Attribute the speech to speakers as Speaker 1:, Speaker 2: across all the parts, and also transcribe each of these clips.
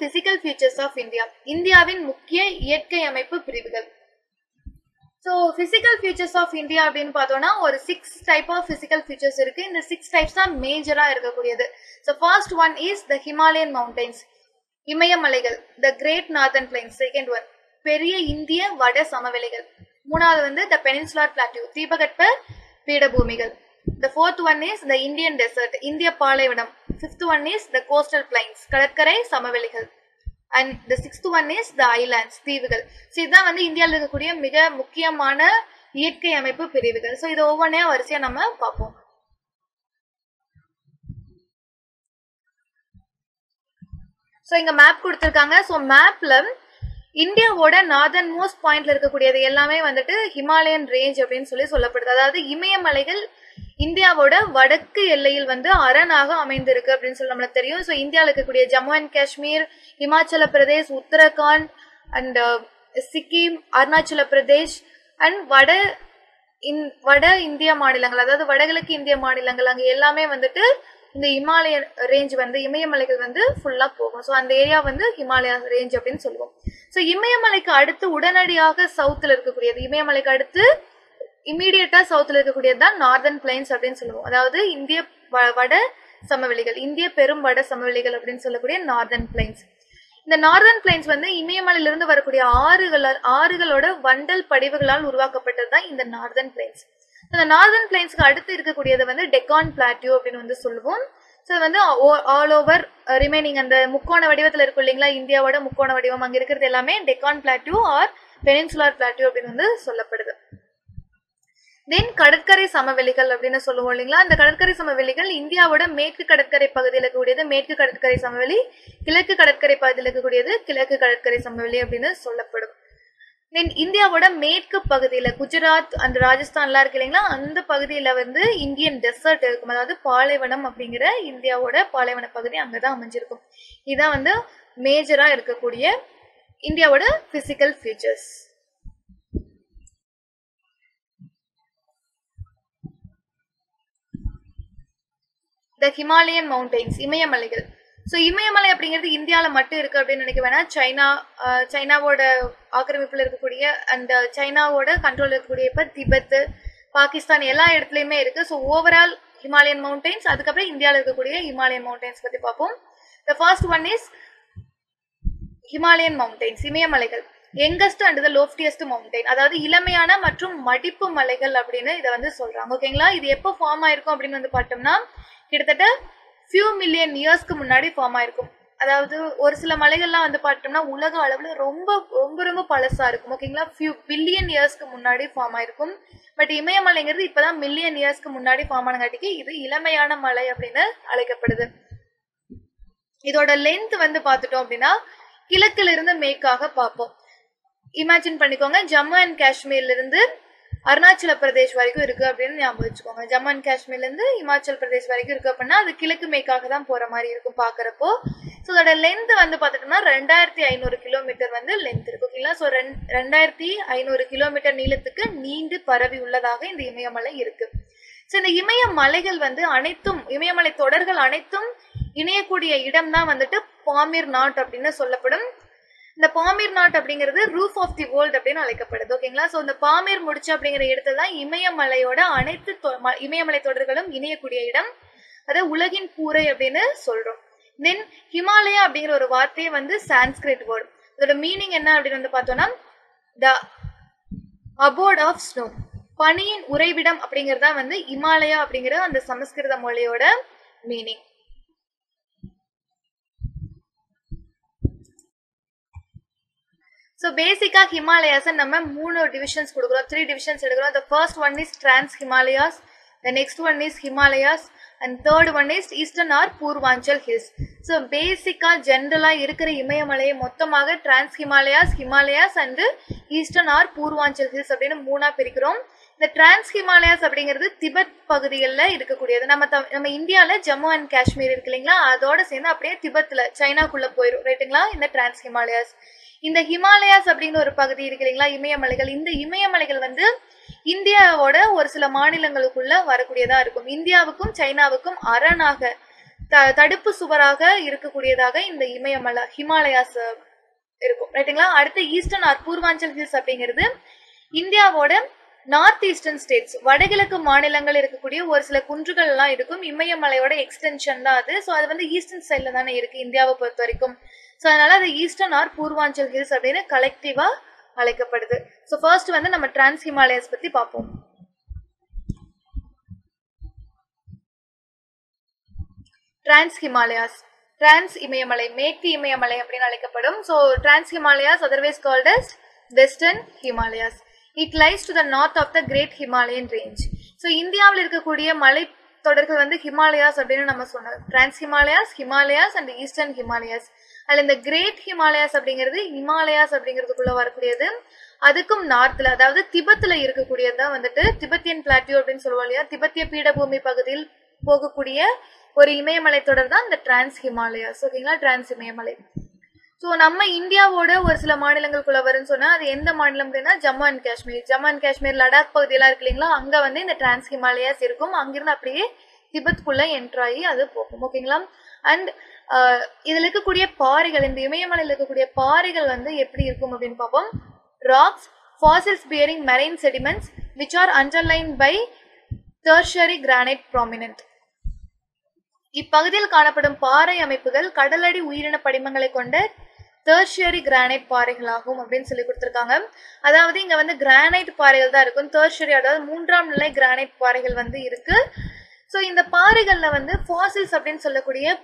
Speaker 1: physical features of India. இந்தியாவின் முக்கிய இயற்கை அமைப்பு பிரிவுகள். So physical features of India அப்படின்னு பார்த்தோம்னா ஒரு 6 type of physical features இருக்கு. இந்த 6 types தான் மேஜரா இருக்கக்கூடியது. So first one is the Himalayan mountains. இமயமலைகள். The Great Northern Plains. Second one பெரிய இந்திய வட சமவெளிகள். மூணாவது வந்து the Peninsular Plateau. தீபகற்ப பீடபூமிகள். The fourth one is the Indian Desert. இந்திய பாலைவனம். Fifth one is the Coastal Plains. கடற்கரை சமவெளிகள். And the sixth one is the islands. தீவுகள். So இதான் வந்து இந்தியாவில் இருக்கக்கூடிய மிக முக்கியமான இயற்கை அமைப்பு பிரிவுகள். So இது ஒவ்வொன்றையும் வரிசையா நம்ம பார்ப்போம். So இங்க மேப் கொடுத்திருக்காங்க. So மேப்ல இந்தியாவோட நார்தர்ன் மோஸ்ட் பாயிண்ட்ல இருக்கக்கூடியது எல்லாமே வந்துட்டு ஹிமாலயன் ரேஞ்ச் அப்படின்னு சொல்லப்படுது. அதாவது இமயமலைகள் இந்தியாவோட வடக்கு எல்லையில் வந்து அரணாக அமைந்திருக்கு அப்படின்னு சொல்லி நம்மளுக்கு தெரியும். ஸோ இந்தியாவில் இருக்கக்கூடிய Jammu and Kashmir, Himachal Pradesh, Uttarakhand and Sikkim, Arunachal Pradesh and வட இந்திய மாநிலங்கள், அதாவது வடகிழக்கு இந்திய மாநிலங்கள், அங்கே எல்லாமே வந்துட்டு இந்த இமாலய ரேஞ்ச் வந்து இமயமலைகள் வந்து ஃபுல்லா போகும். ஸோ அந்த ஏரியா வந்து ஹிமாலய ரேஞ்ச் அப்படின்னு சொல்லுவோம். ஸோ இமயமலைக்கு அடுத்து உடனடியாக சவுத்துல இருக்கக்கூடியது, இமயமலைக்கு அடுத்து இமீடியட்டா சவுத்துல இருக்கக்கூடியது தான் நார்தர்ன் பிளைன்ஸ் அப்படின்னு சொல்லுவோம். அதாவது இந்திய வட சமவெளிகள், இந்திய பெரும் வட சமவெளிகள் அப்படின்னு சொல்லக்கூடிய நார்தர்ன் பிளைன்ஸ். இந்த நார்தர்ன் பிளைன்ஸ் வந்து இமயமலையிலிருந்து வரக்கூடிய ஆறுகளோட வண்டல் படிவுகளால் உருவாக்கப்பட்டது தான் இந்த நார்தர்ன் பிளைன்ஸ். இந்த நார்தர்ன் பிளைன்ஸ்க்கு அடுத்து இருக்கக்கூடியது வந்து டெக்கான் பிளாட்டியூ அப்படின்னு வந்து சொல்லுவோம். ஸோ வந்து ஆல் ஓவர் ரிமைனிங் அந்த முக்கோண வடிவத்தில் இருக்கும் இல்லைங்களா, இந்தியாவோட முக்கோண வடிவம், அங்கே இருக்கிறது எல்லாமே Deccan plateau or peninsular plateau அப்படின்னு வந்து சொல்லப்படுது. தென் கடற்கரை சமவெளிகள் அப்படின்னு சொல்லுவோம் இல்லைங்களா, அந்த கடற்கரை சமவெளிகள் இந்தியாவோட மேற்கு கடற்கரை பகுதியில் இருக்கக்கூடியது மேற்கு கடற்கரை சமவெளி, கிழக்கு கடற்கரை பகுதியில் இருக்கக்கூடியது கிழக்கு கடற்கரை சமவெளி அப்படின்னு சொல்லப்படும். தென் இந்தியாவோட மேற்கு பகுதியில குஜராத் அந்த ராஜஸ்தான்லாம் இருக்கு இல்லைங்களா, அந்த பகுதியில வந்து இந்தியன் டெசர்ட் இருக்கும், அதாவது பாலைவனம் அப்படிங்கிற இந்தியாவோட பாலைவன பகுதி அங்கதான் அமைஞ்சிருக்கும். இதான் வந்து மேஜரா இருக்கக்கூடிய இந்தியாவோட physical features. The Himalayan mountains, இமயமலைகள். ஸோ இமயமலை அப்படிங்கிறது இந்தியாவில் மட்டும் இருக்கு அப்படின்னு நினைக்க வேணாம். சைனாவோட ஆக்கிரமிப்பில் இருக்கக்கூடிய அந்த சைனாவோட கண்ட்ரோல் இருக்கக்கூடிய இப்போ திபெத், பாகிஸ்தான் எல்லா இடத்துலையுமே இருக்கு. ஸோ ஓவரால் ஹிமாலயன் மவுண்டைன்ஸ், அதுக்கப்புறம் இந்தியாவில் இருக்கக்கூடிய ஹிமாலயன் மவுண்டைன்ஸ் பற்றி பார்ப்போம். The first one is Himalayan mountains, இமயமலைகள். Youngest and the loftiest mountain, அதாவது இளமையான மற்றும் மடிப்பு மலைகள் அப்படின்னு இதை வந்து சொல்றாங்க. ஓகேங்களா, இது எப்போ ஃபார்ம் ஆயிருக்கும் அப்படின்னு வந்து பார்த்தோம்னா கிட்டத்தட்ட ஃபியூ மில்லியன் இயர்ஸ்க்கு முன்னாடி ஃபார்ம் ஆயிருக்கும். அதாவது ஒரு சில மலைகள்லாம் வந்து பார்த்தோம்னா உலக அளவில் ரொம்ப ரொம்ப ரொம்ப பழசா இருக்கும். ஓகேங்களா, ஃபியூ பில்லியன் இயர்ஸ்க்கு முன்னாடி ஃபார்ம் ஆயிருக்கும். பட் இமயமலைங்கிறது இப்பதான் மில்லியன் இயர்ஸ்க்கு முன்னாடி ஃபார்ம் ஆனங்காட்டிக்கு இது இளமையான மலை அப்படின்னு அழைக்கப்படுது. இதோட லென்த் வந்து பார்த்துட்டோம் அப்படின்னா கிழக்குல இருந்து மேற்காக பார்ப்போம். இமேஜின் பண்ணிக்கோங்க, ஜம்மு அண்ட் காஷ்மீர்ல இருந்து அருணாச்சல பிரதேஷ் வரைக்கும் இருக்கு அப்படின்னு ஞாபகம் வச்சுக்கோங்க. ஜம்மு அண்ட் காஷ்மீர்ல இருந்து இமாச்சல் பிரதேஷ் வரைக்கும் இருக்கு அப்படின்னா அது கிழக்கு மேற்காக தான் போற மாதிரி இருக்கும் பாக்குறப்போ. ஸோ அதோட லென்த் வந்து பார்த்துட்டோம்னா 2500 கிலோமீட்டர் வந்து லென்த் இருக்கு. ஓகேங்களா, ஸோ 2500 கிலோமீட்டர் நீளத்துக்கு நீண்டு பரவி உள்ளதாக இந்த இமயமலை இருக்கு. ஸோ இந்த இமயமலைகள் வந்து அனைத்தும் இமயமலை தொடர்கள் அனைத்தும் இணையக்கூடிய இடம் தான் வந்துட்டு பாமீர் நாட் அப்படின்னு சொல்லப்படும். இந்த பாமீர் நாட் அப்படிங்கிறது ரூஃப் ஆஃப் தி வேர்ல்ட் அப்படின்னு அழைக்கப்படுது. ஓகேங்களா, ஸோ இந்த பாமீர் முடிச்சு அப்படிங்கிற இடத்துல தான் இமயமலையோட அனைத்து இமயமலை தொடர்களும் இணையக்கூடிய இடம், அதை உலகின் கூரை அப்படின்னு சொல்றோம். தென் ஹிமாலயா அப்படிங்கிற ஒரு வார்த்தையை வந்து சான்ஸ்கிரிட் வேர்ட், இதோட மீனிங் என்ன அப்படின்னு வந்து பார்த்தோம்னா த அபோர்ட் ஆஃப் ஸ்னோ, பனியின் உறைவிடம் அப்படிங்கறதா வந்து இமாலயா அப்படிங்கிற அந்த சமஸ்கிருத மொழியோட மீனிங். So பேசிக்கா ஹிமாலயாஸ் நம்ம 3 டிவிஷன்ஸ் கொடுக்குறோம், 3 டிவிஷன்ஸ் எடுக்கிறோம். The first one is Trans Himalayas, the next one is Himalayas and third one is Eastern or Purvanchal Hills. So பேசிக்கா ஜெனரலா இருக்கிற இமயமலையை மொத்தமாக Trans Himalayas, Himalayas and Eastern or Purvanchal Hills அப்படின்னு 3ஆ பிரிக்கிறோம். இந்த Trans Himalayas அப்படிங்கிறது Tibet பகுதிகளில் இருக்கக்கூடியது. நம்ம இந்தியாவில் ஜம்மு அண்ட் காஷ்மீர் இருக்கு இல்லைங்களா, அதோட சேர்ந்து அப்படியே திபெத்தில் சைனாக்குள்ள போயிடும். ரைட்டுங்களா, இந்த Trans Himalayas. இந்த ஹிமாலயாஸ் அப்படிங்கிற ஒரு பகுதி இருக்கு இல்லைங்களா, இமயமலைகள். இந்த இமயமலைகள் வந்து இந்தியாவோட ஒரு சில மாநிலங்களுக்குள்ள வரக்கூடியதா இருக்கும். இந்தியாவுக்கும் சைனாவுக்கும் அரணாக தடுப்பு சுவராக இருக்கக்கூடியதாக இந்த இமயமலை ஹிமாலயாஸ் இருக்கும். ரைட்டுங்களா? அடுத்து ஈஸ்டர்ன் ஆர் பூர்வாஞ்சல் ஹில்ஸ் அப்படிங்கிறது இந்தியாவோட நார்த் ஈஸ்டர்ன் ஸ்டேட்ஸ் வடகிழக்கு மாநிலங்கள் இருக்கக்கூடிய ஒரு சில குன்றுகள் எல்லாம் இருக்கும். இமயமலையோட எக்ஸ்டென்ஷன் தான் அது. ஸோ அது வந்து ஈஸ்டர்ன் சைட்ல தானே இருக்கு இந்தியாவை பொறுத்த வரைக்கும். ஸோ அதனால அது ஈஸ்டர்ன் ஆர் பூர்வாஞ்சல் ஹில்ஸ் அப்படின்னு கலெக்டிவா அழைக்கப்படுது. ஸோ ஃபர்ஸ்ட் வந்து நம்ம டிரான்ஸ் ஹிமாலயாஸ் பத்தி பார்ப்போம். டிரான்ஸ் ஹிமாலயாஸ், டிரான்ஸ் இமயமலை, மேற்கு இமயமலை அப்படின்னு அழைக்கப்படும். So trans Himalayas otherwise called as western Himalayas. It lies to the north of the great Himalayan range. So இந்தியாவில் இருக்கக்கூடிய மலை தொடர்கள் வந்து ஹிமாலயாஸ் அப்படின்னு நம்ம சொன்னோம். Trans Himalayas, Himalayas and eastern Himalayas. அதில் இந்த கிரேட் ஹிமாலயாஸ் அப்படிங்கிறது ஹிமாலயாஸ் அப்படிங்கிறதுக்குள்ள வரக்கூடியது. அதுக்கும் நார்த்ல, அதாவது திபெத்தில் இருக்கக்கூடியது தான் வந்துட்டு திபெத்தியன் பிளாட்டியூ அப்படின்னு சொல்லுவோம் இல்லையா, திபெத்திய பீடபூமி பகுதியில் போகக்கூடிய ஒரு இமயமலை தொடர் தான் இந்த டிரான்ஸ் ஹிமாலயாஸ். ஓகேங்களா? டிரான்ஸ் இமயமலை. ஸோ நம்ம இந்தியாவோட ஒரு சில மாநிலங்களுக்குள்ள வரும்னு சொன்னா அது எந்த மாநிலம் அப்படின்னா ஜம்மு அண்ட் காஷ்மீர். ஜம்மு அண்ட் காஷ்மீர் லடாக் பகுதியெல்லாம் இருக்கு இல்லைங்களா, அங்க வந்து இந்த டிரான்ஸ் ஹிமாலயாஸ் இருக்கும். அங்கிருந்து அப்படியே திபெத்குள்ள என்ட்ராகி அது போகும். ஓகேங்களா? அண்ட் இதுல இருக்கக்கூடிய பாறைகள், இந்த இமயமலையில் இருக்கக்கூடிய பாறைகள் வந்து எப்படி இருக்கும் அப்படின்னு பார்ப்போம். Rocks, fossils bearing marine sediments which are underlined by tertiary granite prominent. இப்பகுதியில் காணப்படும் பாறை அமைப்புகள் கடலடி உயிரின படிமங்களை கொண்ட டெர்ஷியரி கிரானைட் பாறைகளாகும் அப்படின்னு சொல்லி கொடுத்துருக்காங்க. அதாவது இங்க வந்து கிரானைட் பாறைகள் தான் இருக்கும். டெர்ஷியரி அதாவது மூன்றாம் நிலை கிரானைட் பாறைகள் வந்து இருக்கு. ஸோ இந்த பாறைகள்ல வந்து ஃபாசில்ஸ் அப்படின்னு சொல்லக்கூடிய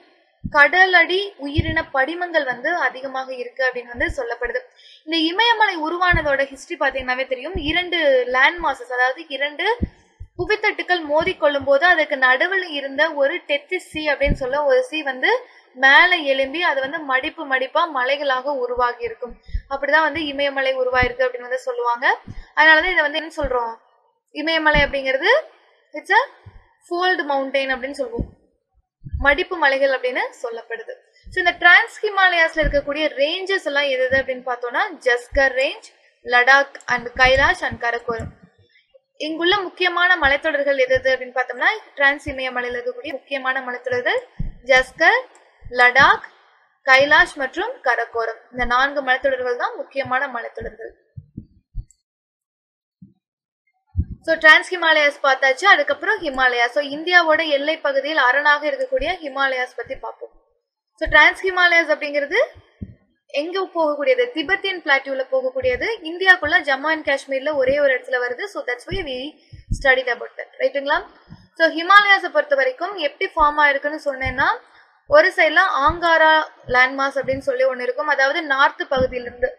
Speaker 1: கடலடி உயிரின படிமங்கள் வந்து அதிகமாக இருக்கு அப்படின்னு வந்து சொல்லப்படுது. இந்த இமயமலை உருவானதோட ஹிஸ்டரி பார்த்தீங்கன்னாவே தெரியும். 2 லேண்ட் மாசஸ், அதாவது 2 புவித்தட்டுக்கள் மோதி கொள்ளும் போது அதுக்கு நடுவில் இருந்த ஒரு டெத்திஸ் சி அப்படின்னு சொல்ல ஒரு சி வந்து மேலே எழும்பி அது வந்து மடிப்பு மடிப்பா மலைகளாக உருவாகி இருக்கும். அப்படிதான் வந்து இமயமலை உருவாயிருக்கு அப்படின்னு வந்து சொல்லுவாங்க. அதனாலதான் இதை வந்து என்ன சொல்றோம், இமயமலை அப்படிங்கிறது இட்ஸ் அ ஃபோல்டு மவுண்டெயின் அப்படின்னு சொல்லுவோம், மடிப்பு மலைகள் அப்படின்னு சொல்லப்படுது. ஸோ இந்த டிரான்ஸ் ஹிமாலயாஸ்ல இருக்கக்கூடிய ரேஞ்சஸ் எல்லாம் எது அப்படின்னு பார்த்தோம்னா Zaskar range, Ladakh and Kailash and Karakoram. இங்குள்ள முக்கியமான மலைத்தொடர்கள் எது அப்படின்னு பார்த்தோம்னா டிரான்ஸ் இமயமலையில் இருக்கக்கூடிய முக்கியமான மலைத்தொடர்கள் ஜஸ்கர், லடாக், கைலாஷ் மற்றும் கரக்கோரம். இந்த 4 மலைத்தொடர்கள் தான் முக்கியமான மலைத்தொடர்கள். ஸோ டிரான்ஸ் ஹிமாலயாஸ் பார்த்தாச்சு. அதுக்கப்புறம் ஹிமாலயாஸ். ஸோ இந்தியாவோட எல்லை பகுதியில் அரணாக இருக்கக்கூடிய ஹிமாலயாஸ் பத்தி பார்ப்போம். ஸோ டிரான்ஸ் ஹிமாலயாஸ் அப்படிங்கிறது எங்க போகக்கூடியது, திபெத்தியன் பிளாட்டியூல போகக்கூடியது. இந்தியாக்குள்ள ஜம்மு அண்ட் காஷ்மீர்ல ஒரே ஒரு இடத்துல வருது. So that's why we studied about that. ரைட்டுங்களா? ஸோ ஹிமாலயாஸை பொறுத்த வரைக்கும் எப்படி ஃபார்ம் ஆயிருக்குன்னு சொன்னேன்னா, ஒரு சைட்ல ஆங்காரா லேண்ட்மாஸ் அப்படின்னு சொல்லி ஒன்று இருக்கும். அதாவது நார்த் பகுதியிலிருந்து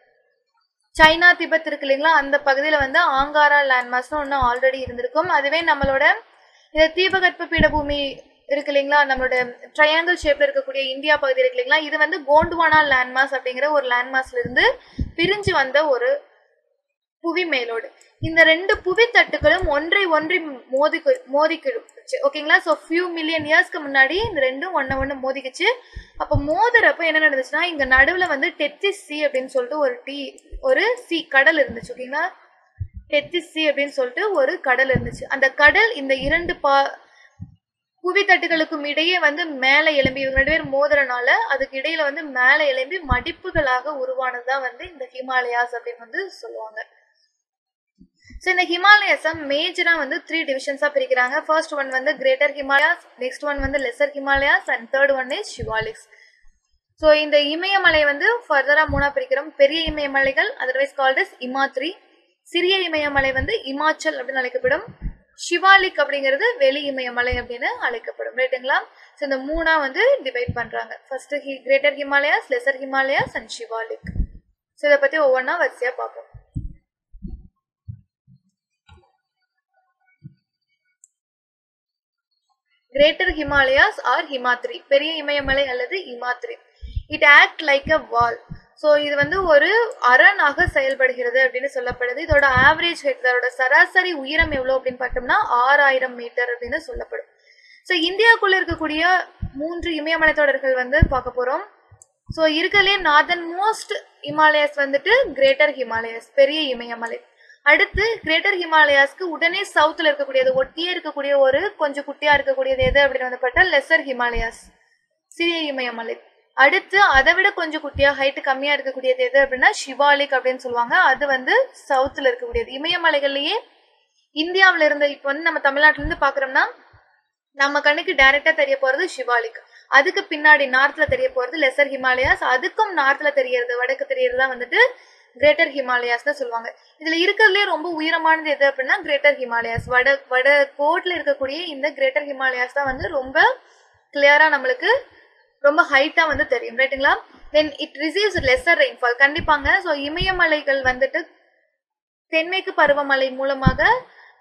Speaker 1: சைனா திபெத் இருக்கு இல்லைங்களா, அந்த பகுதியில வந்து ஆங்காரா லேண்ட்மாஸ்னு ஒன்று ஆல்ரெடி இருந்திருக்கும். அதுவே நம்மளோட இந்த தீபகற்ப பீடபூமி இருக்கு இல்லைங்களா, நம்மளோட ட்ரையாங்கிள் ஷேப்ல இருக்கக்கூடிய இந்தியா பகுதி இருக்கு இல்லைங்களா, இது வந்து கோண்டுவானா லேண்ட்மாஸ் அப்படிங்கிற ஒரு லேண்ட்மாஸ்ல இருந்து பிரிஞ்சு வந்த ஒரு புவி மேலோடு. இந்த 2 புவி தட்டுகளும் ஒன்றை மோதிக்கிடுச்சு. ஓகேங்களா? ஸோ ஃபியூ மில்லியன் இயர்ஸ்க்கு முன்னாடி இந்த 2ம் ஒன்று மோதிக்குச்சு. அப்போ மோதுறப்ப என்ன நடந்துச்சுன்னா, இங்க நடுவுல வந்து டெத்திஸ் சி அப்படின்னு சொல்லிட்டு ஒரு சி கடல் இருந்துச்சு. ஓகேங்களா? டெத்திஸ் சி அப்படின்னு சொல்லிட்டு ஒரு கடல் இருந்துச்சு. அந்த கடல் இந்த 2 புவி தட்டுகளுக்கும் இடையே வந்து மேலே எழும்பி, இவங்க 2 பேர் மோதுறனால அதுக்கு இடையில வந்து மேலே எழும்பி மடிப்புகளாக உருவானதுதான் வந்து இந்த ஹிமாலயாஸ் அப்படின்னு வந்து சொல்லுவாங்க. ஸோ இந்த ஹிமாலயாஸை மேஜரா வந்து 3 டிவிஷன்ஸா பிரிக்கிறாங்க. ஃபர்ஸ்ட் ஒன் வந்து கிரேட்டர் ஹிமாலயாஸ், நெக்ஸ்ட் ஒன் வந்து lesser Himalayas and third one is Shivaliks. So இந்த இமயமலை வந்து ஃபர்தரா 3ஆ பிரிக்கிறோம். பெரிய இமயமலைகள் அதர்வைஸ் கால்ட் அஸ் இமாத்ரி, சிறிய இமயமலை வந்து இமாச்சல் அப்படின்னு அழைக்கப்படும், ஷிவாலிக் அப்படிங்கிறது வெளி இமயமலை அப்படின்னு அழைக்கப்படும். ரைட்டுங்களா? ஸோ இந்த 3ஆ வந்து டிவைட் பண்றாங்க. First greater Himalayas, lesser Himalayas and Shivalik. So இதை பத்தி ஒவ்வொன்றா வரிசையா பார்ப்போம். கிரேட்டர் ஹிமாலயாஸ் ஆர் ஹிமாத்ரி, பெரிய இமயமலை அல்லது Himadri. It act like a wall. So இது வந்து ஒரு அரணாக செயல்படுகிறது அப்படின்னு சொல்லப்படுது. இதோட ஆவரேஜ் ஹைட், இதோட சராசரி உயரம் எவ்வளோ அப்படின்னு பார்த்தோம்னா 6000 மீட்டர் அப்படின்னு சொல்லப்படும். ஸோ இந்தியாவுக்குள்ள இருக்கக்கூடிய 3 இமயமலை தொடர்கள் வந்து பார்க்க போறோம். ஸோ இருக்கிறதுலே நார்தன் மோஸ்ட் ஹிமாலயாஸ் வந்துட்டு கிரேட்டர் ஹிமாலயாஸ், பெரிய இமயமலை. அடுத்து கிரேட்டர் ஹிமாலயாஸ்க்கு உடனே சவுத்துல இருக்கக்கூடியது, ஒட்டியே இருக்கக்கூடிய ஒரு கொஞ்சம் குட்டியா இருக்கக்கூடியது எது அப்படின்னு வந்து பார்த்தா லெசர் ஹிமாலயாஸ். சிறிய இமயமலை. அடுத்து அதை விட கொஞ்சம் குட்டியா ஹைட் கம்மியா இருக்கக்கூடியது எது அப்படின்னா சிவாலிக் அப்படின்னு சொல்லுவாங்க. அது வந்து சவுத்துல இருக்கக்கூடியது. இமயமலைகள்லயே இந்தியாவில இருந்து இப்ப வந்து நம்ம தமிழ்நாட்டுல இருந்து பாக்குறோம்னா நம்ம கண்ணுக்கு டைரக்டா தெரிய போறது சிவாலிக். அதுக்கு பின்னாடி நார்த்ல தெரிய போறது லெசர் ஹிமாலயாஸ். அதுக்கும் நார்த்ல தெரியறது வடக்கு தெரியறதுதான் வந்துட்டு கிரேட்டர் ஹிமாலயாஸ் தான் சொல்லுவாங்க. இதுல இருக்கிறதுலே ரொம்ப உயரமானது எது அப்படின்னா கிரேட்டர் ஹிமாலயாஸ். வட கோட்ல இருக்கக்கூடிய இந்த கிரேட்டர் ஹிமாலயாஸ் தான் வந்து ரொம்ப கிளியரா நம்மளுக்கு ரொம்ப ஹைட்டா வந்து தெரியும், ரைட்டுங்களா? Then it receives lesser rainfall. கண்டிப்பாங்க. ஸோ இமயமலைகள் வந்துட்டு தென்மேற்கு பருவமழை மூலமாக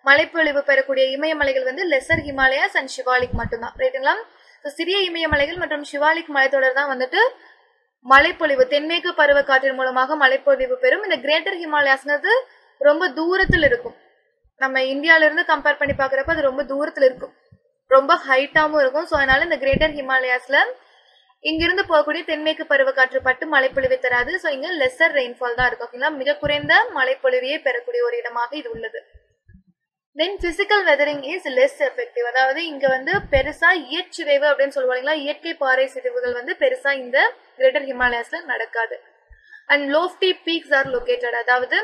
Speaker 1: மழைப்பொழிவு பெறக்கூடிய இமயமலைகள் வந்து லெசர் ஹிமாலயாஸ் அண்ட் சிவாலிக் மட்டும்தான், ரைட்டுங்களா? சிறிய இமயமலைகள் மற்றும் சிவாலிக் மலைத்தொடர் தான் வந்துட்டு மழைப்பொழிவு தென்மேற்கு பருவ காற்றின் மூலமாக மழைப்பொழிவு பெறும். இந்த கிரேட்டர் ஹிமாலயாஸ்ங்கிறது ரொம்ப தூரத்தில் இருக்கும். நம்ம இந்தியால இருந்து கம்பேர் பண்ணி பாக்குறப்ப அது ரொம்ப தூரத்துல இருக்கும், ரொம்ப ஹைட்டாவும் இருக்கும். ஸோ அதனால இந்த கிரேட்டர் ஹிமாலயாஸ்ல இங்கிருந்து போகக்கூடிய தென்மேற்கு பருவ காற்று பட்டு மழைப்பொழிவை தராது. ஸோ இங்க லெசர் ரெயின்ஃபால் தான் இருக்கும், ஓகேங்களா? மிக குறைந்த மழைப்பொழிவையே பெறக்கூடிய ஒரு இடமாக இது உள்ளது. Then physical weathering is less effective. அதாவது இங்க வந்து பெருசா இயற்சிதைவு அப்படின்னு சொல்லுவாங்களா, இயற்கை பாறை சிதைவுகள் வந்து பெருசா இந்த கிரேட்டர் ஹிமாலயாஸ்ல நடக்காது. And lofty peaks are located. அதாவது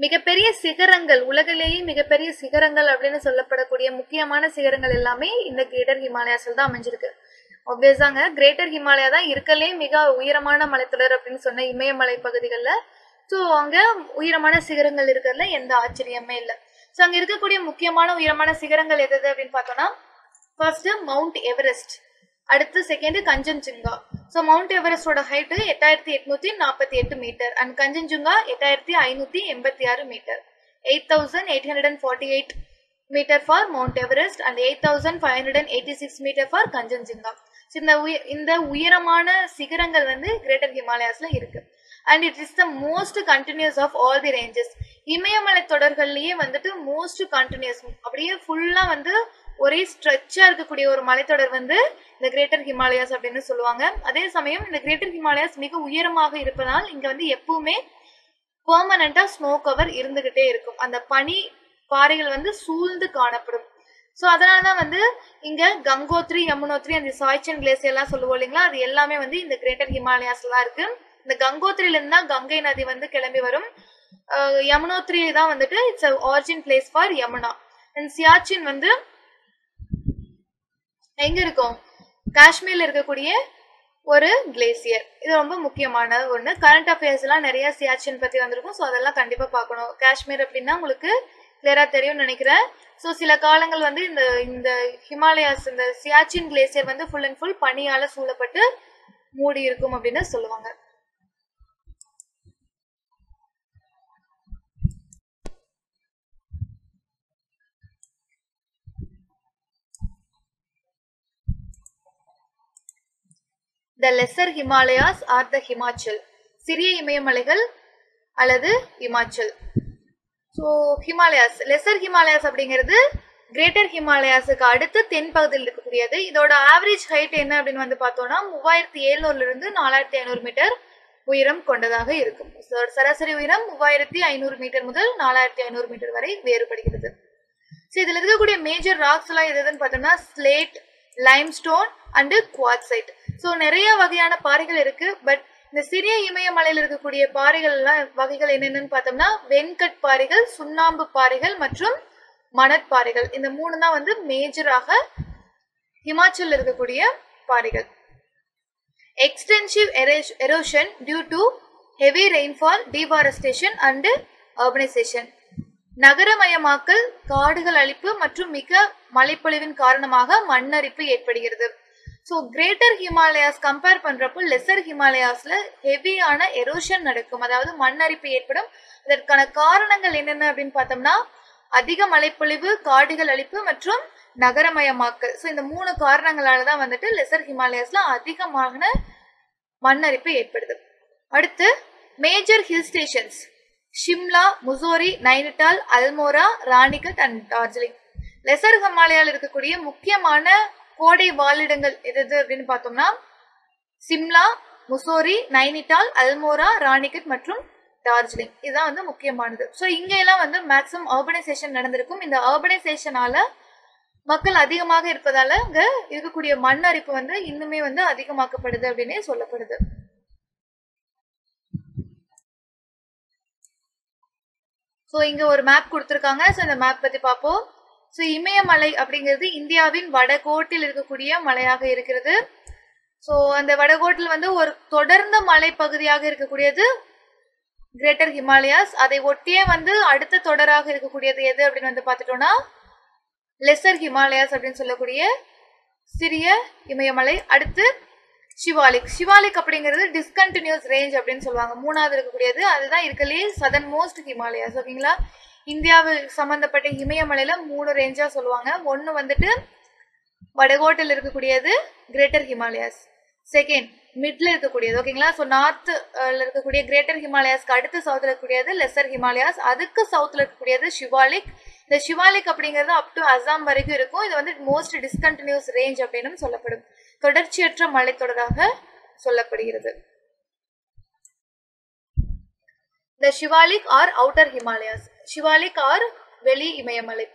Speaker 1: மிகப்பெரிய சிகரங்கள், உலகிலேயே மிகப்பெரிய சிகரங்கள் அப்படின்னு சொல்லப்படக்கூடிய முக்கியமான சிகரங்கள் எல்லாமே இந்த கிரேட்டர் ஹிமாலயாஸ்ல தான் அமைஞ்சிருக்கு. ஆப்வியஸாங்க கிரேட்டர் ஹிமாலயா தான் இருக்கலே மிக உயரமான மலைத்தொடர் அப்படின்னு சொன்ன இமயமலை பகுதிகளில். ஸோ அங்கே உயரமான சிகரங்கள் இருக்கிறதுல எந்த ஆச்சரியமே இல்லை. ஸோ அங்கே இருக்கக்கூடிய முக்கியமான உயரமான சிகரங்கள் எது அப்படின்னு பார்த்தோம்னா ஃபர்ஸ்ட் மவுண்ட் எவரெஸ்ட், அடுத்து செகண்ட் கஞ்சன்ஜுங்கா. ஸோ மவுண்ட் எவரெஸ்டோட height 8848 metre and Kanchenjunga 8586 metre. 8848 metre for Mount Everest and 8586 metre for Kanchenjunga. இந்த உயரமான சிகரங்கள் வந்து கிரேட்டர் ஹிமாலயாஸ்ல இருக்கு. And it is the most continuous of all the ranges. இமயமலை தொடர்கள்லயே வந்துட்டு மோஸ்ட் கண்டினியூஸ், அப்படியே ஃபுல்லா வந்து ஒரே ஸ்ட்ரெச்சா இருக்கக்கூடிய ஒரு மலைத்தொடர் வந்து இந்த கிரேட்டர் ஹிமாலயாஸ் அப்படின்னு சொல்லுவாங்க. அதே சமயம் இந்த கிரேட்டர் ஹிமாலயாஸ் மிக உயரமாக இருப்பதால் இங்க வந்து எப்பவுமே பெர்மனண்டா ஸ்னோ கவர் இருந்துகிட்டே இருக்கும். அந்த பனி பாறைகள் வந்து சூழ்ந்து காணப்படும். ஸோ அதனாலதான் வந்து இங்க கங்கோத்ரி, யமுனோத்ரி, அந்த சாய்ச்சன் கிளேசியர் எல்லாம் சொல்லுவோம் இல்லைங்களா, அது எல்லாமே வந்து இந்த கிரேட்டர் ஹிமாலயாஸ்ல தான் இருக்கு. இந்த கங்கோத்ரில இருந்து தான் கங்கை நதி வந்து கிளம்பி வரும். யமுனோத்ரி தான் வந்துட்டு it's origin place for Yamuna. And Siachen வந்து எங்க இருக்கும், காஷ்மீர்ல இருக்கக்கூடிய ஒரு கிளேசியர். இது ரொம்ப முக்கியமான ஒண்ணு. கரண்ட் அஃபேர்ஸ் எல்லாம் நிறைய சியாச்சின் பத்தி வந்திருக்கும். ஸோ அதெல்லாம் கண்டிப்பா பார்க்கணும். காஷ்மீர் அப்படின்னா உங்களுக்கு கிளியரா தெரியும்னு நினைக்கிறேன். ஸோ சில காலங்கள் வந்து இந்த ஹிமாலயாஸ், இந்த சியாச்சின் கிளேசியர் வந்து ஃபுல் அண்ட் ஃபுல் பனியால சூழப்பட்டு மூடி இருக்கும் அப்படின்னு சொல்லுவாங்க. The lesser Himalayas are the Himachal. சிறிய இமயமலைகள் அல்லது இமாச்சல். ஸோ ஹிமாலயாஸ், லெசர் ஹிமாலயாஸ் அப்படிங்கிறது கிரேட்டர் ஹிமாலயாஸுக்கு அடுத்து தென் பகுதியில் இருக்கக்கூடியது. இதோட ஆவரேஜ் ஹைட் என்ன அப்படின்னு வந்து பார்த்தோம்னா 3700 இருந்து 4500 மீட்டர் உயரம் கொண்டதாக இருக்கும். சராசரி உயரம் 3500 மீட்டர் முதல் 4500 மீட்டர் வரை வேறுபடுகிறது. ஸோ இதுல இருக்கக்கூடிய மேஜர் ராக்ஸ் எல்லாம் எதுன்னு பார்த்தோம்னா slate, limestone and quartzite. So நிறைய வகையான பாறைகள் இருக்கு. பட் இந்த சிறிய இமயமலையில் இருக்கக்கூடிய பாறைகள் எல்லாம் வகைகள் என்னென்னு பார்த்தோம்னா வெண்கட் பாறைகள், சுண்ணாம்பு பாறைகள் மற்றும் மணற்பாறைகள். இந்த மூணு தான் வந்து மேஜராக ஹிமாச்சல் இருக்கக்கூடிய பாறைகள். Extensive erosion due to heavy rainfall, deforestation and urbanisation. நகரமயமாக்கல், காடுகள் அழிப்பு மற்றும் மிக மழைப்பொழிவின் காரணமாக மண்ணரிப்பு ஏற்படுகிறது. ஸோ கிரேட்டர் ஹிமாலயாஸ் கம்பேர் பண்றப்போ லெசர் ஹிமாலயாஸ்ல ஹெவியான எரோஷன் நடக்கும், அதாவது மண்ணரிப்பு ஏற்படும். அதற்கான காரணங்கள் என்னென்ன அப்படின்னு பார்த்தோம்னா அதிக மழைப்பொழிவு, காடுகள் அழிப்பு மற்றும் நகரமயமாக்கல். ஸோ இந்த மூணு காரணங்களால தான் வந்துட்டு லெசர் ஹிமாலயாஸ்ல அதிகமான மண்ணரிப்பு ஏற்படுது. அடுத்து major hill stations Shimla, Mussoorie, Nainital, Almora, Ranikhet and Darjeeling. Lesser ஹிமாலயாவில் இருக்கக்கூடிய முக்கியமான கோடை வாழிடங்கள் எது அப்படின்னு பார்த்தோம்னா சிம்லா, முசோரி, நைனிடால், அல்மோரா, ராணிகட் மற்றும் டார்ஜிலிங். இதுதான் வந்து முக்கியமானது. ஸோ இங்க எல்லாம் வந்து மேக்ஸிமம் அர்பனைசேஷன் நடந்திருக்கும். இந்த அர்பனைசேஷனால மக்கள் அதிகமாக இருப்பதால அங்க இருக்கக்கூடிய மண் அரிப்பு வந்து இன்னுமே வந்து அதிகமாக்கப்படுது அப்படின்னே சொல்லப்படுது. ஸோ இங்க ஒரு மேப் கொடுத்துருக்காங்க. ஸோ இந்த மேப் பத்தி பார்ப்போம். ஸோ இமயமலை அப்படிங்கிறது இந்தியாவின் வடகோட்டில் இருக்கக்கூடிய மலையாக இருக்கிறது. ஸோ அந்த வடகோட்டில் வந்து ஒரு தொடர்ந்த மலை பகுதியாக இருக்கக்கூடியது கிரேட்டர் ஹிமாலயாஸ். அதை ஒட்டியே வந்து அடுத்த தொடராக இருக்கக்கூடியது எது அப்படின்னு வந்து பார்த்துட்டோம்னா லெசர் ஹிமாலயாஸ் அப்படின்னு சொல்லக்கூடிய சிறிய இமயமலை. அடுத்து சிவாலிக். சிவாலிக் அப்படிங்கிறது டிஸ்கண்டினியூஸ் ரேஞ்ச் அப்படின்னு சொல்லுவாங்க. மூணாவது இருக்கக்கூடியது அதுதான் இருக்கலே சதர்ன் மோஸ்ட் ஹிமாலயாஸ். ஓகேங்களா, இந்தியாவில் சம்பந்தப்பட்ட இமயமலையில 3 ரேஞ்சா சொல்லுவாங்க. ஒன்னு வந்துட்டு வடகோட்டில் இருக்கக்கூடியது கிரேட்டர் ஹிமாலயாஸ், செகண்ட் மிட்ல இருக்கக்கூடியது. ஓகேங்களா, ஸோ நார்த்ல இருக்கக்கூடிய கிரேட்டர் ஹிமாலயாஸ்க்கு அடுத்து சவுத்ல இருக்கக்கூடியது லெசர் ஹிமாலயாஸ், அதுக்கு சவுத்ல இருக்கக்கூடியது சிவாலிக். இந்த சிவாலிக் அப்படிங்கிறது அப் டு அசாம் வரைக்கும் இருக்கும். இது வந்து மோஸ்ட் டிஸ்கண்டினியூஸ் ரேஞ்ச் அப்படின்னு சொல்லப்படும், தொடர்ச்சியற்ற மலைத்தொடராக சொல்லப்படுகிறது. The Shivalik or outer Himalayas. Shivalik or வெளி இமயமலை.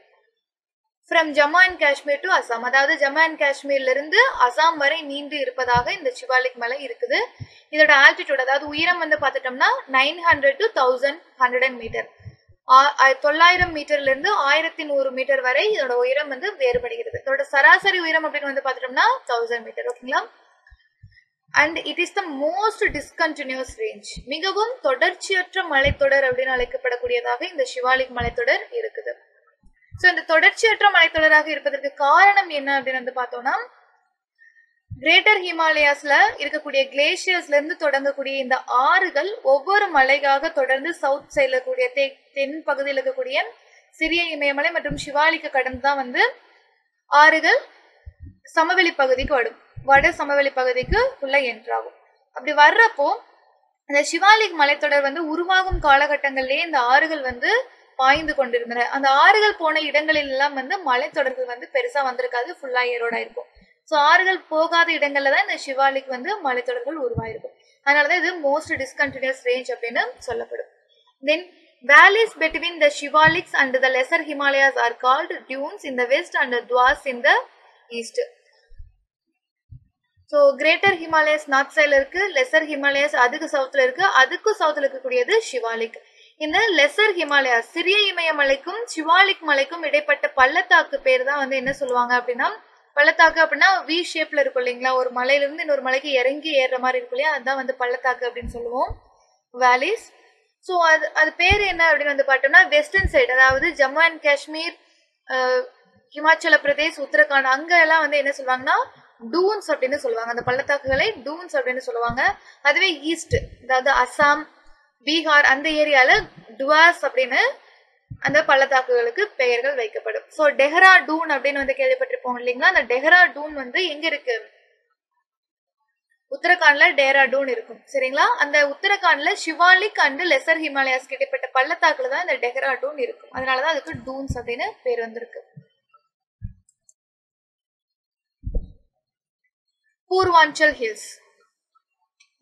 Speaker 1: From Jammu and Kashmir to Assam. அதாவது ஜம்மு அண்ட் காஷ்மீர்ல இருந்து அசாம் வரை நீண்டு இருப்பதாக இந்த சிவாலிக் மலை இருக்குது. இதோட ஆல்டிடியூட் அதாவது உயரம் வந்து பார்த்துட்டோம்னா 900 to 1100 மீட்டர். 900 மீட்டர்ல இருந்து 1100 மீட்டர் வரை இதோட உயரம் வந்து வேறுபடுகிறது. இதோட சராசரி உயரம் அப்படின்னு வந்து பார்த்துட்டோம்னா 1000 மீட்டர். ஓகேங்களா, and it is the most discontinuous range. மிகவும் தொடர்ச்சியற்ற மலைத்தொடர் அப்படின்னு அழைக்கப்படக்கூடியதாக இந்த சிவாலிக் மலைத்தொடர் இருக்குது. ஸோ இந்த தொடர்ச்சியற்ற மலைத்தொடராக இருப்பதற்கு காரணம் என்ன அப்படின்னு வந்து பார்த்தோம்னா கிரேட்டர் ஹிமாலயாஸ்ல இருக்கக்கூடிய கிளேசியர்ஸ்ல இருந்து தொடங்கக்கூடிய இந்த ஆறுகள் ஒவ்வொரு மலைக்காக தொடர்ந்து சவுத் சைட்ல இருக்கக்கூடிய தென் பகுதியில் இருக்கக்கூடிய சிறிய இமயமலை மற்றும் சிவாலிக்கு கடந்து தான் வந்து ஆறுகள் சமவெளி பகுதிக்கு வரும், வட சமவெளி பகுதிக்கு உள்ள என்ட்ராகும். அப்படி வர்றப்போ இந்த சிவாலிக் மலைத்தொடர் வந்து உருவாகும் காலகட்டங்கள்லயே இந்த ஆறுகள் வந்து பாய்ந்து கொண்டிருந்தன. அந்த ஆறுகள் போன இடங்களில் எல்லாம் வந்து மலைத்தொடர்கள் வந்து பெருசா வந்திருக்காது, ஃபுல்லா ஏரோடா இருக்கும். ஸோ ஆறுகள் போகாத இடங்கள்ல தான் இந்த சிவாலிக் வந்து மலைத்தொடர்கள் உருவாயிருக்கும். அதனாலதான் இது மோஸ்ட் டிஸ்கண்டினியூஸ் ரேஞ்ச் அப்படின்னு சொல்லப்படும். தென் valleys between the Shivaliks and the lesser Himalayas are called dunes in the west and dwas in the east. So greater Himalayas north சைட்ல இருக்கு, லெசர் ஹிமாலயஸ் அதுக்கு சவுத்ல இருக்கு, அதுக்கு சவுத்ல இருக்கக்கூடியது சிவாலிக். இந்த லெசர் ஹிமாலயாஸ் சிறிய இமயமலைக்கும் சிவாலிக் மலைக்கும் இடைப்பட்ட பள்ளத்தாக்கு பேர் தான் வந்து என்ன சொல்லுவாங்க அப்படின்னா பள்ளத்தாக்கு. அப்படின்னா வி ஷேப்ல இருக்கும் இல்லைங்களா, ஒரு மலையில இருந்து இன்னொரு மலைக்கு இறங்கி ஏறுற மாதிரி இருக்கும் இல்லையா, அதுதான் வந்து பள்ளத்தாக்கு அப்படின்னு சொல்லுவோம், வேலிஸ். ஸோ அது பேர் என்ன அப்படின்னு வந்து பார்த்தோம்னா வெஸ்டர்ன் சைடு, அதாவது ஜம்மு அண்ட் காஷ்மீர், ஹிமாச்சல பிரதேஷ், உத்தரகாண்ட் அங்க எல்லாம் வந்து என்ன சொல்லுவாங்கன்னா டூன்ஸ் அப்படின்னு சொல்லுவாங்க. அந்த பள்ளத்தாக்குகளை டூன்ஸ் அப்படின்னு சொல்லுவாங்க. அதுவே ஈஸ்ட் அதாவது அசாம், பீகார் அந்த ஏரியால டுவாஸ் அப்படின்னு அந்த பள்ளத்தாக்குகளுக்கு பெயர்கள் வைக்கப்படும். ஸோ டெஹ்ராடூன் அப்படின்னு வந்து கேள்விப்பட்டிருப்போம் இல்லைங்களா, அந்த டெஹ்ராடூன் வந்து எங்க இருக்கு, உத்தரகாண்ட்ல டேராடூன் இருக்கும். சரிங்களா, அந்த உத்தரகாண்ட்ல சிவாலிக் அண்ட் லெசர் ஹிமாலயாஸ் கிடைப்பட்ட பள்ளத்தாக்குல தான் இந்த டெஹ்ராடூன் இருக்கும். அதனாலதான் அதுக்கு டூன்ஸ் அப்படின்னு பேர் வந்திருக்கு. பூர்வாஞ்சல் ஹில்ஸ்,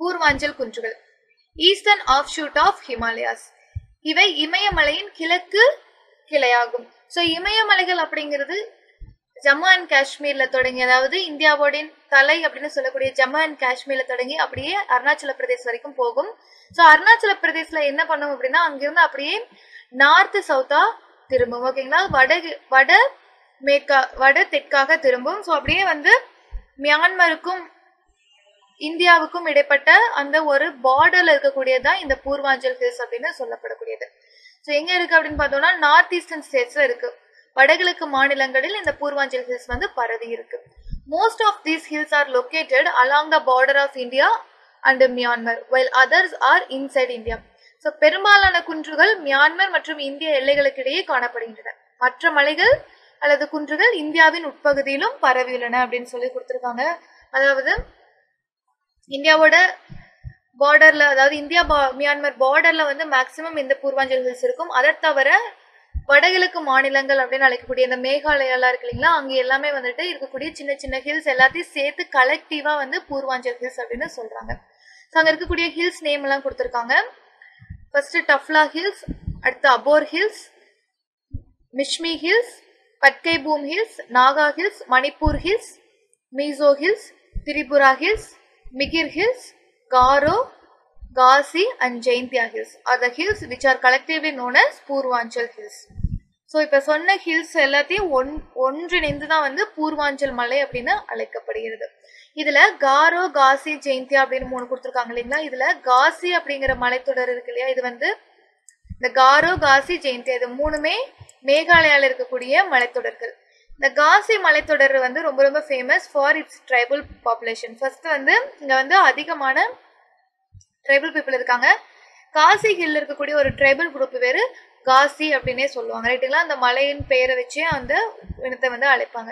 Speaker 1: பூர்வாஞ்சல் குன்றுகள், eastern offshoot of Himalayas. இவை இமயமலையின் கிழக்கு கிளையாகும். ஸோ இமயமலைகள் அப்படிங்கிறது ஜம்மு அண்ட் காஷ்மீர்ல தொடங்கி, அதாவது இந்தியாவோட தலை அப்படின்னு சொல்லக்கூடிய ஜம்மு அண்ட் காஷ்மீர்ல தொடங்கி அப்படியே அருணாச்சல பிரதேஷ் வரைக்கும் போகும். ஸோ அருணாச்சல பிரதேஷ்ல என்ன பண்ணும் அப்படின்னா அங்கிருந்து அப்படியே நார்த் சவுத்தா திரும்பும். ஓகேங்களா, வட தெற்காக திரும்பும். ஸோ அப்படியே வந்து மியான்மருக்கும் இந்தியாவுக்கும் இடைப்பட்ட அந்த ஒரு பார்டர்ல இருக்கக்கூடியதான் இந்த பூர்வாஞ்சல் ஹில்ஸ் அப்படின்னு சொல்லப்படக்கூடியது. ஸோ எங்க இருக்கு அப்படின்னு பார்த்தோம்னா நார்த் ஈஸ்டர்ன் ஸ்டேட்ஸ்ல இருக்கு, வடகிழக்கு மாநிலங்களில் இந்த பூர்வாஞ்சல் ஹில்ஸ் வந்து பரவி இருக்கு. Most of these hills are located along the border of India and Myanmar while others are inside India. So பெரும்பாலான குன்றுகள் மியான்மர் மற்றும் இந்திய எல்லைகளுக்கு இடையே காணப்படுகின்றன. மற்ற மலைகள் அல்லது குன்றுகள் இந்தியாவின் உட்பகுதியிலும் பரவியுள்ளன அப்படின்னு சொல்லி கொடுத்துருக்காங்க. அதாவது இந்தியாவோட பார்டர்ல, அதாவது இந்தியா மியான்மர் பார்டர்ல வந்து மேக்சிமம் இந்த பூர்வாஞ்சல் ஹில்ஸ் இருக்கும். அதை தவிர வடகிழக்கு மாநிலங்கள் அப்படின்னு அழைக்கக்கூடிய இந்த மேகாலயா எல்லாம் இருக்கு இல்லைங்களா, அங்க எல்லாமே வந்துட்டு இருக்கக்கூடிய சின்ன சின்ன ஹில்ஸ் எல்லாத்தையும் சேர்த்து கலெக்டிவா வந்து பூர்வாஞ்சல் ஹில்ஸ் அப்படின்னு சொல்றாங்க. ஸோ அங்க இருக்கக்கூடிய ஹில்ஸ் நேம் எல்லாம் கொடுத்துருக்காங்க. ஃபர்ஸ்ட் டஃப்லா ஹில்ஸ், அடுத்து Abor hills, Mishmi hills, Patkai Bum hills, Naga hills, Manipur hills, Mizo hills, Tripura hills, Mikir hills, Garo, Khasi and Jaintia hills are the hills which are collectively known as Purvanchal hills. So இப்போ சொன்ன ஹில்ஸ் எல்லாத்தையும் ஒன்றிணைந்து தான் வந்து பூர்வாஞ்சல் மலை அப்படின்னு அழைக்கப்படுகிறது. இதுல காரோ, காசி, ஜெயந்தியா அப்படின்னு 3 கொடுத்துருக்காங்க இல்லைங்களா. இதுல காசி அப்படிங்கிற மலைத்தொடர் இருக்கு இல்லையா, இது வந்து இந்த காரோ, காசி, ஜெயந்தியா இது 3மே மேகாலயால இருக்கக்கூடிய மலைத்தொடர்கள். இந்த காசி மலைத்தொடர் வந்து ரொம்ப ரொம்ப famous for it's tribal population. First வந்து இங்க வந்து அதிகமான ட்ரைபல் பீப்புள் இருக்காங்க. காசி ஹில் இருக்கக்கூடிய ஒரு ட்ரைபல் குரூப் பேரு காசி அப்படின்னே சொல்லுவாங்க ரைட்டுங்களா. அந்த மலையின் பெயரை வச்சே அந்த இனத்தை வந்து அழைப்பாங்க.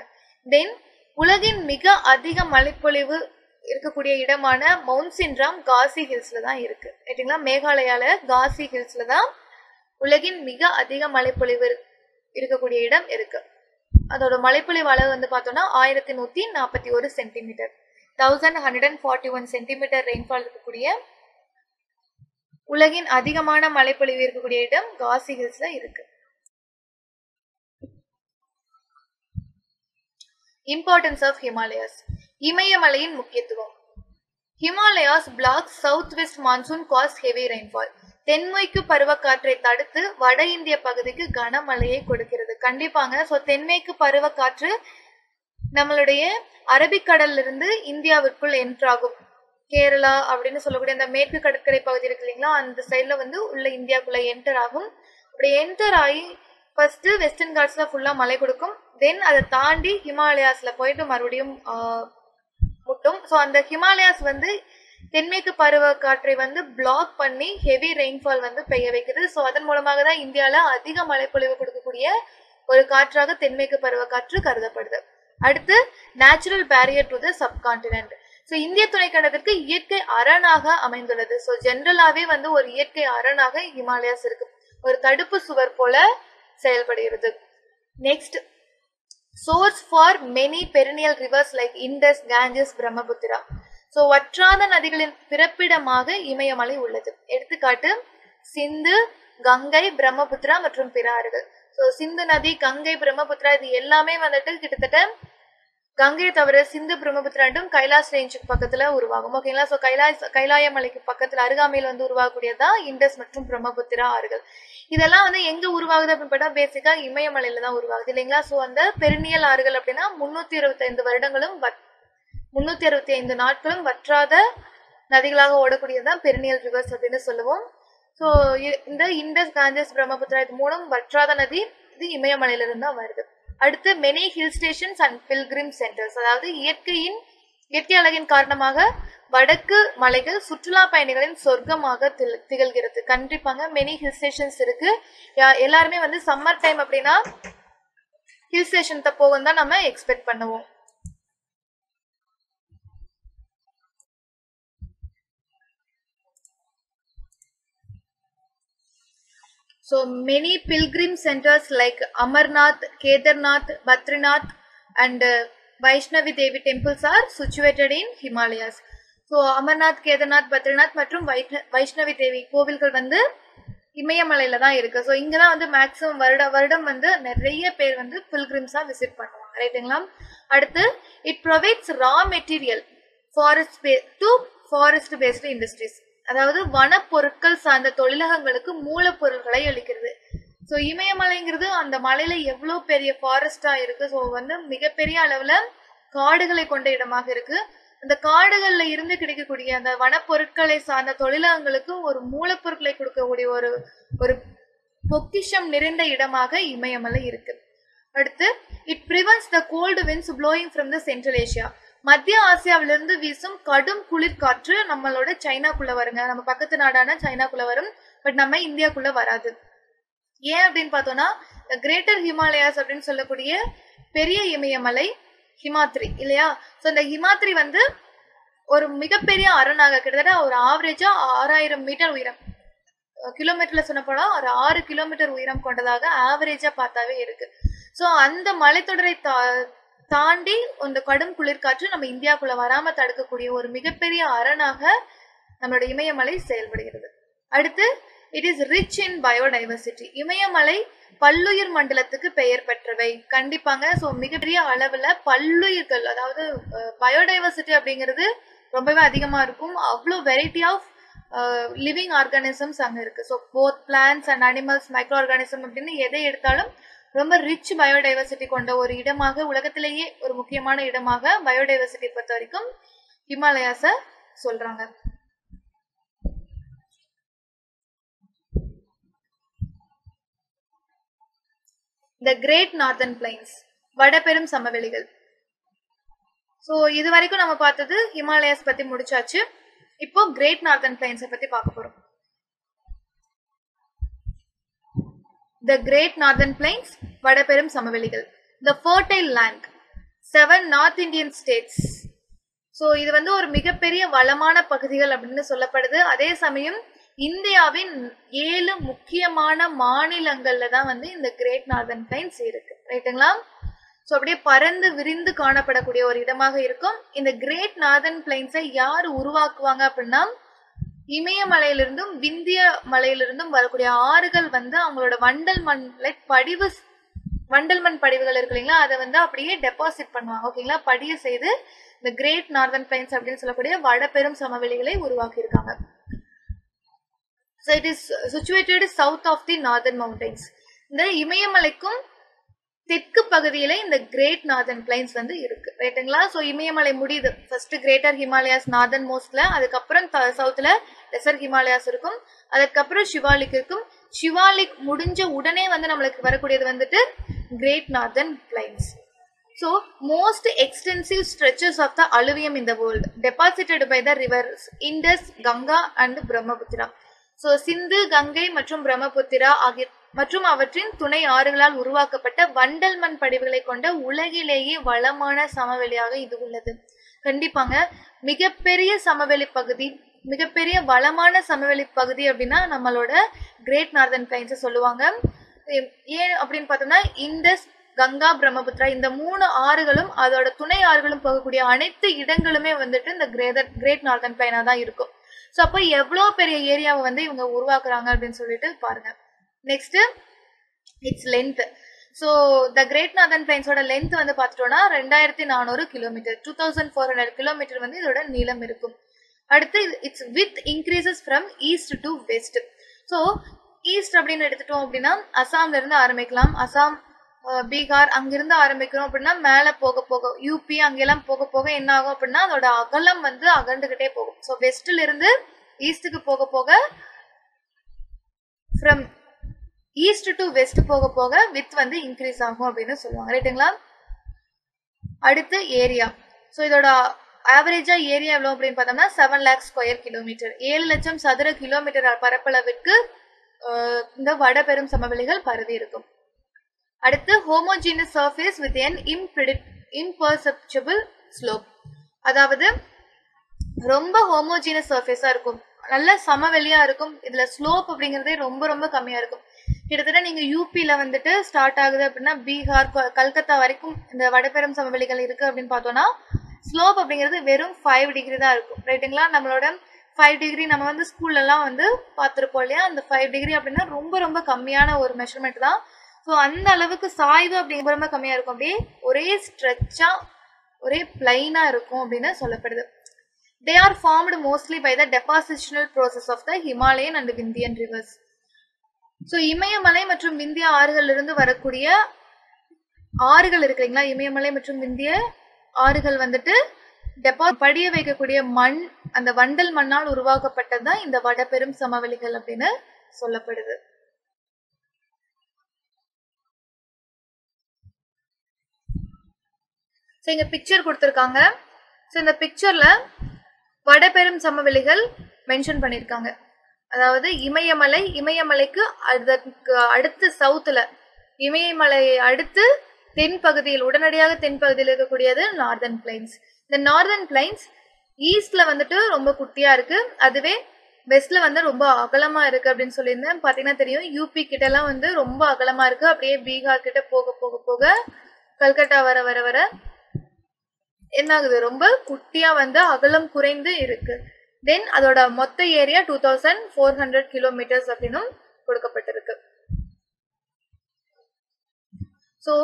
Speaker 1: தென் உலகின் மிக அதிக மழைப்பொழிவு இருக்கக்கூடிய இடமான மவுண்ட் சின்ராம் காசி ஹில்ஸ்ல தான் இருக்கு ரைட்டுங்களா. மேகாலயால காசி ஹில்ஸ்ல தான் உலகின் மிக அதிக மழைப்பொழிவு இருக்கக்கூடிய இடம் இருக்கு. அதோட மழைப்பொழிவு அளவு வந்து பார்த்தோம்னா 1141 சென்டிமீட்டர், 1141 சென்டிமீட்டர் ரெயின்ஃபால் இருக்கக்கூடிய உலகின் அதிகமான மழைப்பொழிவு இருக்கக்கூடிய இடம் காசி ஹில்ஸ்ல இருக்கு. Importance of Himalayas. இமயமலையின் முக்கியத்துவம். Himalayas block south west monsoon cause heavy rainfall. தென்மேற்கு பருவக்காற்றை தடுத்து வட இந்திய பகுதிக்கு கனமழையை கொடுக்கிறது. கண்டிப்பாங்க. ஸோ தென்மேற்கு பருவக்காற்று நம்மளுடைய அரபிக்கடல்ல இருந்து இந்தியாவிற்குள் என்ட்ராகும். கேரளா அப்படின்னு சொல்லக்கூடிய அந்த மேற்கு கடற்கரை பகுதி இருக்கு இல்லைங்களா, அந்த சைட்ல வந்து உள்ள இந்தியாவுக்குள்ள என்டர் ஆகும். அப்படி என்டர் ஆகி ஃபர்ஸ்ட் வெஸ்டர்ன் காட்ஸ்ல ஃபுல்லா மழை கொடுக்கும். தென் அதை தாண்டி ஹிமாலயாஸ்ல போயிட்டு மறுபடியும் முட்டும். ஸோ அந்த ஹிமாலயாஸ் வந்து தென்மேற்கு பருவ காற்றை வந்து பிளாக் பண்ணி ஹெவி ரெயின்ஃபால் வந்து பெய்ய வைக்கிறது. ஸோ அதன் மூலமாக தான் இந்தியாவில் அதிக மழைப்பொழிவு கொடுக்கக்கூடிய ஒரு காற்றாக தென்மேற்கு பருவ காற்று கருதப்படுது. அடுத்து natural barrier to the subcontinent. So இந்திய துணைக்கண்டத்திற்கு இயற்கை அரணாக அமைந்துள்ளது. ஸோ ஜென்ரலாவே வந்து ஒரு இயற்கை அரணாக ஹிமாலயாஸ் இருக்கு, ஒரு தடுப்பு சுவர் போல செயல்படுகிறது. Next, source for many perennial rivers like Indus, Ganges, Brahmaputra. So வற்றாத நதிகளின் பிறப்பிடமாக இமயமலை உள்ளது. எடுத்துக்காட்டு சிந்து, கங்கை, பிரம்மபுத்திரா மற்றும் பிற ஆறுகள். ஸோ சிந்து நதி, கங்கை, பிரம்மபுத்திரா இது எல்லாமே வந்துட்டு கிட்டத்தட்ட கங்கையை தவிர சிந்து, பிரம்மபுத்திரா ரெண்டும் கைலாஸ் ரேஞ்சுக்கு பக்கத்துல உருவாகும். ஓகேங்களா. ஸோ கைலாய மலைக்கு பக்கத்துல அருகாமையில் வந்து உருவாகக்கூடியதான் இண்டஸ் மற்றும் பிரம்மபுத்திரா ஆறுகள். இதெல்லாம் வந்து எங்க உருவாகுது அப்படின்னு பார்த்தா பேசிக்கா இமயமலையில தான் உருவாகுது இல்லைங்களா. ஸோ அந்த பெருநியல் ஆறுகள் அப்படின்னா 365 வருடங்களும் 365 நாட்களும் வற்றாத நதிகளாக ஓடக்கூடியதுதான் பெரினியல் ரிவர்ஸ் அப்படின்னு சொல்லுவோம். ஸோ இந்த இண்டஸ், காஞ்சஸ், பிரம்மபுத்திரா இது 3ம் வற்றாத நதி. இது இமயமலையில இருந்து தான் வருது. அடுத்து many hill stations and pilgrim centres. அதாவது இயற்கை அழகின் காரணமாக வடக்கு மலைகள் சுற்றுலா பயணிகளின் சொர்க்கமாக திகழ்கிறது. கண்டிப்பாங்க மெனி ஹில் ஸ்டேஷன்ஸ் இருக்கு. எல்லாருமே வந்து சம்மர் டைம் அப்படின்னா ஹில் ஸ்டேஷன் போகும் தான் நம்ம எக்ஸ்பெக்ட் பண்ணுவோம். So many pilgrim centers like Amarnath, Kedarnath, Badrinath and Vaishnavi Devi temples are situated in Himalayas. So Amarnath, Kedarnath, Badrinath மற்றும் வைஷ்ணவி தேவி கோவில்கள் வந்து இமயமலையில தான் இருக்கு. ஸோ இங்க தான் வந்து மேக்ஸிமம் வருடம் வந்து நிறைய பேர் வந்து பில்கிரிம்ஸா விசிட் பண்ணுவாங்க ரைட்டுங்களா. அடுத்து it provides raw material forest based industries. அதாவது வனப்பொருட்கள் சார்ந்த தொழிலகங்களுக்கு மூலப்பொருட்களை அளிக்கிறது. ஸோ இமயமலைங்கிறது அந்த மலையில எவ்வளோ பெரிய ஃபாரஸ்டா இருக்கு. ஸோ வந்து மிகப்பெரிய அளவுல காடுகளை கொண்ட இடமாக இருக்கு. அந்த காடுகள்ல இருந்து கிடைக்கக்கூடிய அந்த வனப்பொருட்களை சார்ந்த தொழிலகங்களுக்கு ஒரு மூலப்பொருட்களை கொடுக்கக்கூடிய ஒரு பொக்கிஷம் நிறைந்த இடமாக இமயமலை இருக்கு. அடுத்து it prevents the cold winds blowing from the central Asia. மத்திய ஆசியாவிலிருந்து வீசும் கடும் குளிர் காற்று நம்மளோட சைனாக்குள்ள வருங்க. நம்ம பக்கத்து நாடான சைனாக்குள்ள வரும், பட் நம்ம இந்தியாக்குள்ள வராது. ஏன் அப்படின்னு பார்த்தோம்னா கிரேட்டர் ஹிமாலயாஸ் அப்படின்னு சொல்லக்கூடிய பெரிய இமயமலை ஹிமாத்ரி இல்லையா. ஸோ இந்த ஹிமாத்ரி வந்து ஒரு மிகப்பெரிய அரணாக கிட்டத்தட்ட ஒரு ஆவரேஜா 6000 மீட்டர் உயரம், கிலோமீட்டர்ல சொன்ன போனா ஒரு 6 கிலோமீட்டர் உயரம் கொண்டதாக ஆவரேஜா பார்த்தாவே இருக்கு. ஸோ அந்த மலைத்தொடரை தாண்டி அந்த கடும் குளிர்காற்று நம்ம இந்தியாவுக்குள்ள வராம தடுக்கக்கூடிய ஒரு மிகப்பெரிய அரணாக நம்மளோட இமயமலை செயல்படுகிறது. அடுத்து it is rich in biodiversity. இமயமலை பல்லுயிர் மண்டலத்துக்கு பெயர் பெற்றவை. கண்டிப்பாங்க. ஸோ மிகப்பெரிய அளவுல பல்லுயிர்கள், அதாவது பயோடைவர்சிட்டி அப்படிங்கிறது ரொம்பவே அதிகமா இருக்கும். அவ்வளோ வெரைட்டி ஆஃப் லிவிங் ஆர்கானிசம்ஸ் அங்க இருக்கு. So both plants and animals, micro organism அப்படின்னு எதை எடுத்தாலும் ரொம்ப ரிச் பயோடைவர்சிட்டி கொண்ட ஒரு இடமாக, உலகத்திலேயே ஒரு முக்கியமான இடமாக பயோடைவர்சிட்டி பொறுத்த வரைக்கும் ஹிமாலயாஸ சொல்றாங்க. த கிரேட் நார்தர்ன் பிளைன்ஸ், வடபெரும் சமவெளிகள். ஸோ இது வரைக்கும் நம்ம பார்த்தது ஹிமாலயாஸ் பத்தி முடிச்சாச்சு. இப்போ கிரேட் நார்தர்ன் பிளைன்ஸை பத்தி பார்க்க போறோம். த கிரேட் நார்தர்ன் பிளைன்ஸ், வடபெரும் சமவெளிகள். The fertile land, 7 north Indian states. So இது வந்து ஒரு மிகப்பெரிய வளமான பகுதிகள் அப்படின்னு சொல்லப்படுது. அதே சமயம் இந்தியாவின் 7 முக்கியமான மாநிலங்கள்ல தான் வந்து இந்த கிரேட் நார்தர்ன் பிளைன்ஸ் இருக்கு. ரைட்டுங்களா? ஸோ அப்படியே பறந்து விரிந்து காணப்படக்கூடிய ஒரு இடமாக இருக்கும். இந்த கிரேட் நார்தர்ன் பிளைன்ஸை யார் உருவாக்குவாங்க அப்படின்னா, இமயமலையிலிருந்தும் விந்திய மலையிலிருந்தும் வரக்கூடிய ஆறுகள் வந்து அவங்களோட வண்டல் மண் படிவுகள் இருக்கு இல்லைங்களா, அதை வந்து அப்படியே டெபாசிட் பண்ணுவாங்க. ஓகேங்களா? படிய செய்து இந்த கிரேட் நார்தர்ன் பிளைன்ஸ் அப்படின்னு சொல்லக்கூடிய வடபெரும் சமவெளிகளை உருவாக்கி இருக்காங்க. So it is situated south of the northern mountains. இந்த இமயமலைக்கும் தெற்கு பகுதியில இந்த கிரேட் நார்தர்ன் பிளைன்ஸ் வந்து இருக்கு. ரைட்டுங்களா? ஸோ இமயமலை முடியுது. ஃபர்ஸ்ட் கிரேட்டர் ஹிமாலயாஸ் நார்தர்ன் மோஸ்ட்ல, அதுக்கப்புறம் சவுத்ல லெசர் ஹிமாலயாஸ் இருக்கும், அதுக்கப்புறம் ஷிவாலிக் இருக்கும். ஷிவாலிக் முடிஞ்ச உடனே வந்து நம்மளுக்கு வரக்கூடியது வந்துட்டு great northern plains. So most extensive stretches of the alluvium in the world deposited by the rivers Indus, Ganga and Brahmaputra. So சிந்து, கங்கை மற்றும் பிரம்மபுத்திரா ஆகிய மற்றும் அவற்றின் துணை ஆறுகளால் உருவாக்கப்பட்ட வண்டல் மண் படிவுகளை கொண்ட உலகிலேயே வளமான சமவெளியாக இது உள்ளது. கண்டிப்பாங்க. மிகப்பெரிய சமவெளி பகுதி, மிகப்பெரிய வளமான சமவெளி பகுதி அப்படின்னா நம்மளோட கிரேட் நார்தர்ன் பிளைன்ஸ் சொல்லுவாங்க. ஏன் அப்படின்னு பார்த்தோம்னா, இண்டஸ், கங்கா, பிரம்மபுத்திரா இந்த 3 ஆறுகளும் அதோட துணை ஆறுகளும் போகக்கூடிய அனைத்து இடங்களுமே வந்துட்டு இந்த கிரேட் நார்தர்ன் பிளைனா தான் இருக்கும். ஸோ அப்போ எவ்வளோ பெரிய ஏரியாவை வந்து இவங்க உருவாக்குறாங்க அப்படின்னு சொல்லிட்டு பாருங்க. Next its length. So the great northern பிளைன்ஸோட லென்த் வந்து பார்த்துட்டோம்னா 2400 கிலோமீட்டர், 2400 கிலோமீட்டர் வந்து இதோட நீளம் இருக்கும். அடுத்து it's with increases from east to west. So east அப்படின்னு எடுத்துட்டோம் அப்படின்னா அசாம்ல இருந்து ஆரம்பிக்கலாம். அசாம், பீகார் அங்கிருந்து ஆரம்பிக்கிறோம் அப்படின்னா மேலே போக போக யூபி அங்கெல்லாம் போக போக என்ன ஆகும் அப்படின்னா அதோட அகலம் வந்து அகண்டுகிட்டே போகும். ஸோ வெஸ்ட்ல இருந்து ஈஸ்டுக்கு போக போக, ஃப்ரம் ஈஸ்ட் டு வெஸ்ட் போக போக வித் வந்து இன்க்ரீஸ் ஆகும் அப்படின்னு சொல்லுவாங்க. ரைட்டுங்களா? அடுத்து ஏரியா. ஸோ இதோட ஆவரேஜா ஏரியா எவ்வளோ அப்படின்னு பார்த்தோம்னா 7 lakh ஸ்கொயர் கிலோமீட்டர், 7 லட்சம் சதுர கிலோமீட்டர் பரப்பளவிற்கு இந்த வடபெரும் சமவெளிகள் பரவி இருக்கும். அடுத்து homogeneous surface with an imperceptible slope. அதாவது ரொம்ப ஹோமோஜீனஸ் சர்ஃபேஸா இருக்கும், நல்ல சமவெளியா இருக்கும். இதுல ஸ்லோப் அப்படிங்கிறதே ரொம்ப ரொம்ப கம்மியா இருக்கும். கிட்டத்தட்ட நீங்க யூபியில வந்துட்டு ஸ்டார்ட் ஆகுது அப்படின்னா பீகார், கல்கத்தா வரைக்கும் இந்த வடபெரும் சமவெளிகள் இருக்கு அப்படின்னு பார்த்தோம்னா ஸ்லோப் அப்படிங்கிறது வெறும் 5 டிகிரி தான் இருக்கும். ரைட்டுங்களா? நம்மளோட 5 டிகிரி நம்ம வந்து ஸ்கூல்ல எல்லாம் வந்து பார்த்துருப்போம் இல்லையா? அந்த 5 டிகிரி அப்படின்னா ரொம்ப ரொம்ப கம்மியான ஒரு மெஷர்மெண்ட் தான். ஸோ அந்த அளவுக்கு சாய்வு அப்படிங்கிற ரொம்ப கம்மியா இருக்கும். அப்படியே ஒரே ஸ்ட்ரெச்சா, ஒரே பிளைனா இருக்கும் அப்படின்னு சொல்லப்படுது. They are formed mostly by the depositional process of the Himalayan and Vindhyan rivers. So இமயமலை மற்றும் விந்திய ஆறுகள் இருந்து வரக்கூடிய ஆறுகள் இருக்குங்களா, இமயமலை மற்றும் விந்திய ஆறுகள் வந்துட்டு படிய வைக்கக்கூடிய மண், அந்த வண்டல் மண்ணால் உருவாக்கப்பட்டதுதான் இந்த வடபெரும் சமவெளிகள் அப்படின்னு சொல்லப்படுது. ஸோ இங்க பிக்சர் கொடுத்துருக்காங்க. ஸோ இந்த பிக்சர்ல வடபெரும் சமவெளிகள் மென்ஷன் பண்ணியிருக்காங்க. அதாவது இமயமலைக்கு அடுத்து சவுத்துல, இமயமலையை அடுத்து தென்பகுதியில், உடனடியாக தென்பகுதியில் இருக்கக்கூடியது நார்தர்ன் பிளைன்ஸ். இந்த நார்தர்ன் பிளைன்ஸ் ஈஸ்ட்ல வந்துட்டு ரொம்ப குட்டியா இருக்கு, அதுவே வெஸ்ட்ல வந்து ரொம்ப அகலமா இருக்கு அப்படின்னு சொல்லியிருந்தேன். பாத்தீங்கன்னா தெரியும், யூபி கிட்ட எல்லாம் வந்து ரொம்ப அகலமா இருக்கு. அப்படியே பீகார் கிட்ட போக போக போக கல்கட்டா வர வர வர என்ன ஆகுது, ரொம்ப குட்டியா வந்து அகலம் குறைந்து இருக்கு. தென் அதோட மொத்த ஏரியா 2400 கிலோமீட்டர்ஸ் அப்படின்னும் கொடுக்கப்பட்டிருக்கு. ஸோ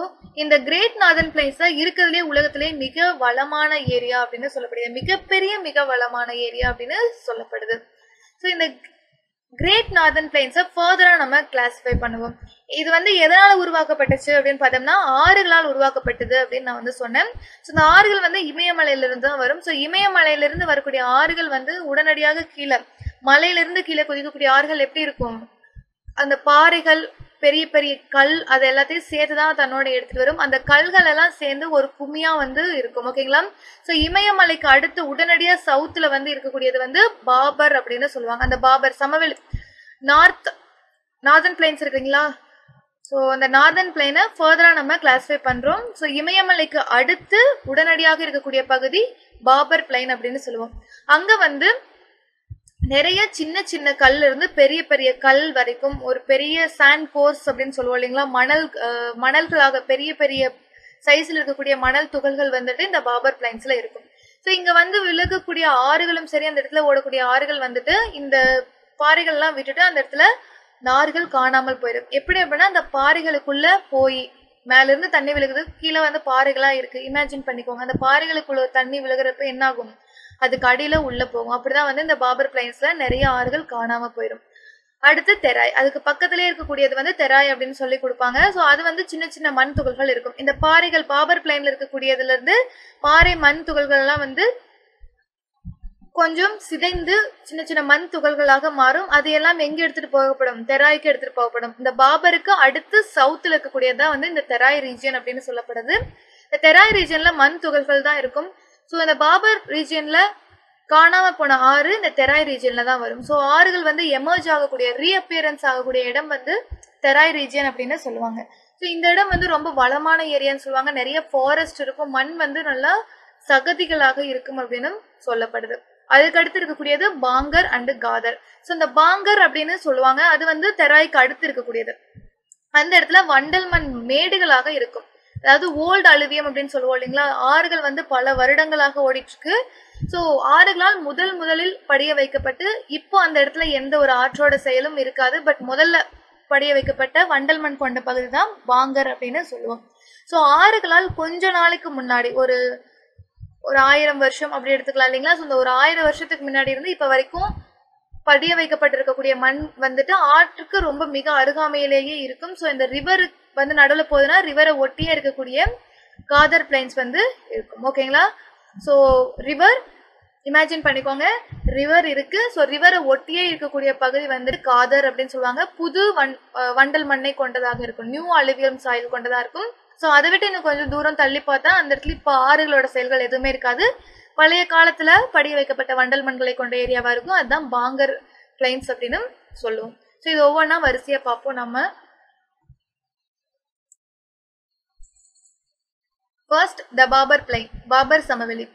Speaker 1: இந்த கிரேட் நார்தர்ன் பிளைன்ஸ் தான் இருக்கிறதுலே உலகத்திலே மிக வளமான ஏரியா அப்படின்னு சொல்லப்படுது, மிக வளமான ஏரியா அப்படின்னு சொல்லப்படுது. ஸோ இந்த கிரேட் நார்தர்ன் பிளைன்ஸை ஃபர்தரா நம்ம கிளாசிஃபை பண்ணுவோம். இது எதனால உருவாக்கப்பட்டுச்சு அப்படின்னு பார்த்தோம்னா ஆறுகளால் உருவாக்கப்பட்டது அப்படின்னு நான் சொன்னேன். ஸோ இந்த ஆறுகள் இமயமலையிலிருந்து தான் வரும். ஸோ இமயமலையிலிருந்து வரக்கூடிய ஆறுகள் உடனடியாக கீழே மலையிலிருந்து கீழே குதிக்கக்கூடிய ஆறுகள் எப்படி இருக்கும், அந்த பாறைகள் பெரிய பெரிய கல் அது எல்லாத்தையும் சேர்த்துதான் தன்னோட எடுத்துட்டு வரும். அந்த கல்கள் எல்லாம் சேர்ந்து ஒரு குமியா இருக்கும். ஓகேங்களா? ஸோ இமயமலைக்கு அடுத்து உடனடியா சவுத்துல இருக்கக்கூடியது பாபர் அப்படின்னு சொல்லுவாங்க. அந்த பாபர் சமவெளி நார்தர்ன் பிளைன்ஸ் இருக்குங்களா? ஸோ அந்த நார்தர்ன் பிளைனை ஃபர்தரா நம்ம கிளாஸிஃபை பண்றோம். ஸோ இமயமலைக்கு அடுத்து உடனடியாக இருக்கக்கூடிய பகுதி பாபர் பிளைன் அப்படின்னு சொல்லுவோம். அங்க நிறைய சின்ன சின்ன கல்ல இருந்து பெரிய பெரிய கல் வரைக்கும் ஒரு பெரிய சாண்ட் கோர்ஸ் அப்படின்னு சொல்லுவோம் இல்லைங்களா, மணல்களாக பெரிய பெரிய சைஸ்ல இருக்கக்கூடிய மணல் துகள்கள் இந்த பாபர் பிளைன்ஸ்ல இருக்கும். ஸோ இங்க விலகக்கூடிய ஆறுகளும் சரி, அந்த இடத்துல ஓடக்கூடிய ஆறுகள் இந்த பாறைகள்லாம் விட்டுட்டு அந்த இடத்துல நார்கள் காணாமல் போயிடும். எப்படி அப்படின்னா அந்த பாறைகளுக்குள்ள போய் மேல இருந்து தண்ணி விழுகுது, கீழே பாறைகளா இருக்கு, இமேஜின் பண்ணிக்கோங்க. அந்த பாறைகளுக்குள்ள தண்ணி விழுகிறப்ப என்ன ஆகும், அதுக்கு அடியில உள்ள போகும். அப்படிதான் இந்த பாபர் பிளைன்ஸ்ல நிறைய ஆறுகள் காணாம போயிடும். அடுத்து தெராய், அதுக்கு பக்கத்திலே இருக்கக்கூடியது தெராய் அப்படின்னு சொல்லி கொடுப்பாங்க. ஸோ அது சின்ன சின்ன மண் துகள்கள் இருக்கும். இந்த பாறைகள் பாபர் பிளைன்ல இருக்கக்கூடியதுல இருந்து பாறை மண் துகள்கள் எல்லாம் கொஞ்சம் சிதைந்து சின்ன சின்ன மண் துகள்களாக மாறும். அது எல்லாம் எங்க எடுத்துட்டு போகப்படும், தெராய்க்கு எடுத்துட்டு போகப்படும். இந்த பாபருக்கு அடுத்து சவுத்துல இருக்கக்கூடியதான் இந்த தெராய் ரீஜியன் அப்படின்னு சொல்லப்படுது. இந்த தெராய் ரீஜியன்ல மண் துகள்கள் தான் இருக்கும். ஸோ இந்த பாபர் ரீஜியன்ல காணாம போன ஆறு இந்த தெராய் ரீஜியன்ல தான் வரும். ஸோ ஆறுகள் எமர்ஜ் ஆகக்கூடிய ரீஅப்பியரன்ஸ் ஆகக்கூடிய இடம் தெராய் ரீஜியன் அப்படின்னு சொல்லுவாங்க. ஸோ இந்த இடம் ரொம்ப வளமான ஏரியான்னு சொல்லுவாங்க. நிறைய ஃபாரஸ்ட் இருக்கும், மண் நல்லா சகதிகளாக இருக்கும் அப்படின்னு சொல்லப்படுது. அதுக்கு அடுத்து இருக்கக்கூடியது பாங்கர் அண்ட் காதர். ஸோ இந்த பாங்கர் அப்படின்னு சொல்லுவாங்க, அது தெராய்க்கு அடுத்து இருக்கக்கூடியது. அந்த இடத்துல வண்டல் மண் மேடுகளாக இருக்கும். அதாவது ஓல்டு அலுவியம் அப்படின்னு சொல்லுவோம் இல்லைங்களா, ஆறுகள் பல வருடங்களாக ஓடிட்டு இருக்கு. ஸோ ஆறுகளால் முதலில் படிய வைக்கப்பட்டு இப்போ அந்த இடத்துல எந்த ஒரு ஆற்றோட செயலும் இருக்காது. பட் முதல்ல படிய வைக்கப்பட்ட வண்டல் மண் கொண்ட பகுதி தான் பாங்கர் அப்படின்னு சொல்லுவோம். ஸோ ஆறுகளால் கொஞ்ச நாளைக்கு முன்னாடி ஒரு 1000 வருஷம் அப்படி எடுத்துக்கலாம் இல்லைங்களா. ஸோ இந்த ஒரு 1000 வருஷத்துக்கு முன்னாடி இருந்து இப்ப வரைக்கும் படிய வைக்கப்பட்டிருக்கக்கூடிய மண் ஆற்றுக்கு ரொம்ப மிக அருகாமையிலேயே இருக்கும். ஸோ இந்த ரிவர் நடுவில் போகுதுன்னா ரிவரை ஒட்டியே இருக்கக்கூடிய காதர் பிளைன்ஸ் இருக்கும். ஓகேங்களா? ஸோ ரிவர் இமேஜின் பண்ணிக்கோங்க, ரிவர் இருக்கு. ஸோ ரிவரை ஒட்டியே இருக்கக்கூடிய பகுதி காதர் அப்படின்னு சொல்லுவாங்க. புது வண்டல் மண்ணை கொண்டதாக இருக்கும், நியூ அலுவியம் சாயில் கொண்டதா இருக்கும். ஸோ அதை விட்டு இன்னும் கொஞ்சம் தூரம் தள்ளி பார்த்தா அந்த இடத்துல இப்போ ஆறுகளோட செயல்கள் எதுவுமே இருக்காது. பழைய காலத்துல படிய வைக்கப்பட்ட வண்டல் மண்களை கொண்ட ஏரியாவா இருக்கும். அதுதான் பாங்கர் பிளைன்ஸ் அப்படின்னு சொல்லுவோம். ஸோ இது ஒவ்வொன்றா வரிசையா பார்ப்போம் நம்ம. First, the Babar Plain, Babar சமவெளி.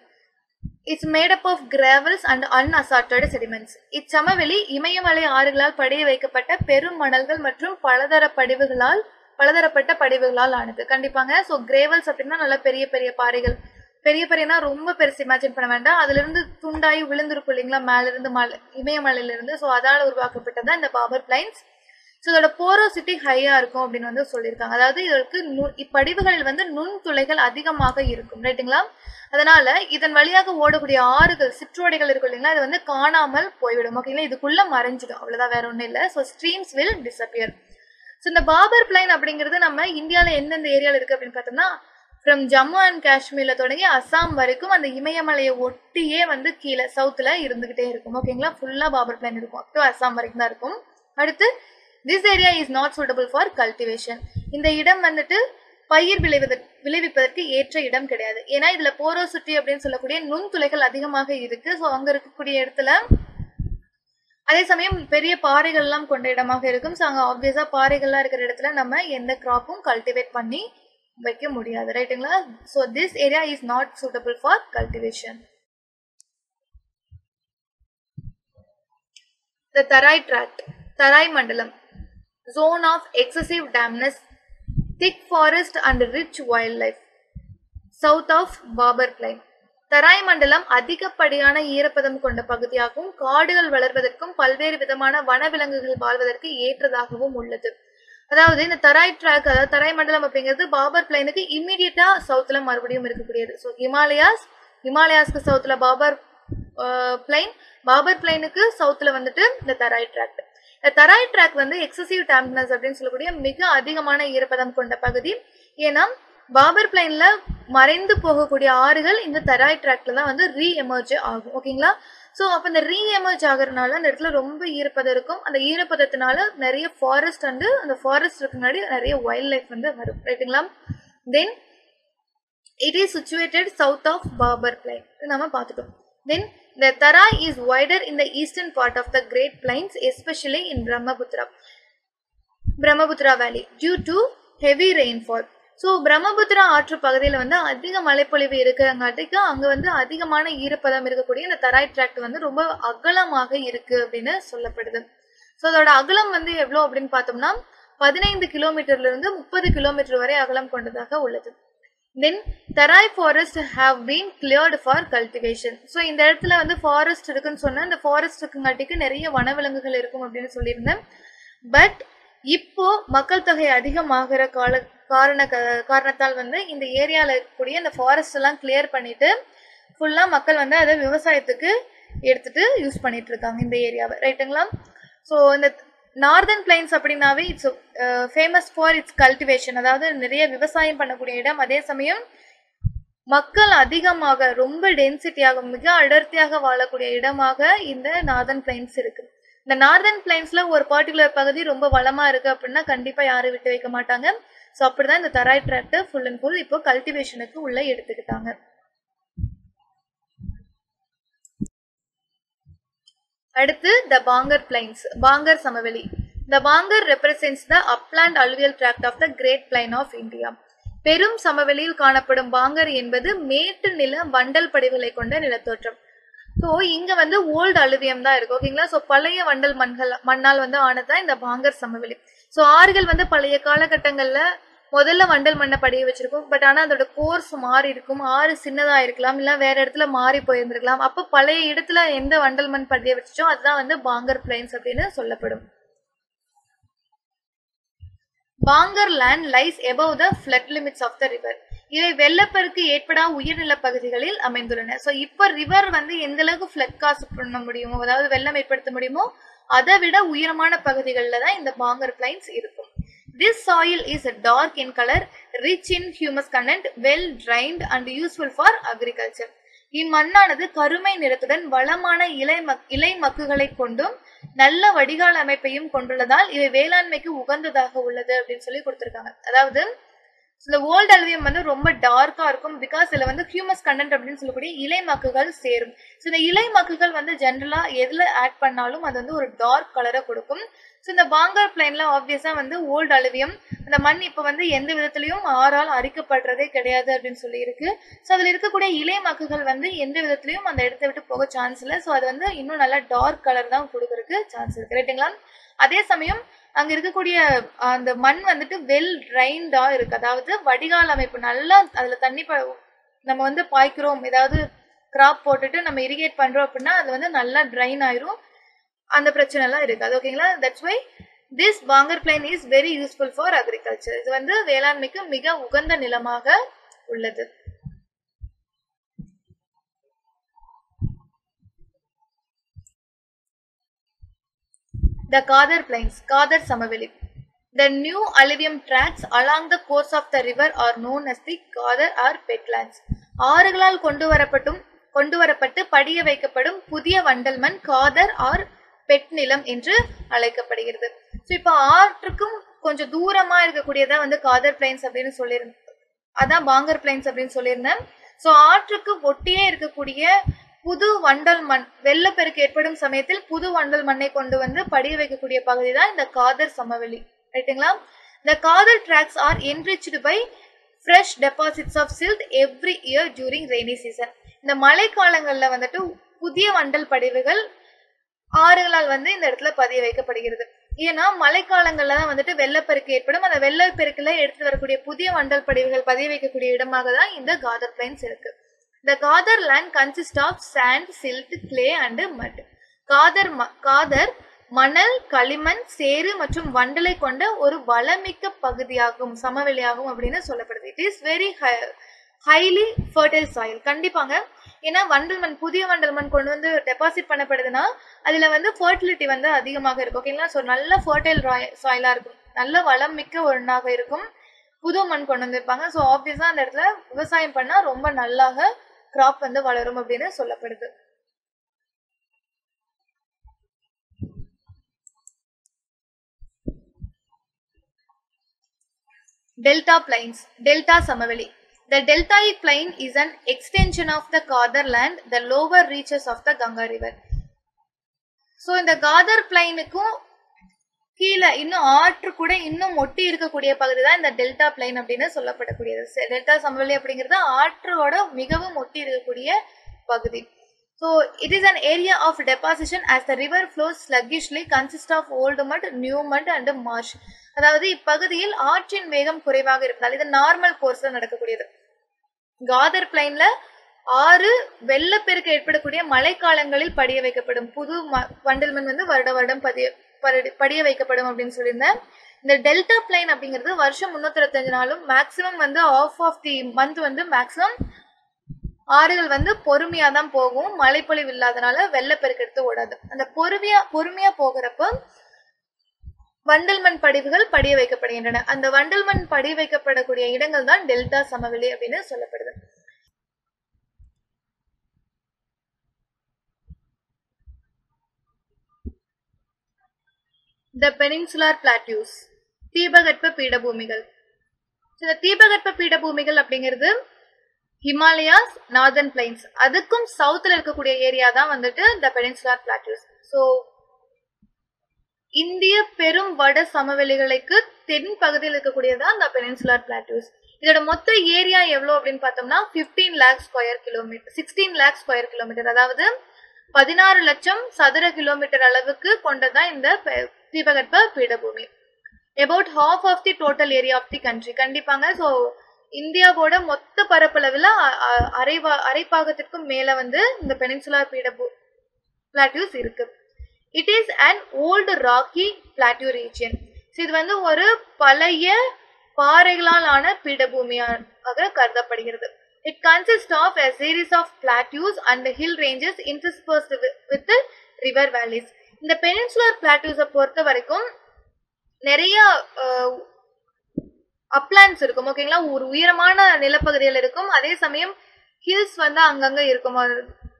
Speaker 1: It's made up of gravels and unassorted sediments. இச்சமவெளி இமயமலை ஆறுகளால் படிய வைக்கப்பட்ட பெரும் மணல்கள் மற்றும் பலதரப்பட்ட படிவுகளால் ஆனது. கண்டிப்பாங்க. ஸோ கிரேவல்ஸ் அப்படின்னா நல்ல பெரிய பெரிய பாறைகள், பெரிய பெரியனா ரொம்ப பெருசு இமேஜின் பண்ண வேண்டாம். அதுல இருந்து துண்டாயி விழுந்திருக்கும் இல்லைங்களா மேல இருந்து இமயமலையில இருந்து. ஸோ அதால உருவாக்கப்பட்டதான் இந்த பாபர் பிளைன்ஸ். ஸோ இதோட போரோசிட்டி ஹையா இருக்கும் அப்படின்னு சொல்லியிருக்காங்க. அதாவது இதற்கு இப்படிவுகளில் நுண்துளைகள் அதிகமாக இருக்கும், ரைட்டுங்களா. அதனால இதன் வழியாக ஓடக்கூடிய ஆறுகள் சிற்றோடைகள் இருக்கும் இல்லைங்களா, இது காணாமல் போய்விடும். ஓகேங்களா, இதுக்குள்ள மறைஞ்சிடும், அவ்வளவுதான், வேற ஒன்றும் இல்லை. So streams will disappear. So இந்த பாபர் பிளைன் அப்படிங்கிறது நம்ம இந்தியாவில் எந்தெந்த ஏரியாவில் இருக்கு அப்படின்னு பார்த்தோம்னா, ஃப்ரம் ஜம்மு அண்ட் காஷ்மீர்ல தொடங்கி அசாம் வரைக்கும் அந்த இமயமலையை ஒட்டியே கீழே சவுத்துல இருந்துகிட்டே இருக்கும். ஓகேங்களா, ஃபுல்லா பாபர் பிளைன் இருக்கும், அப் டு அசாம் வரைக்கும் தான் இருக்கும். அடுத்து this area is not suitable for cultivation. இந்த இடம் பயிர் விளைவிப்பதற்கு ஏற்ற இடம் கிடையாது. ஏன்னா இதுல போரோசிட்டி அப்படின்னு சொல்லக்கூடிய நுண்துளைகள் அதிகமாக இருக்கு. ஸோ அங்க இருக்கக்கூடிய இடத்துல அதே சமயம் பெரிய பாறைகள் எல்லாம் கொண்ட இடமாக இருக்கும். ஸோ அங்க ஆப்வியஸா பாறைகள்லாம் இருக்கிற இடத்துல நம்ம எந்த கிராப்பும் கல்டிவேட் பண்ணி வைக்க முடியாது, ரைட்டுங்களா. So this area is not suitable for cultivation. The Tarai Tract, Tarai Mandalam, zone of excessive dampness, thick forest and rich wildlife, south of Babar Plain. Terai மண்டலம் அதிகப்படியான ஈரப்பதம் கொண்ட பகுதியாகவும் காடுகள் வளர்வதற்கும் பல்வேறு விதமான வனவிலங்குகள் வாழ்வதற்கு ஏற்றதாகவும் உள்ளது. அதாவது இந்த தராய் ட்ராக், அதாவது தராய் மண்டலம் அப்படிங்கிறது பாபர் பிளைனுக்கு இம்மிடியட்டா சவுத்துல மறுபடியும் இருக்கக்கூடியது. ஸோ ஹிமாலயாஸ்க்கு சவுத்துல பாபர் பிளைன், பாபர் பிளைனுக்கு சவுத்துல வந்துட்டு இந்த தராய் ட்ராக். இந்த தராய் ட்ராக் வந்து எக்ஸசிவ் டேம்ப்னஸ் அப்படின்னு சொல்லக்கூடிய மிக அதிகமான ஈரப்பதம் கொண்ட பகுதி. ஏன்னா பாபர் பிளைன்ல மறைந்து போகக்கூடிய ஆறுகள் இந்த தராய் ட்ராக்ல தான் வந்து ரீஎமர்ஜ் ஆகும். ஓகேங்களா? ஸோ அப்போ இந்த ரீஎமர்ஜ் ஆகுறதுனால அந்த இடத்துல ரொம்ப ஈரப்பதம் இருக்கும். அந்த ஈரப்பதத்தினால நிறைய ஃபாரஸ்ட் வந்து, அந்த ஃபாரஸ்ட் முன்னாடி நிறைய வைல்ட் லைஃப் வந்து வரும். ரைட்டுங்களா? Then it is situated south of Bhabar plain, நம்ம பார்த்துட்டோம். Then the Tarai is wider in the eastern part of the Great Plains, especially in Brahmaputra Valley due to heavy rainfall. So Brahmaputra ஆற்று பகுதியில் வந்து அதிக மழைப்பொழிவு இருக்கிறங்காட்டிக்கு அங்கே வந்து அதிகமான ஈரப்பதம் இருக்கக்கூடிய இந்த தராய் ட்ராக்ட் வந்து ரொம்ப அகலமாக இருக்கு அப்படின்னு சொல்லப்படுது. ஸோ அதோட அகலம் வந்து எவ்வளோ அப்படின்னு பார்த்தோம்னா 15 கிலோமீட்டர்ல இருந்து 30 கிலோமீட்டர் வரை அகலம் கொண்டதாக உள்ளது. Then Terai forest have been cleared for cultivation. So இந்த இடத்துல வந்து ஃபாரஸ்ட் இருக்குன்னு சொன்னா, இந்த ஃபாரஸ்ட் இருக்குங்காட்டிக்கு நிறைய வனவிலங்குகள் இருக்கும் அப்படின்னு சொல்லியிருந்தேன். பட் இப்போ மக்கள் தொகை அதிகமாகிற காரணத்தால் வந்து இந்த ஏரியாவில் இருக்கக்கூடிய இந்த ஃபாரஸ்ட் எல்லாம் கிளியர் பண்ணிட்டு ஃபுல்லா மக்கள் வந்து அதை விவசாயத்துக்கு எடுத்துட்டு யூஸ் பண்ணிட்டு இருக்காங்க இந்த ஏரியாவை. ரைட்டுங்களா? ஸோ இந்த நார்தன் பிளைன்ஸ் அப்படின்னாவே it's famous for it's cultivation, அதாவது நிறைய விவசாயம் பண்ணக்கூடிய இடம். அதே சமயம் மக்கள் அதிகமாக ரொம்ப டென்சிட்டியாக மிக அடர்த்தியாக வாழக்கூடிய இடமாக இந்த நார்தன் பிளைன்ஸ் இருக்கு. இந்த நார்தன் பிளைன்ஸ்ல ஒரு பர்டிகுலர் பகுதி ரொம்ப வளமா இருக்கு அப்படின்னா கண்டிப்பா யாரும் விட்டு வைக்க மாட்டாங்க. ஸோ அப்படிதான் இந்த Terai tract full and full இப்போ கல்டிவேஷனுக்கு உள்ள எடுத்துக்கிட்டாங்க. அடுத்து த பாங்கர் பிளைன்ஸ், பாங்கர் சமவெளி. The Bhangar represents the upland alluvial tract of the great plain of India. பெரும் சமவெளியில் காணப்படும் பாங்கர் என்பது மேட்டு நில வண்டல் படிவுகளை கொண்ட நிலத்தோற்றம். ஸோ இங்க வந்து ஓல்டு அலுவியம் தான் இருக்கு. ஓகேங்களா? ஸோ பழைய வண்டல் மண்ணால் வந்து ஆனதுதான் இந்த பாங்கர் சமவெளி. ஸோ ஆறுகள் வந்து பழைய காலகட்டங்கள்ல முதல்ல வண்டல் மண்ணை படிய வச்சிருக்கும். பட் ஆனா அதோட கோர்ஸ் மாறி இருக்கும். ஆறு சின்னதா இருக்கலாம், இல்ல வேற இடத்துல மாறி போயிருந்திருக்கலாம். அப்ப பழைய இடத்துல எந்த வண்டல் மண் படிய வச்சோ அதுதான் வந்து பாங்கர் பிளைன்ஸ் அப்படின்னு சொல்லப்படும். Bhangar land lies above the flood limits of the river. இவை வெள்ளப்பெருக்கு ஏற்படா உயர்நில பகுதிகளில் அமைந்துள்ளன. ஸோ இப்போ ரிவர் வந்து எந்த அளவுக்கு ஃப்ளட் காஸ் பண்ண முடியுமோ, அதாவது வெள்ளம் ஏற்படுத்த முடியுமோ அதை விட உயரமான பகுதிகளில் தான் இந்த பாங்கர் பிளைன்ஸ் இருக்கும். This soil is dark in color, rich in humus content, well drained and useful for agriculture. இம்மண்ணானது கருமை நிறத்துடன் வளமான இலை மக்குகளை கொண்டும் நல்ல வடிகால் அமைப்பையும் கொண்டுள்ளதால் இவை வேளாண்மைக்கு உகந்ததாக உள்ளது அப்படின்னு சொல்லி கொடுத்திருக்காங்க. அதாவது இந்த ஓல்டு அலுவியம் வந்து ரொம்ப டார்க்கா இருக்கும். பிகாஸ் இதுல வந்து ஹியூமஸ் கண்டென்ட் அப்படின்னு சொல்லக்கூடிய இலை மக்குகள் சேரும். ஸோ இந்த இலை மக்குகள் வந்து ஜென்ரலா எதுல ஆட் பண்ணாலும் அது வந்து ஒரு டார்க் கலரை கொடுக்கும். ஸோ இந்த பாங்கர் பிளைன்ல ஆப்வியஸா வந்து ஓல்டு அலுவியம் அந்த மண் இப்போ வந்து எந்த விதத்திலையும் ஆறால் அரிக்கப்படுறதே கிடையாது அப்படின்னு சொல்லி இருக்கு. ஸோ அதுல இருக்கக்கூடிய இலை மக்குகள் வந்து எந்த விதத்திலையும் அந்த இடத்த விட்டு போக சான்ஸ் இல்லை. ஸோ அது வந்து இன்னும் நல்லா டார்க் கலர் தான் கொடுக்கறதுக்கு சான்ஸ் இருக்கு. ரைட்டுங்களா? அதே சமயம் அங்க இருக்கக்கூடிய அந்த மண் வந்துட்டு வெல் ட்ரைன்டா இருக்கு. அதாவது வடிகால் அமைப்பு நல்லா அதுல தண்ணி நம்ம வந்து பாய்க்கிறோம், ஏதாவது கிராப் போட்டுட்டு நம்ம இரிகேட் பண்றோம் அப்படின்னா அது வந்து நல்லா ட்ரைன் ஆயிரும். அந்த பிரச்சனை எல்லாம் இருக்காது. ஓகேங்களா? That's why this bhangar plain is very useful for agriculture. இது வந்து வேளாண்மைக்கு மிக உகந்த நிலமாக உள்ளது. The Kadar Plains, Kadar சமவெளி. The new alluvium tracts along the course of the river are known as the Kadar or Petlands. ஆறுகளால் கொண்டு வரப்பட்டு படிய வைக்கப்படும் புதிய வண்டல் மண் காதர் ஆர் பெட் நிலம் என்று அழைக்கப்படுகிறது. ஸோ இப்போ ஆற்றுக்கும் கொஞ்சம் தூரமா இருக்கக்கூடியதா வந்து காதர் பிளைன்ஸ் அப்படின்னு சொல்லியிருந்தேன். அதான் பாங்கர் பிளைன்ஸ் அப்படின்னு சொல்லியிருந்தேன். ஸோ ஆற்றுக்கு ஒட்டியே இருக்கக்கூடிய புது வண்டல் மண், வெள்ளப்பெருக்கு ஏற்படும் சமயத்தில் புது வண்டல் மண்ணை கொண்டு வந்து படிய வைக்கக்கூடிய பகுதி தான் இந்த காதர் சமவெளி. ரைட்டுங்களா? The Kadar tracts are enriched by fresh deposits of silt every year during rainy season. இந்த மழை காலங்கள்ல வந்துட்டு புதிய வண்டல் படிவுகள் ஆறுகளால் வந்து இந்த இடத்துல பதிய வைக்கப்படுகிறது. ஏன்னா மழைக்காலங்கள்ல தான் வந்துட்டு வெள்ளப்பெருக்கு ஏற்படும். அந்த வெள்ளப்பெருக்குல எடுத்து வரக்கூடிய புதிய வண்டல் படிவுகள் பதிய வைக்கக்கூடிய இடமாக தான் இந்த காதர் பிளைன்ஸ் இருக்கு. The Ghadar land consists of sand, silt, clay and mud. Khadar மணல், களிமண், சேறு மற்றும் வண்டலை கொண்ட ஒரு வளமிக்க பகுதியாகும், சமவெளியாகும் அப்படின்னு சொல்லப்படுது. It is very highly fertile soil. கண்டிப்பாங்க, ஏன்னா வண்டல் மண், புதிய வண்டல் மண் கொண்டு வந்து டெபாசிட் பண்ணப்படுதுன்னா அதுல வந்து ஃபர்டிலிட்டி வந்து அதிகமாக இருக்கும். ஓகேங்களா? ஸோ நல்ல ஃபர்டைல் சாயிலா இருக்கும், நல்ல வளம் மிக்க ஒன்றாக இருக்கும். புது மண் கொண்டு வந்திருப்பாங்க. ஸோ ஆப்வியஸா அந்த இடத்துல விவசாயம் பண்ணா ரொம்ப நல்லாக கிராப் வந்து வளரும் அப்படின்னு சொல்லப்படுது. Delta plains, delta சமவெளி. The deltaic plain is an extension of the Ghadar land, the lower reaches of the Ganga river. So இந்த காதர் பிளைனுக்கும் கீழே இன்னும் ஆற்று கூட இன்னும் ஒட்டி இருக்கக்கூடிய பகுதி தான் இந்த டெல்டா பிளைன் அப்படின்னு சொல்லப்படக்கூடியது. டெல்டா சமவெளி அப்படிங்கிறது ஆற்றோட மிகவும் ஒட்டி இருக்கக்கூடிய பகுதி. So it is an area of deposition as the river flows sluggishly, consists of old mud, new mud and marsh. அதாவது இப்பகுதியில் ஆற்றின் வேகம் குறைவாக இருப்பதால் இது நார்மல் கோர்ஸ்ல நடக்கக்கூடியது. காதர் பிளைன்ல ஆறு வெள்ளப்பெருக்கு ஏற்படக்கூடிய மழைக்காலங்களில் படிய வைக்கப்படும். புது வண்டல் மண் வந்து வருடம் படிய வைக்கப்படும் அப்படின்னு சொல்லியிருந்தேன். இந்த டெல்டா பிளைன் அப்படிங்கிறது வருஷம் 365 நாளும் மேக்சிமம் வந்து ஆஃப் ஆஃப் தி மந்த் வந்து மேக்சிமம் ஆறுகள் வந்து பொறுமையா தான் போகும். மழைப்பொழிவு இல்லாதனால வெள்ளப்பெருக்கு எடுத்து ஓடாது. அந்த பொறுமையா போகிறப்ப வண்டல் மண் படிவுகள் படிய வைக்கப்படுகின்றன. அந்த வண்டல் மண் படிய வைக்கப்படக்கூடிய இடங்கள் தான் டெல்டா சமவெளி அப்படின்னு சொல்லப்படுது. The peninsular plateaus, தீபகற்ப பீடபூமிகள். இந்த தீபகற்ப பீடபூமிகள் அப்படிங்கிறது ஹிமாலயாஸ், நார்தர்ன் பிளைன்ஸ், அதுக்கும் சவுத்ல இருக்கக்கூடிய ஏரியா தான் வந்துட்டு the peninsular plateaus. ஸோ இந்திய பெரும் வட சமவெளிகளுக்கு தென் பகுதியில் இருக்கக்கூடியதான் the peninsular plateaus. இதோட மொத்த ஏரியா எவ்வளவு அப்படின்னு பார்த்தோம்னா 15 lakh square kilometre, 16 lakh square kilometre, அதாவது 16 லட்சம் சதுர கிலோமீட்டர் அளவுக்கு கொண்டதான் இந்த தீபகற்ப பீடபூமி. About half of the total area of the country. கண்டிப்பாங்க. ஸோ இந்தியாவோட மொத்த பரப்பளவுல அரைப்பாகத்திற்கும் மேல வந்து இந்த பெனின்சுலர் பிளாட்டியூஸ் இருக்கு. It is an old rocky plateau region. இது வந்து ஒரு பழைய பாறைகளால் ஆன பீடபூமியாக கருதப்படுகிறது. It consist of a series of plateaus and hill ranges interspersed with river valleys. இந்த பெனின்சுலர் பிளாட்டியூஸை பொறுத்த வரைக்கும் நிறைய அப்லாண்ட்ஸ் இருக்கும். ஓகேங்களா? ஒரு உயரமான நிலப்பகுதிகள் இருக்கும். அதே சமயம் ஹில்ஸ் வந்து அங்கங்க இருக்கும்,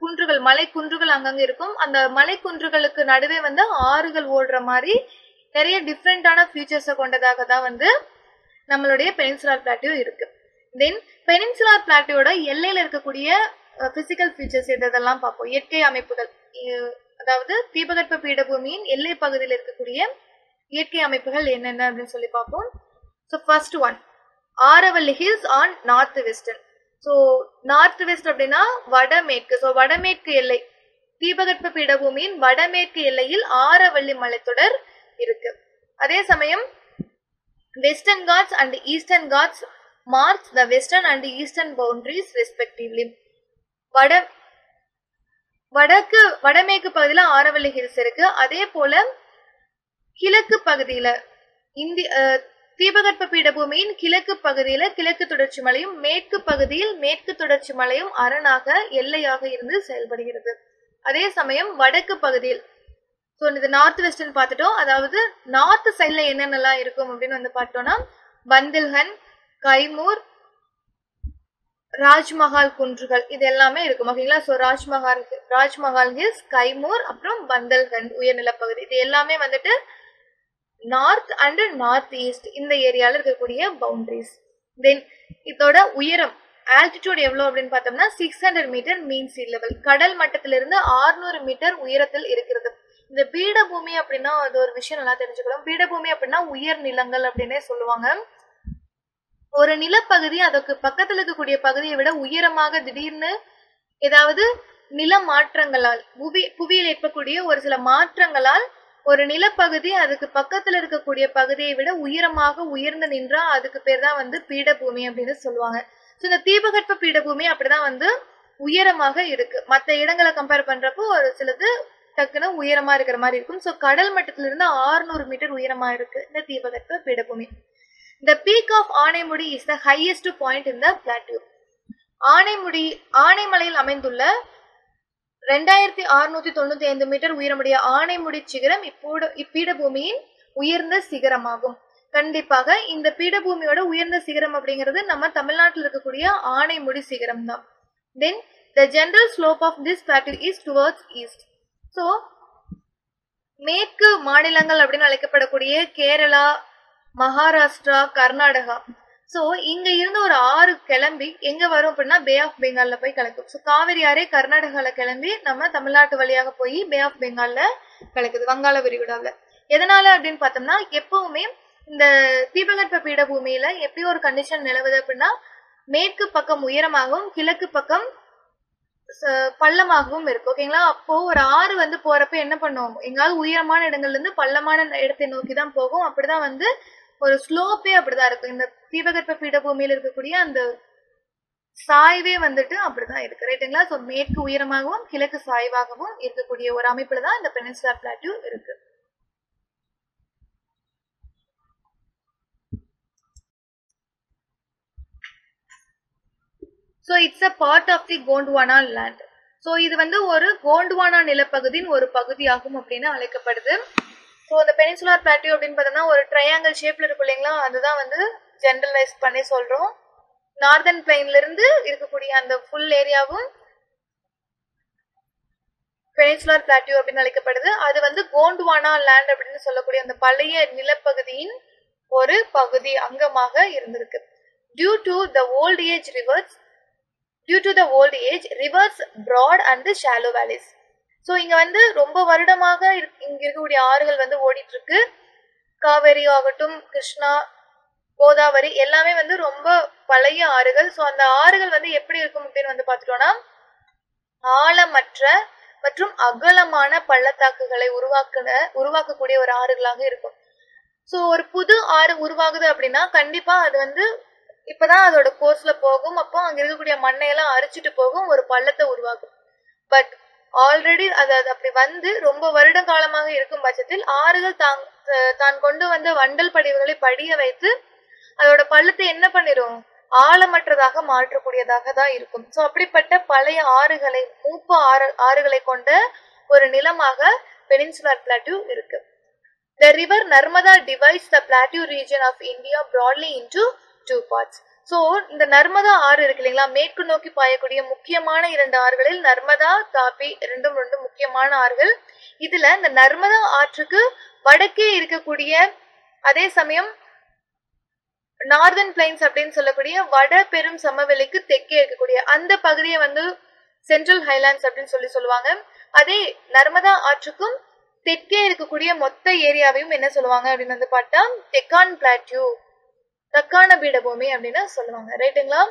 Speaker 1: குன்றுகள், மலை குன்றுகள் அங்கங்க இருக்கும். அந்த மலை குன்றுகளுக்கு நடுவே வந்து ஆறுகள் ஓடுற மாதிரி நிறைய டிஃப்ரெண்டான ஃபீச்சர்ஸை கொண்டதாக தான் வந்து நம்மளுடைய பெனின்சுலர் பிளாட்டியூ இருக்கு. தென் பெனின்சுலர் பிளாட்டியோட எல்லையில இருக்கக்கூடிய பிசிக்கல் ஃபீச்சர்ஸ் எதெல்லாம் பார்ப்போம். இயற்கை அமைப்புகள், அதாவது தீபகற்ப பீடபூமியின் எல்லை பகுதியில் இருக்கக்கூடிய இயற்கை அமைப்புகள் என்னென்ன அப்படின்னு சொல்லி பார்ப்போம். So first one, Aravalli hills on north western. So north west அப்படின்னா வடமேற்கு. ஸோ வடமேற்கு எல்லை, தீபகற்ப பீடபூமியின் வடமேற்கு எல்லையில் ஆரவல்லி மலைத்தொடர் இருக்கு. அதே சமயம் western Ghats and eastern Ghats marks the western and eastern boundaries respectively. வடமேற்கு பகுதியில ஆரவல்லி ஹில்ஸ் இருக்கு. அதே போல கிழக்கு பகுதியில தீபகற்ப பீடபூமியின் கிழக்கு பகுதியில கிழக்கு தொடர்ச்சி மலையும், மேற்கு பகுதியில் மேற்கு தொடர்ச்சி மலையும் அரணாக எல்லையாக இருந்து செயல்படுகிறது. அதே சமயம் வடக்கு பகுதியில், ஸோ இது நார்த் வெஸ்டர்ன் பார்த்துட்டோம். அதாவது நார்த் சைட்ல என்னென்னலாம் இருக்கும் அப்படின்னு வந்து பார்த்தோம்னா பந்தில்கண்ட், கைமூர், ராஜ்மஹால் குன்றுகள் இது எல்லாமே இருக்கும். ஓகேங்களா? ஸோ ராஜ்மஹால் ஹில்ஸ், கைமூர், அப்புறம் பந்தல்கண்ட் உயர்நிலப்பகுதி, இது எல்லாமே வந்துட்டு நார்த் அண்ட் நார்த் ஈஸ்ட் இந்த ஏரியால இருக்கக்கூடிய பவுண்டரிஸ். தென் இதோட உயரம், ஆல்டிடியூட் எவ்வளவு அப்படின்னு பார்த்தோம்னா 600 மீட்டர் மீன் சீ லெவல், கடல் மட்டத்திலிருந்து 600 மீட்டர் உயரத்தில் இருக்கிறது. இந்த பீடபூமி அப்படின்னா அது ஒரு விஷயம் நல்லா தெரிஞ்சுக்கணும். பீடபூமி அப்படின்னா உயர் நிலங்கள் அப்படின்னே சொல்லுவாங்க. ஒரு நிலப்பகுதி அதுக்கு பக்கத்துல இருக்கக்கூடிய பகுதியை விட உயரமாக திடீர்னு ஏதாவது நில மாற்றங்களால், புவியில் ஏற்படக்கூடிய ஒரு சில மாற்றங்களால் ஒரு நிலப்பகுதி அதுக்கு பக்கத்துல இருக்கக்கூடிய பகுதியை விட உயரமாக உயர்ந்து நின்றா அதுக்கு பேர் தான் வந்து பீடபூமி அப்படின்னு சொல்லுவாங்க. ஸோ இந்த தீபகற்ப பீடபூமி அப்படிதான் வந்து உயரமாக இருக்கு. மற்ற இடங்களை கம்பேர் பண்றப்போ ஒரு சிலது டக்குன்னு உயரமா இருக்கிற மாதிரி இருக்கும். ஸோ கடல் மட்டத்திலிருந்து 600 மீட்டர் உயரமா இருக்கு இந்த தீபகற்ப பீடபூமி. The peak of Anamudi is the highest point in the plateau. ஆனைமலையில் அமைந்துள்ள 2695 மீட்டர் உயரமுடைய ஆனைமுடி சிகரம் இப்பீடபூமியின் உயர்ந்த சிகரமாகும். கண்டிப்பாக இந்த பீடபூமியோட உயர்ந்த சிகரம் அப்படிங்கிறது நம்ம தமிழ்நாட்டில் இருக்கக்கூடிய ஆனைமுடி சிகரம் தான். Then the general slope of this plateau is towards east. So மேற்கு மாநிலங்கள் அப்படின்னு அழைக்கப்படக்கூடிய கேரளா, மகாராஷ்டிரா, கர்நாடகா, ஸோ இங்க இருந்து ஒரு ஆறு கிளம்பி எங்க வரும் அப்படின்னா பே ஆஃப் பெங்கால்ல போய் கலக்கும். ஸோ காவிரி ஆறே கர்நாடகால கிளம்பி நம்ம தமிழ்நாட்டு வழியாக போய் பே ஆஃப் பெங்கால்ல கலக்குது, வங்காள விரிகுடாவில். எதனால அப்படின்னு பார்த்தோம்னா எப்பவுமே இந்த தீபகற்ப பீடபூமியில எப்படி ஒரு கண்டிஷன் நிலவுது அப்படின்னா மேற்கு பக்கம் உயரமாகவும் கிழக்கு பக்கம் பள்ளமாகவும் இருக்கு. ஓகேங்களா? அப்போ ஒரு ஆறு வந்து போறப்ப என்ன பண்ணுவோம், எங்காவது உயரமான இடங்கள்ல இருந்து பள்ளமான இடத்தை நோக்கி தான் போகும். அப்படிதான் வந்து ஒரு ஸ்லோப்பே அப்படிதான் இருக்கும். இந்த தீபகற்ப பீடபூமியில இருக்கக்கூடிய அந்த சாய்வே வந்துட்டு அப்படிதான் இருக்கு. ரைட்டுங்களா? ஸோ மேற்கு உயரமாகவும் கிழக்கு சாய்வாகவும் இருக்கக்கூடிய ஒரு அமைப்புல தான் இந்த பெனின்சுலர் பிளாட்டியூ இருக்கு. So it's a part of the Gondwana land. So இது வந்து ஒரு கோண்ட்வானா நிலப்பகுதியின் ஒரு பகுதியாகும் அப்படின்னு அழைக்கப்படுது. ஸோ இந்த பெனின்சுலர் பிளாட்டியூ அப்படின்னு பார்த்தோம்னா ஒரு ட்ரையாங்கிள் ஷேப்ல இருக்கும் இல்லைங்களா, அதுதான் வந்து ஜெனரலைஸ் பண்ணி சொல்றோம். நார்தர்ன் பிளைன்ல இருந்து இருக்கக்கூடிய அந்த ஃபுல் ஏரியாவும் பெனின்சுலர் பிளாட்டியூ அப்படின்னு அழைக்கப்படுது. அது வந்து கோண்ட்வானா லேண்ட் அப்படின்னு சொல்லக்கூடிய அந்த பழைய நிலப்பகுதியின் ஒரு பகுதி அங்கமாக இருந்திருக்கு. Due to the old age rivers broad and shallow valleys. So இங்க வந்து ரொம்ப வருடமாக இங்க இருக்கக்கூடிய ஆறுகள் வந்து ஓடிட்டு இருக்கு. காவேரி ஆகட்டும், கிருஷ்ணா, கோதாவரி எல்லாமே வந்து ரொம்ப பழைய ஆறுகள். ஸோ அந்த ஆறுகள் வந்து எப்படி இருக்கும் அப்படின்னு வந்து பார்த்துட்டோம்னா ஆழமற்ற மற்றும் அகலமான பள்ளத்தாக்குகளை உருவாக்கக்கூடிய ஒரு ஆறுகளாக இருக்கும். ஸோ ஒரு புது ஆறு உருவாகுது அப்படின்னா கண்டிப்பா அது வந்து இப்பதான் அதோட கோர்ஸ்ல போகும். அப்போ அங்க இருக்கக்கூடிய மண்ணையெல்லாம் அரிச்சிட்டு போகும், ஒரு பள்ளத்தை உருவாக்கும். பட் ஆல்ரெடி அது அப்படி வந்து ரொம்ப வருட காலமாக இருக்கும் பட்சத்தில் ஆறுகள் தான் கொண்டு வந்த வண்டல் படிவுகளை படிய வைத்து அதோட பள்ளத்தை என்ன பண்ணிரும், ஆழமற்றதாக மாற்றக்கூடியதாக தான் இருக்கும். ஸோ அப்படிப்பட்ட பழைய ஆறுகளை மூப்பு ஆறுகளை கொண்ட ஒரு நிலமாக பெனின்சுலர் பிளாட்டியூ இருக்கு. The river Narmada divides the plateau region of India broadly into two parts. So இந்த நர்மதா ஆறு இருக்கு இல்லைங்களா, மேற்கு நோக்கி பாயக்கூடிய முக்கியமான 2 ஆறுகளில் நர்மதா, தாப்பி ரெண்டும் முக்கியமான ஆறுகள். இதுல இந்த நர்மதா ஆற்றுக்கு வடக்கே இருக்கக்கூடிய அதே சமயம் நார்தர்ன் பிளைன்ஸ் அப்படின்னு சொல்லக்கூடிய வட பெரும் சமவெளிக்கு தெற்கே இருக்கக்கூடிய அந்த பகுதியை வந்து சென்ட்ரல் ஹைலாண்ட்ஸ் அப்படின்னு சொல்லுவாங்க. அதே நர்மதா ஆற்றுக்கும் தெற்கே இருக்கக்கூடிய மொத்த ஏரியாவையும் என்ன சொல்லுவாங்க அப்படின்னு வந்து பார்த்தா டெக்கான் பிளாட்டியூ, தக்கான பீடபூமி அப்படின்னு சொல்லுவாங்க. ரைட்டுங்களா?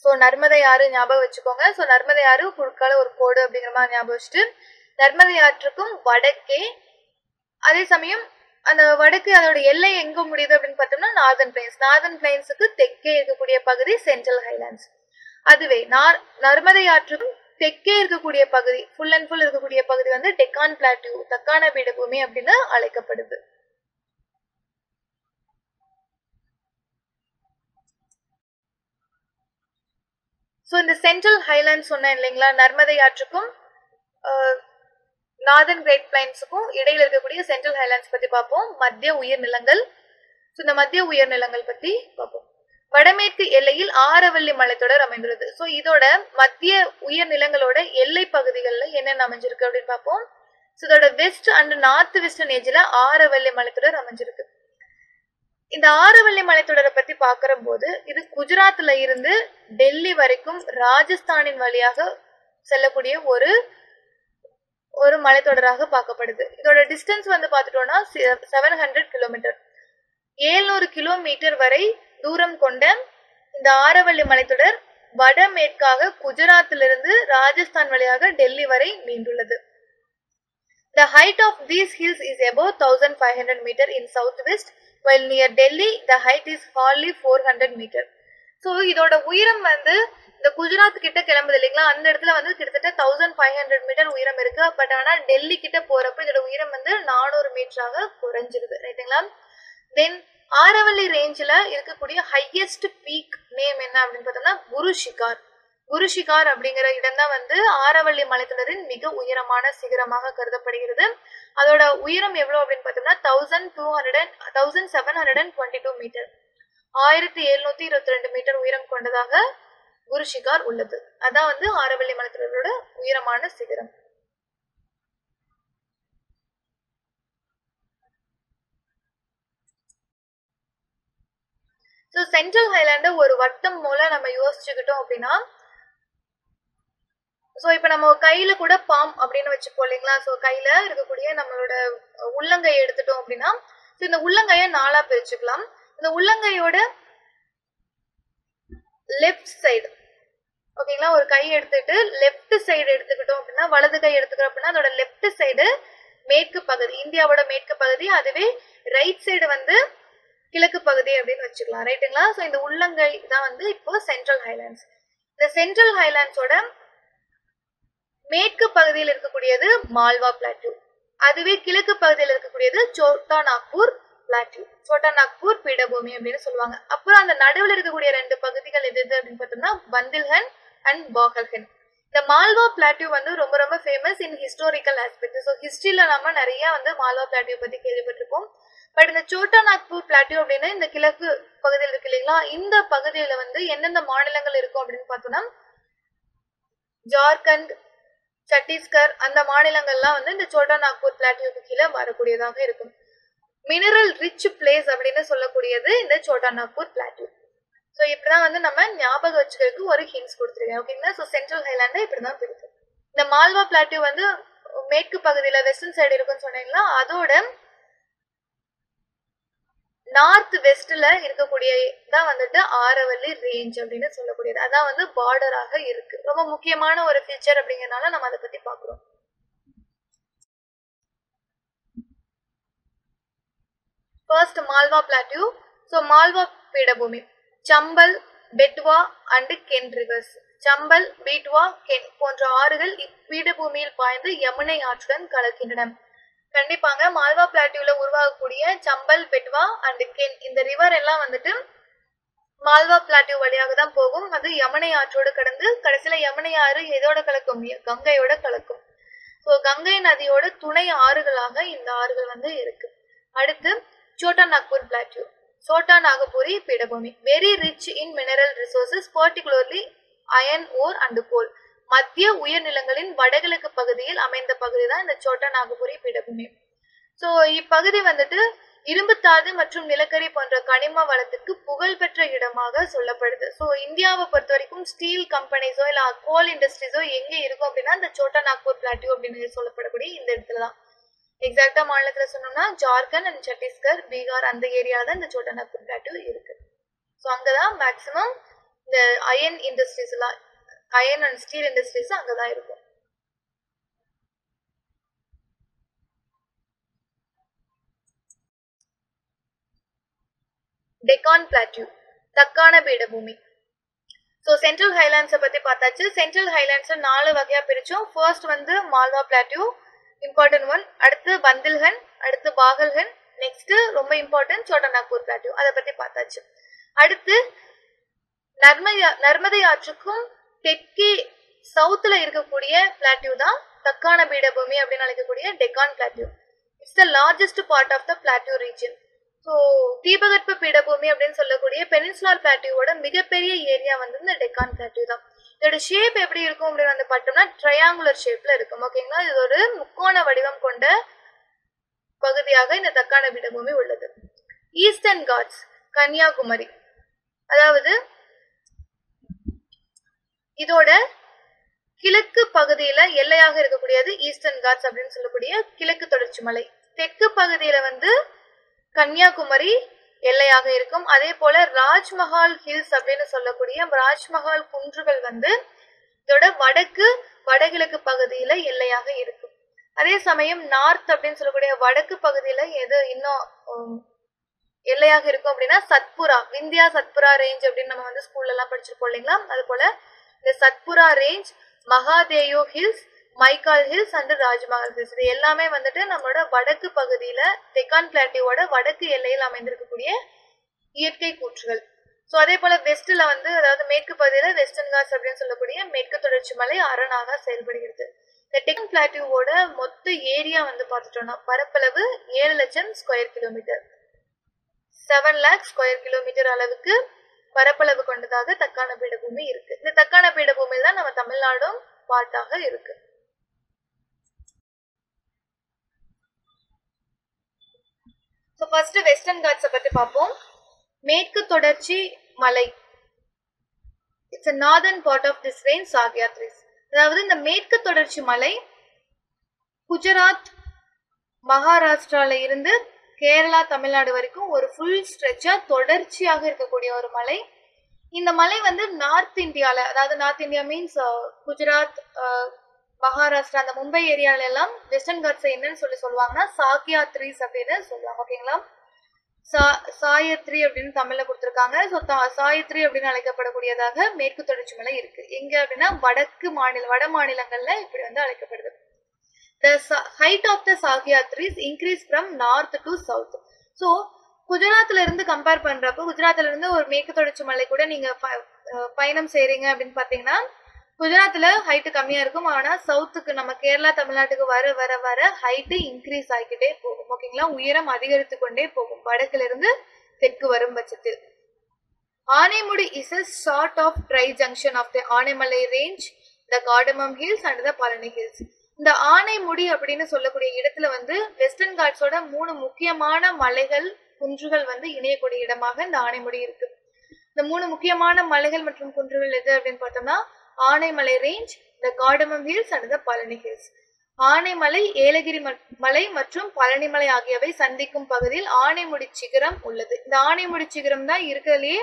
Speaker 1: ஸோ நர்மதை ஆறு ஞாபகம் வச்சுக்கோங்க. ஸோ நர்மதை ஆறு குறுக்கால ஒரு கோடு அப்படிங்கிற மாதிரி ஞாபகம் வச்சுட்டு நர்மதை ஆற்றுக்கும் வடக்கே, அதே சமயம் அந்த வடக்கு அதோட எல்லை எங்க முடியுது அப்படின்னு பார்த்தோம்னா நார்தர்ன் பிளைன்ஸ். நார்தர்ன் பிளைன்ஸுக்கு தெற்கே இருக்கக்கூடிய பகுதி சென்ட்ரல் ஹைலாண்ட்ஸ். அதுவே நர்மதை ஆற்றுக்கும் தெற்கே இருக்கக்கூடிய பகுதி ஃபுல் அண்ட் ஃபுல் இருக்கக்கூடிய பகுதி வந்து டெக்கான் பிளாட்டியூ, தக்கான பீடபூமி அப்படின்னு அழைக்கப்படுது. ஸோ இந்த சென்ட்ரல் ஹைலாண்ட்ஸ் சொன்னேன் இல்லைங்களா, நர்மதை ஆற்றுக்கும் நார்தர்ன் கிரேட் பிளைன்ஸுக்கும் இடையில இருக்கக்கூடிய சென்ட்ரல் ஹைலாண்ட்ஸ் பத்தி பார்ப்போம். மத்திய உயர்நிலங்கள். ஸோ இந்த மத்திய உயர்நிலங்கள் பத்தி பார்ப்போம். வடமேற்கு எல்லையில் ஆரவல்லி மலைத்தொடர் அமைந்துள்ளது. ஸோ இதோட மத்திய உயர்நிலங்களோட எல்லை பகுதிகளில் என்னென்ன அமைஞ்சிருக்கு அப்படின்னு பார்ப்போம். ஸோ இதோட வெஸ்ட் அண்ட் நார்த் வெஸ்டர்ன் ஏஜ்ல ஆரவல்லி மலைத்தொடர் அமைஞ்சிருக்கு. இந்த ஆரவல்லி மலைத்தொடரை பத்தி பாக்குற போது இது குஜராத்ல இருந்து டெல்லி வரைக்கும் ராஜஸ்தானின் வழியாக செல்லக்கூடிய ஒரு மலைத்தொடராக பார்க்கப்படுது. இதோட டிஸ்டன்ஸ் வந்து பார்த்துட்டோம்னா 700 கிலோமீட்டர், 700 கிலோமீட்டர் வரை தூரம் கொண்ட இந்த ஆரவல்லி மலைத்தொடர் வடமேற்காக குஜராத்திலிருந்து ராஜஸ்தான் வழியாக டெல்லி வரை நீண்டுள்ளது. The height of these hills is above 1500 meter in southwest, while near Delhi the height is hardly 400 meter. So இதோட உயரம் வந்து இந்த குஜராத் கிட்ட கிளம்புது இல்லைங்களா, அந்த இடத்துல வந்து கிட்டத்தட்ட 1500 மீட்டர் உயரம் இருக்கு. பட் ஆனா டெல்லி கிட்ட போறப்ப இதோட உயரம் வந்து 400 மீட்டராக குறைஞ்சிருது. ரைட்டுங்களா. தென் ஆரவல்லி ரேஞ்சில் இருக்கக்கூடிய ஹையஸ்ட் பீக் நேம் என்ன அப்படின்னு பார்த்தோம்னா குருஷிகார். குருஷிகார் அப்படிங்கிற இடம் தான் வந்து ஆரவல்லி மலைத்தொடரின் மிக உயரமான சிகரமாக கருதப்படுகிறது. அதோட உயரம் எவ்வளவு அப்படின்னு பார்த்தோம்னா 1722 மீட்டர், 1722 மீட்டர் உயரம் கொண்டதாக குருஷிகார் உள்ளது. அதான் வந்து ஆரவல்லி மலைத்தொடரோட உயரமான சிகரம். ஸோ சென்ட்ரல் ஹைலாண்டை ஒரு வட்டம் மூலம் நம்ம யோசிச்சுக்கிட்டோம் அப்படின்னா, ஸோ இப்போ நம்ம கையில கூட பாம் அப்படின்னு வச்சுப்போம் இல்லைங்களா. ஸோ கையில இருக்கக்கூடிய நம்மளோட உள்ளங்கையை எடுத்துட்டோம் அப்படின்னா, ஸோ இந்த உள்ளங்கையை 4ஆ பிரிச்சுக்கலாம். இந்த உள்ளங்கையோட லெஃப்ட் சைடு, ஓகேங்களா, ஒரு கை எடுத்துட்டு லெஃப்ட் சைடு எடுத்துக்கிட்டோம் அப்படின்னா, வலது கை எடுத்துக்கிறோம் அப்படின்னா அதோட லெஃப்ட் சைடு மேற்கு பகுதி, இந்தியாவோட மேற்கு பகுதி. அதுவே ரைட் சைடு வந்து கிழக்கு பகுதி அப்படின்னு வச்சுக்கலாம். ரைட்டுங்களா. ஸோ இந்த உள்ளங்கை தான் வந்து இப்போ சென்ட்ரல் ஹைலாண்ட்ஸ். இந்த சென்ட்ரல் ஹைலாண்ட்ஸோட மேற்கு பகுதியில் இருக்கக்கூடியது மால்வா பிளாட்யூ. அதுவே கிழக்கு பகுதியில் இருக்கக்கூடியது சோட்டா நாக்பூர் பிளாட்யூ, சோட்டா நாக்பூர் பீடபூமி அப்படின்னு சொல்லுவாங்க. அப்புறம் அந்த நடுவில் இருக்கக்கூடிய 2 பகுதிகள் எது அப்படின்னு பார்த்தோம்னா பந்தில்ஹன் அண்ட் பாகல்ஹன். இந்த மால்வா பிளாட்யூ வந்து ரொம்ப ரொம்ப famous in historical aspect. So ஹிஸ்டரியில நம்ம நிறைய வந்து மால்வா பிளாட்யூ பத்தி கேள்விப்பட்டிருப்போம். பட் இந்த சோட்டா நாக்பூர் பிளாட்யூ அப்படின்னு இந்த கிழக்கு பகுதியில் இருக்கு இல்லைங்களா, இந்த பகுதியில வந்து எந்தெந்த மாநிலங்கள் இருக்கும் அப்படின்னு பார்த்தோம்னா ஜார்க்கண்ட், சத்தீஸ்கர், அந்த மாநிலங்கள்லாம் வந்து இந்த சோட்டா நாக்பூர் பிளாட்யூக்கு கீழே வரக்கூடியதாக இருக்கும். மினரல் ரிச் பிளேஸ் அப்படின்னு சொல்லக்கூடியது இந்த சோட்டா நாக்பூர் பிளாட்யூ. ஸோ இப்படிதான் வந்து நம்ம ஞாபகம் வச்சுக்கிறதுக்கு ஒரு ஹிண்ட்ஸ் கொடுத்துருக்கேன். ஓகேங்களா. ஸோ சென்ட்ரல் ஹைலாண்டை இப்படிதான் பிரிக்கும். இந்த மால்வா பிளாட்யூ வந்து மேற்கு பகுதியில வெஸ்டர்ன் சைடு இருக்குன்னு சொன்னீங்களா, அதோட நார்த் வெஸ்ட்ல இருக்கக்கூடிய தான் வந்துட்டு ஆரவல்லி ரேஞ்ச் அப்படின்னு சொல்லக்கூடியது. அதான் வந்து பார்டராக இருக்கு. ரொம்ப முக்கியமான ஒரு ஃபீச்சர் அப்படிங்கறதுனால நம்ம அதை பத்தி பாக்குறோம். First Malwa plateau. So Malwa பீடபூமி சம்பல், பெட்வா அண்ட் கென் ரிவர்ஸ். சம்பல், பெட்வா, கென் போன்ற ஆறுகள் இப்பீடபூமியில் பாய்ந்து யமுனை ஆற்றுடன் கலக்கின்றன. கண்டிப்பாங்க மால்வா பிளாட்யூல உருவாகக்கூடிய சம்பல், பெட்வா அண்ட் கென் இந்த ரிவர் எல்லாம் வந்துட்டு மால்வா பிளாட்யூ வழியாக தான் போகும். அது யமுனை ஆற்றோடு கடந்து கடைசியில யமுனை ஆறு எதோட கலக்கும், கங்கையோட கலக்கும். ஸோ கங்கை நதியோட துணை ஆறுகளாக இந்த ஆறுகள் வந்து இருக்கு. அடுத்து சோட்டா நாக்பூர் பிளாட்யூ, சோட்டா நாகபூரி பீடபூமி. Very rich in mineral resources, particularly iron ore and coal. மத்திய உயர்நிலங்களின் வடகிழக்கு பகுதியில் அமைந்த பகுதி தான் இந்த சோட்டா நாகபுரி பீடபூமி. ஸோ இப்பகுதி வந்துட்டு இரும்புத்தாது மற்றும் நிலக்கரி போன்ற கனிம வளத்துக்கு புகழ்பெற்ற இடமாக சொல்லப்படுது. ஸோ இந்தியாவை பொறுத்த வரைக்கும் ஸ்டீல் கம்பெனிஸோ இல்லை கோல் இண்டஸ்ட்ரீஸோ எங்கே இருக்கும் அப்படின்னா இந்த சோட்டா நாக்பூர் பிளாட்யூ அப்படின்னு சொல்லப்படக்கூடிய இந்த இடத்துல தான். எக்ஸாக்டா மாநிலத்துல சொன்னோம்னா ஜார்க்கண்ட் அண்ட் சத்தீஸ்கர், பீகார் அந்த ஏரியால தான் இந்த சோட்டா நாக்பூர் பிளாட்யூ இருக்கு. ஸோ அங்கதான் மேக்சிமம் இந்த அயன் இண்டஸ்ட்ரீஸ் எல்லாம், அயன் அண்ட் ஸ்டீல் இண்டஸ்ட்ரீஸ் அங்கதான் இருக்கும். டெக்கான் பிளாட்யூ, தக்கான பீடபூமி. ஸோ சென்ட்ரல் ஹைலாண்ட்ஸை பத்தி பார்த்தாச்சு. சென்ட்ரல் ஹைலாண்ட்ஸ் 4 வகையா பிரிச்சோம். ஃபர்ஸ்ட் வந்து மால்வா பிளாட்யூ, இம்பார்ட்டன்ட் ஒன். அடுத்து பந்தில்ஹன், அடுத்து பாகல்ஹன், நெக்ஸ்ட் ரொம்ப இம்பார்ட்டன்ட் சோட்டா நாக்பூர் பிளாட்யூ, அதை பத்தி பார்த்தாச்சு. அடுத்து நர்மதை ஆற்றுக்கும் தெற்கே சவுத்துல இருக்கக்கூடிய பிளாட்யூ தான் தக்கான பீடபூமி அப்படின்னு அழைக்கக்கூடிய Deccan plateau. It's the largest part of the plateau region. So தீபகற்ப பீடபூமி அப்படின்னு சொல்லக்கூடிய பெனின்சுலார் பிளாட்யூவோட மிகப்பெரிய ஏரியா வந்து இந்த டெக்கான் பிளாட்யூ தான். இதோட ஷேப் எப்படி இருக்கும் அப்படின்னு வந்து பார்த்தோம்னா ட்ரையாங்குலர் ஷேப்ல இருக்கும். ஓகேங்களா. இது ஒரு முக்கோண வடிவம் கொண்ட பகுதியாக இந்த தக்கான பீடபூமி உள்ளது. ஈஸ்டர்ன் காட்ஸ், கன்னியாகுமரி, அதாவது இதோட கிழக்கு பகுதியில எல்லையாக இருக்கக்கூடியது ஈஸ்டர்ன் காட்ஸ் அப்படின்னு சொல்லக்கூடிய கிழக்கு தொடர்ச்சி மலை. தெற்கு பகுதியில வந்து கன்னியாகுமரி எல்லையாக இருக்கும். அதே போல ராஜ்மஹால் ஹில்ஸ் அப்படின்னு சொல்லக்கூடிய ராஜ்மஹால் குன்றுகள் வந்து இதோட வடகிழக்கு பகுதியில எல்லையாக இருக்கும். அதே சமயம் நார்த் அப்படின்னு சொல்லக்கூடிய வடக்கு பகுதியில எது இன்னும் எல்லையாக இருக்கும் அப்படின்னா சத்புரா, விந்தியா சத்புரா ரேஞ்ச் அப்படின்னு நம்ம வந்து ஸ்கூல்ல எல்லாம் படிச்சிருப்போம் இல்லைங்களா. அது போல இந்த Satpura range, Mahadeo hills, Maikal hills and Rajmahal hills. இது எல்லாமே வந்துட்டு நம்மளோட வடக்கு பகுதியில டெக்கான் பிளாட்டியோட வடக்கு எல்லையில் அமைந்திருக்கக்கூடிய இயற்கை கூற்றுகள். ஸோ அதே போல வெஸ்ட்ல வந்து அதாவது மேற்கு பகுதியில வெஸ்டர்ன் காட்ஸ் அப்படின்னு சொல்லக்கூடிய மேற்கு தொடர்ச்சி மலை அரணாக செயல்படுகிறது. இந்த டெக்கான் பிளாட்டியோட மொத்த ஏரியா வந்து பார்த்துட்டோம்னா பரப்பளவு 7 லட்சம் square kilometre, 7 lakh square kilometre அளவுக்கு பரப்பளவு கொண்டதாக தக்கான பீடபூமி இருக்கு. இந்த தக்கான பீடபூமியில் தான் நம்ம தமிழ்நாடும் பார்ட்டாக இருக்கு. ஸோ ஃபர்ஸ்ட் வெஸ்டர்ன் காட்ஸை பத்தி பார்ப்போம். மேற்கு தொடர்ச்சி மலை, it's a northern part of this range, சாகியாத்ரிஸ். அதாவது இந்த மேற்கு தொடர்ச்சி மலை குஜராத், மகாராஷ்டிரால இருந்து கேரளா, தமிழ்நாடு வரைக்கும் ஒரு ஃபுல் ஸ்ட்ரெச்சா தொடர்ச்சியாக இருக்கக்கூடிய ஒரு மலை. இந்த மலை வந்து நார்த் இந்தியால, அதாவது north India means Gujarat, Maharashtra, அந்த மும்பை ஏரியால எல்லாம் வெஸ்டர்ன் காட்ஸ் என்னன்னு சொல்லுவாங்கன்னா சாகியாத்ரிஸ் அப்படின்னு சொல்லுவாங்க. ஓகேங்களா, சாயத்ரி அப்படின்னு தமிழ்ல கொடுத்திருக்காங்க. ஸோ சாயத்ரி அப்படின்னு அழைக்கப்படக்கூடியதாக மேற்கு தொடர்ச்சி மலை இருக்கு. எங்க அப்படின்னா வட மாநிலங்கள்ல இப்படி வந்து அழைக்கப்படுது. The height of the Sahyadris increase from north to south. So குஜராத்ல இருந்து கம்பேர் பண்றப்போ, குஜராத்ல இருந்து ஒரு மேற்கு தொடர்ச்சி மலை கூட நீங்க பயணம் செய்றீங்க அப்படின்னு பாத்தீங்கன்னா குஜராத்ல ஹைட் கம்மியா இருக்கும். ஆனா சவுத்துக்கு நம்ம கேரளா, தமிழ்நாட்டுக்கு வர வர வர ஹைட் இன்க்ரீஸ் ஆகிக்கிட்டே போகும். ஓகேங்களா, உயரம் அதிகரித்து கொண்டே போகும் வடக்குல இருந்து தெற்கு வரும் பட்சத்தில். Anamudi is a sort of tri-junction of the Anaimalai range, the cardamom hills and the Palani hills. இந்த ஆனைமுடி அப்படின்னு சொல்லக்கூடிய இடத்துல வந்து வெஸ்டர்ன் காட்ஸோட 3 முக்கியமான மலைகள், குன்றுகள் வந்து இணையக்கூடிய இடமாக இந்த ஆனைமுடி இருக்கு. இந்த 3 முக்கியமான மலைகள் மற்றும் குன்றுகள் எது அப்படின்னு பார்த்தோம்னா Anaimalai range, the cardamom hills and the Palani hills. Anaimalai, Yelagiri மலை மற்றும் பழனி மலை ஆகியவை சந்திக்கும் பகுதியில் ஆனைமுடி சிகரம் உள்ளது. இந்த ஆனைமுடி சிகரம் தான் இருக்கிறதுலயே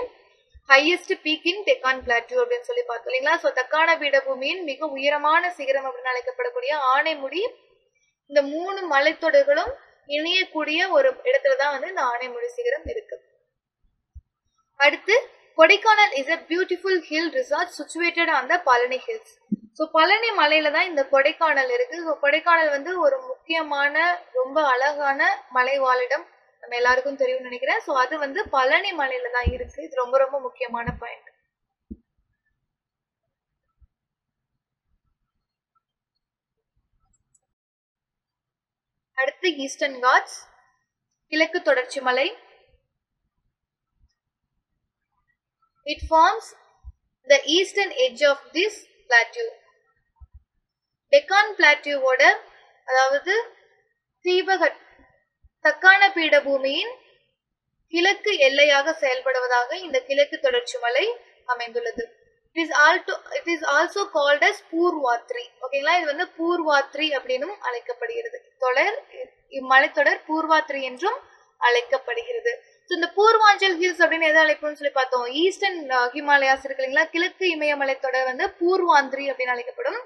Speaker 1: highest peak in Deccan plateau அப்படின்னு சொல்லி பார்த்தோம் இல்லைங்களா. ஸோ தக்கான பீடபூமியின் மிக உயரமான சிகரம் அப்படின்னு அழைக்கப்படக்கூடிய ஆனைமுடி இந்த 3 மலைத்தொடர்களும் இணையக்கூடிய ஒரு இடத்துலதான் வந்து இந்த ஆனைமுடி சிகரம் இருக்கு. அடுத்து Kodaikanal is a beautiful hill resort situated on the Palani hills. So Palani மலையில தான் இந்த கொடைக்கானல் இருக்கு. ஸோ கொடைக்கானல் வந்து ஒரு முக்கியமான ரொம்ப அழகான மலை வாழிடம், நம்ம எல்லாருக்கும் தெரியும்னு நினைக்கிறேன். ஸோ அது வந்து பழனி மலையில தான் இருக்கு. இது ரொம்ப ரொம்ப முக்கியமான பாயிண்ட். அடுத்து ஈஸ்டர்ன் காட்ஸ், கிழக்கு தொடர்ச்சி மலை. It forms the eastern edge of this plateau. Deccan பிளாட்டியோட அதாவது தக்கான பீடபூமியின் கிழக்கு எல்லையாக செயல்படுவதாக இந்த கிழக்கு தொடர்ச்சி மலை அமைந்துள்ளது. It is also called as Purvadri. ஓகேங்களா, இது வந்து பூர்வாத்ரி அப்படின்னும் அழைக்கப்படுகிறது. இம்மலைத்தொடர் பூர்வாத்ரி என்றும் அழைக்கப்படுகிறது. இந்த பூர்வாஞ்சல் ஹில்ஸ் அப்படின்னு எதை அழைப்போம்னு சொல்லி பார்த்தோம். ஈஸ்டர்ன் ஹிமாலயாஸ் இருக்கு இல்லைங்களா, கிழக்கு இமயமலைத்தொடர் வந்து பூர்வாந்திரி அப்படின்னு அழைக்கப்படும்,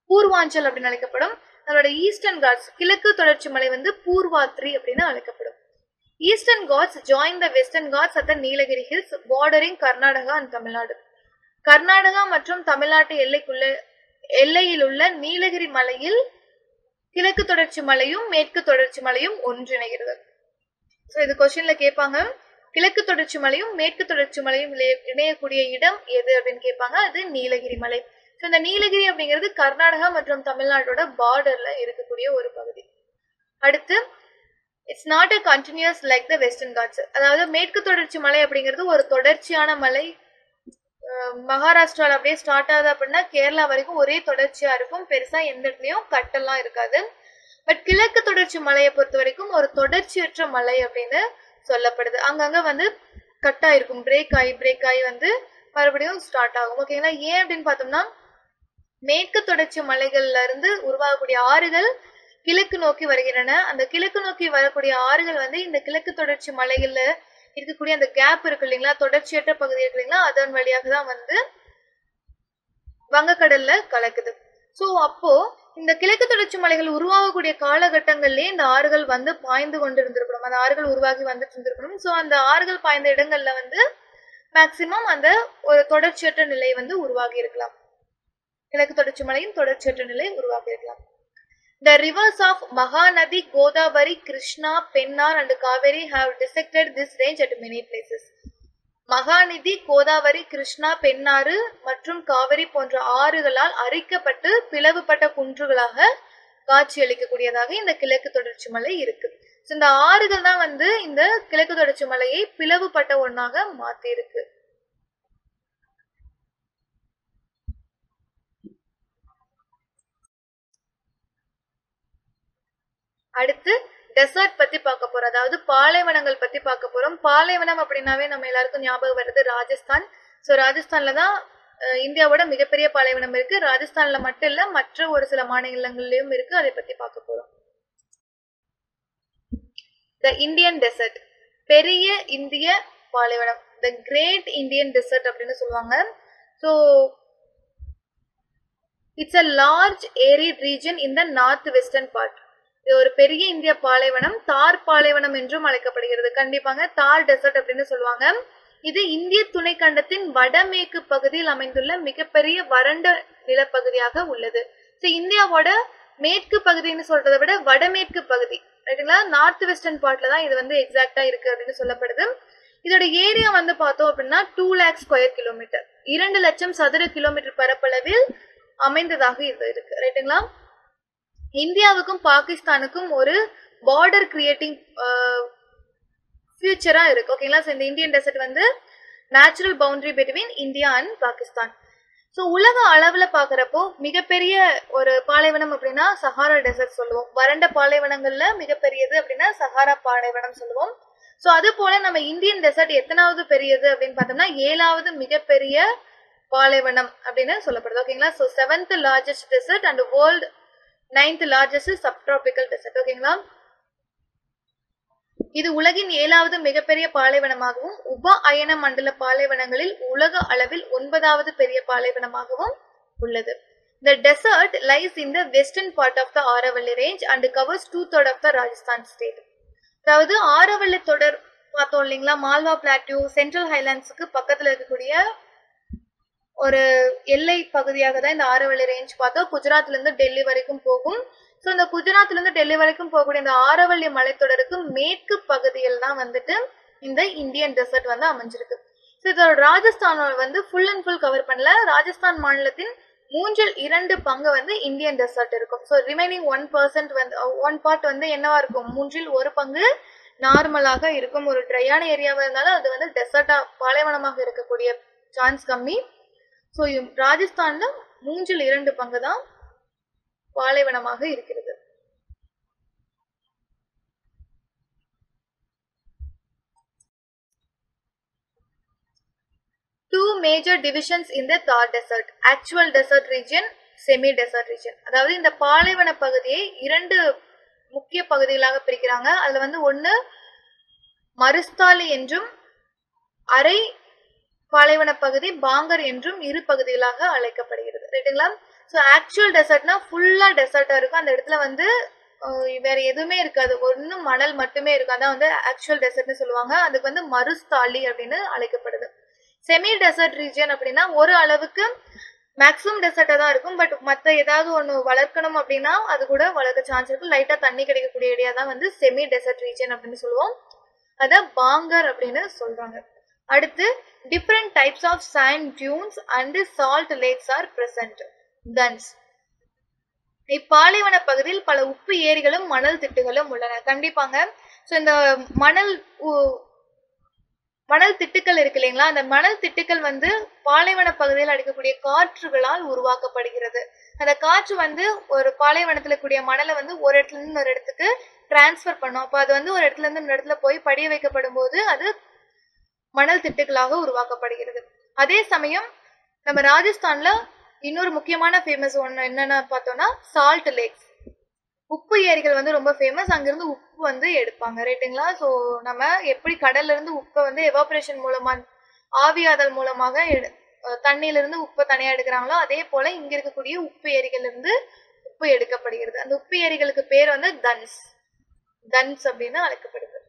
Speaker 1: பூர்வாஞ்சல் அப்படின்னு அழைக்கப்படும். அதோட ஈஸ்டர்ன் காட்ஸ் கிழக்கு தொடர்ச்சி மலை வந்து பூர்வாத்ரி அப்படின்னு அழைக்கப்படும். Eastern Ghats join the western Ghats at the Nilgiri hills bordering Karnataka and Tamil Nadu. Karnataka மற்றும் தமிழ்நாட்டு எல்லையில் உள்ள நீலகிரி மலையில் கிழக்கு தொடர்ச்சி மலையும் மேற்கு தொடர்ச்சி மலையும் ஒன்றிணைகிறது. ஸோ இது கொஸ்டின்ல கேட்பாங்க, கிழக்கு தொடர்ச்சி மலையும் மேற்கு தொடர்ச்சி மலையும் இணையக்கூடிய இடம் எது அப்படின்னு கேட்பாங்க. அது நீலகிரி மலை. ஸோ இந்த நீலகிரி அப்படிங்கிறது கர்நாடகா மற்றும் தமிழ்நாட்டோட பார்டர்ல இருக்கக்கூடிய ஒரு பகுதி. அடுத்து it's not a continuous like the western Ghats. அதாவது மேற்கு தொடர்ச்சி மலை அப்படிங்கிறது ஒரு தொடர்ச்சியான மலை. மகாராஷ்டிரால அப்படியே ஸ்டார்ட் ஆகுது அப்படின்னா கேரளா வரைக்கும் ஒரே தொடர்ச்சியா இருக்கும். பெருசா எந்த இடத்துலயும் கட்டெல்லாம் இருக்காது. பட் கிழக்கு தொடர்ச்சி மலையை பொறுத்த வரைக்கும் ஒரு தொடர்ச்சியற்ற மலை அப்படின்னு சொல்லப்படுது. அங்கங்க வந்து கட்டா இருக்கும், பிரேக் ஆகி வந்து மறுபடியும் ஸ்டார்ட் ஆகும். ஓகேங்களா, ஏன் அப்படின்னு பார்த்தோம்னா மேற்கு தொடர்ச்சி மலைகள்ல இருந்து உருவாகக்கூடிய ஆறுகள் கிழக்கு நோக்கி வருகின்றன. அந்த கிழக்கு நோக்கி வரக்கூடிய ஆறுகள் வந்து இந்த கிழக்கு தொடர்ச்சி மலைகள்ல இருக்கக்கூடிய அந்த கேப் இருக்கு இல்லைங்களா, தொடர்ச்சியற்ற பகுதி இருக்கு இல்லைங்களா, அதன் வழியாக தான் வந்து வங்கக்கடல்ல கலக்குது. ஸோ அப்போ இந்த கிழக்கு தொடர்ச்சி மலைகள் உருவாகக்கூடிய காலகட்டங்கள்லயே இந்த ஆறுகள் வந்து பாய்ந்து கொண்டு இருந்திருக்கணும், அந்த ஆறுகள் உருவாகி வந்துட்டு இருந்திருக்கணும். ஸோ அந்த ஆறுகள் பாய்ந்த இடங்கள்ல வந்து மேக்சிமம் அந்த ஒரு தொடர்ச்சியற்ற நிலை வந்து உருவாகி இருக்கலாம். கிழக்கு தொடர்ச்சி மலையின் தொடர்ச்சியற்ற நிலை உருவாக்கியிருக்கலாம். The rivers of Mahanadi, Godavari, Krishna, Pennar and Kaveri have dissected this range at many places. Mahanadi, Godavari, Krishna, Pennar மற்றும் காவிரி போன்ற ஆறுகளால் அரிக்கப்பட்டு பிளவுபட்ட குன்றுகளாக காட்சியளிக்கக்கூடியதாக இந்த கிழக்கு தொடர்ச்சி மலை இருக்கு. இந்த ஆறுகள் தான் வந்து இந்த கிழக்கு தொடர்ச்சி மலையை பிளவுபட்ட ஒன்னாக மாத்தி இருக்கு. அடுத்து டெசர்ட் பத்தி பார்க்க போறோம். அதாவது பாலைவனங்கள் பத்தி பார்க்க போறோம். பாலைவனம் அப்படின்னாவே நம்ம எல்லாருக்கும் ஞாபகம் வருது ராஜஸ்தான். சோ ராஜஸ்தான்ல தான் இந்தியாவோட மிகப்பெரிய பாலைவனம் இருக்கு. ராஜஸ்தான்ல மட்டும் இல்ல, மற்ற ஒரு சில மாநிலங்கள்லயும் இருக்கு. அதை பத்தி பார்க்க போறோம். த இந்தியன் டெசர்ட், பெரிய இந்திய பாலைவனம், த கிரேட் இந்தியன் டெசர்ட் அப்படின்னு சொல்லுவாங்க. So it's a large arid region in the north western part. இது ஒரு பெரிய இந்திய பாலைவனம், தார் பாலைவனம் என்றும் அழைக்கப்படுகிறது. கண்டிப்பாங்க தார் டெசர்ட் அப்படின்னு சொல்லுவாங்க. இது இந்திய துணைக்கண்டத்தின் வடமேற்கு பகுதியில் அமைந்துள்ள மிகப்பெரிய வறண்ட நிலப்பகுதியாக உள்ளது. இந்தியாவோட மேற்கு பகுதின்னு சொல்றதை விட வடமேற்கு பகுதி, ரைட்டுங்களா, நார்த் வெஸ்டர்ன் பார்ட்ல தான் இது வந்து எக்ஸாக்டா இருக்கு அப்படின்னு சொல்லப்படுது. இதோட ஏரியா வந்து பார்த்தோம் அப்படின்னா 2 lakh ஸ்கொயர் கிலோமீட்டர், 2 லட்சம் சதுர கிலோமீட்டர் பரப்பளவில் அமைந்ததாக இது இருக்கு, ரைட்டுங்களா. இந்தியாவுக்கும் பாகிஸ்தானுக்கும் ஒரு பார்டர் கிரியேட்டிங் ஃபியூச்சரா இருக்கு, ஓகேங்களா. ஸோ இந்த இந்தியன் டெசர்ட் வந்து natural boundary between India and Pakistan. So உலக அளவில் பார்க்குறப்போ மிகப்பெரிய ஒரு பாலைவனம் அப்படின்னா சஹாரா டெசர்ட் சொல்லுவோம். வறண்ட பாலைவனங்கள்ல மிகப்பெரியது அப்படின்னா சஹாரா பாலைவனம் சொல்லுவோம். ஸோ அது போல நம்ம இந்தியன் டெசர்ட் எத்தனாவது பெரியது அப்படின்னு பார்த்தோம்னா 7வது மிகப்பெரிய பாலைவனம் அப்படின்னு சொல்லப்படுது, ஓகேங்களா. So 7th largest desert and world 9th largest subtropical desert, ஓகேங்களா. இது உலகின் 7வது மிகப்பெரிய பாலைவனமாகவும் உப அயன மண்டல பாலைவனங்களில் உலக அளவில் 9வது பெரிய பாலைவனமாகவும் உள்ளது. The desert lies in the western part of the Aravalli range and covers 2/3 of the Rajasthan state. அதாவது ஆரவல்லி தொடர் பார்த்தோம் இல்லைங்களா, மால்வா பிளாட்டியூ, சென்ட்ரல் ஹைலாண்ட்ஸுக்கு பக்கத்துல இருக்கக்கூடிய ஒரு எல்லை பகுதியாக தான் இந்த ஆரவல்லி ரேஞ்ச் பார்த்தோம். குஜராத்ல இருந்து டெல்லி வரைக்கும் போகும். ஸோ இந்த குஜராத்ல இருந்து டெல்லி வரைக்கும் போகக்கூடிய இந்த ஆரவல்லி மலைத்தொடருக்கு மேற்கு பகுதியில் தான் வந்துட்டு இந்த இந்தியன் டெசர்ட் வந்து அமைஞ்சிருக்கு. ஸோ இதோட ராஜஸ்தானோட வந்து ஃபுல் அண்ட் ஃபுல் கவர் பண்ணல. ராஜஸ்தான் மாநிலத்தின் 2/3 பங்கு வந்து இந்தியன் டெசர்ட் இருக்கும். ஸோ ரிமைனிங் 1% வந்து 1 பார்ட் வந்து என்னவா இருக்கும், 1/3 பங்கு நார்மலாக இருக்கும். ஒரு ட்ரையான ஏரியாவா இருந்தாலும் அது வந்து டெசர்ட்டா பாலைவனமாக இருக்கக்கூடிய சான்ஸ் கம்மி. ஸோ ராஜஸ்தான்ல 2/3 பங்கு தான் பாலைவனமாக இருக்கிறது. Two major divisions in the Thar Desert: actual desert region, semi desert region. அதாவது இந்த பாலைவன பகுதியை 2 முக்கிய பகுதிகளாக பிரிக்கிறாங்க. அதுல வந்து ஒன்னு மருஸ்தாலி என்றும் அரை பாலைவன பகுதி பாங்கர் என்றும் 2 பகுதிகளாக அழைக்கப்படுகிறது, ரைட்டுங்களா. ஸோ ஆக்சுவல் டெசர்ட்னா ஃபுல்லா டெசர்ட்டா இருக்கும். அந்த இடத்துல வந்து வேற எதுவுமே இருக்காது, ஒன்னும் மணல் மட்டுமே இருக்கும். அதான் வந்து ஆக்சுவல் டெசர்ட்னு சொல்லுவாங்க. அதுக்கு வந்து மருஸ்தாலி அப்படின்னு அழைக்கப்படுது. செமி டெசர்ட் ரீஜன் அப்படின்னா ஒரு அளவுக்கு மேக்ஸிமம் டெசர்ட்டா தான் இருக்கும். பட் மற்ற ஏதாவது ஒன்று வளர்க்கணும் அப்படின்னா அது கூட வளர்க்க சான்ஸ் இருக்கு. லைட்டா தண்ணி கிடைக்கக்கூடிய ஏரியா தான் வந்து செமி டெசர்ட் ரீஜன் அப்படின்னு சொல்லுவோம். அத பாங்கர் அப்படின்னு சொல்றாங்க. அடுத்து different types of sand dunes and salt lakes are present. தன்ஸ் இப்பாலைவன பகுதியில் பல உப்பு ஏரிகளும் மணல் திட்டுகளும் உள்ளன. கண்டிப்பாங்க. ஸோ இந்த மணல் திட்டுக்கள் இருக்கு இல்லைங்களா, அந்த மணல் திட்டுக்கள் வந்து பாலைவன பகுதியில் அடிக்கக்கூடிய காற்றுகளால் உருவாக்கப்படுகிறது. அந்த காற்று வந்து ஒரு பாலைவனத்துல கூடிய மணலை வந்து ஒரு இடத்துல இருந்து ஒரு இடத்துக்கு டிரான்ஸ்பர் பண்ணும். அப்போ அது வந்து ஒரு இடத்துல இருந்து இன்னொரு இடத்துல போய் படிய வைக்கப்படும் போது அது மணல் திட்டுகளாக உருவாக்கப்படுகிறது. அதே சமயம் நம்ம ராஜஸ்தான்ல இன்னொரு முக்கியமான ஃபேமஸ் ஒன்று என்னன்னு பார்த்தோம்னா சால்ட் லேக்ஸ், உப்பு ஏரிகள் வந்து ரொம்ப ஃபேமஸ். அங்கிருந்து உப்பு வந்து எடுப்பாங்க, ரைட்டுங்களா. ஸோ நம்ம எப்படி கடல்ல இருந்து உப்பை வந்து எவாபரேஷன் மூலமா ஆவியாதல் மூலமாக தண்ணியில இருந்து உப்பை தனியா எடுக்கிறாங்களோ அதே போல இங்க இருக்கக்கூடிய உப்பு ஏரிகள் இருந்து உப்பு எடுக்கப்படுகிறது. அந்த உப்பு ஏரிகளுக்கு பேர் வந்து தன்ஸ், தன்ஸ் அப்படின்னு அழைக்கப்படுது.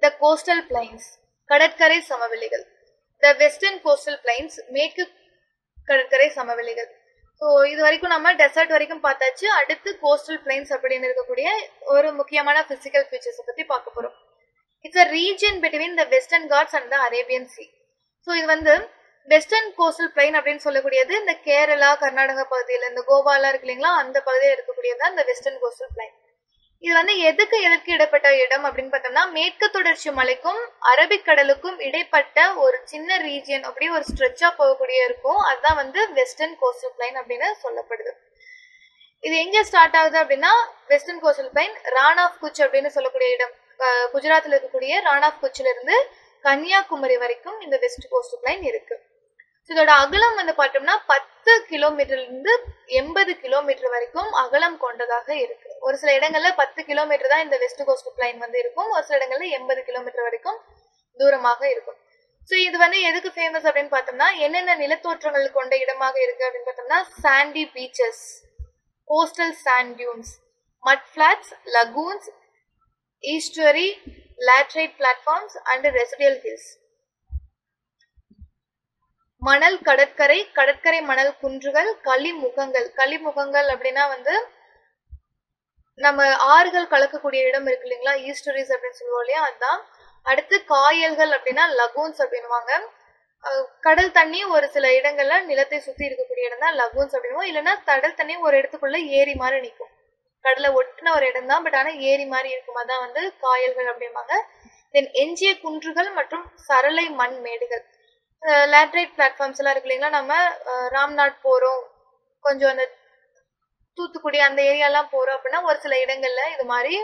Speaker 1: The coastal plains, கடற்கரை சமவெளிகள். The western coastal plains, மேற்கு கடற்கரை சமவெளிகள். ஸோ இது வரைக்கும் நம்ம டெசர்ட் வரைக்கும் பார்த்தாச்சு. அடுத்து கோஸ்டல் பிளைன்ஸ் அப்படின்னு இருக்கக்கூடிய ஒரு முக்கியமான பிசிக்கல் ஃபீச்சர்ஸை பற்றி பார்க்க போகிறோம். It's a region between the western Ghats and the Arabian sea. So இது வந்து வெஸ்டர்ன் கோஸ்டல் பிளைன் அப்படின்னு சொல்லக்கூடியது இந்த கேரளா கர்நாடகா பகுதியில், இந்த கோவாலாம் இருக்கு இல்லைங்களா, அந்த பகுதியில் இருக்கக்கூடியது இந்த வெஸ்டர்ன் கோஸ்டல் பிளைன். இது வந்து எதுக்கு இடைப்பட்ட இடம் அப்படின்னு பார்த்தோம்னா, மேற்கு தொடர்ச்சி மலைக்கும் அரபிக்கடலுக்கும் இடைப்பட்ட ஒரு சின்ன ரீஜியன், அப்படியே ஒரு ஸ்ட்ரெச்சா போகக்கூடிய இருக்கும். அதுதான் வந்து வெஸ்டர்ன் கோஸ்டல் பிளைன் அப்படின்னு சொல்லப்படுது. இது எங்க ஸ்டார்ட் ஆகுது அப்படின்னா, western coastal plain Rann of Kutch அப்படின்னு சொல்லக்கூடிய இடம், குஜராத்தில் இருக்கக்கூடிய ரான் ஆஃப் குச்சில இருந்து கன்னியாகுமரி வரைக்கும் இந்த வெஸ்ட் கோஸ்டல் பிளைன் இருக்கு. இதோட அகலம் வந்து பார்த்தோம்னா 10 கிலோமீட்டர்ல இருந்து 80 கிலோமீட்டர் வரைக்கும் அகலம் கொண்டதாக இருக்கு. ஒரு சில இடங்கள்ல 10 கிலோமீட்டர் தான் இந்த வெஸ்ட் கோஸ்ட் பிளைன் வந்து இருக்கும். ஒரு சில இடங்கள்ல 80 கிலோமீட்டர் வரைக்கும் தூரமாக இருக்கும். ஸோ இது வந்து எதுக்கு ஃபேமஸ் அப்படின்னு பார்த்தோம்னா, என்னென்ன நிலத்தோற்றங்கள் கொண்ட இடமாக இருக்கு அப்படின்னு பார்த்தோம்னா, sandy beaches, coastal sand dunes, mud flats, lagoons, estuary, laterite platforms and residual hills. மணல் கடற்கரை, கடற்கரை மணல் குன்றுகள், களிமுகங்கள். களிமுகங்கள் அப்படின்னா வந்து நம்ம ஆறுகள் கலக்கக்கூடிய இடம் இருக்கு இல்லைங்களா, ஈஸ்டரிஸ் அப்படின்னு சொல்லுவோம் இல்லையா, அதுதான். அடுத்து காயல்கள் அப்படின்னா லகூன்ஸ் அப்படின்வாங்க. கடல் தண்ணி ஒரு சில இடங்கள்ல நிலத்தை சுத்தி இருக்கக்கூடிய இடம் தான் லகூன்ஸ் அப்படின்வோம். இல்லைன்னா கடல் தண்ணி ஒரு இடத்துக்குள்ள ஏரி மாதிரி நிற்கும். கடலை ஒட்டின ஒரு இடம் தான், பட் ஆனால் ஏரி மாதிரி இருக்கும். அதான் வந்து காயல்கள் அப்படின்வாங்க. தென் எஞ்சிய குன்றுகள் மற்றும் சரளை மண் மேடுகள், லேட்ரைட் பிளாட்ஃபார்ம்ஸ் எல்லாம் இருக்கு இல்லைங்களா. நம்ம ராம்நாட் போறோம், கொஞ்சம் அந்த தூத்துக்குடி அந்த ஏரியாலாம் போறோம் அப்படின்னா ஒரு சில இடங்கள்ல இது மாதிரி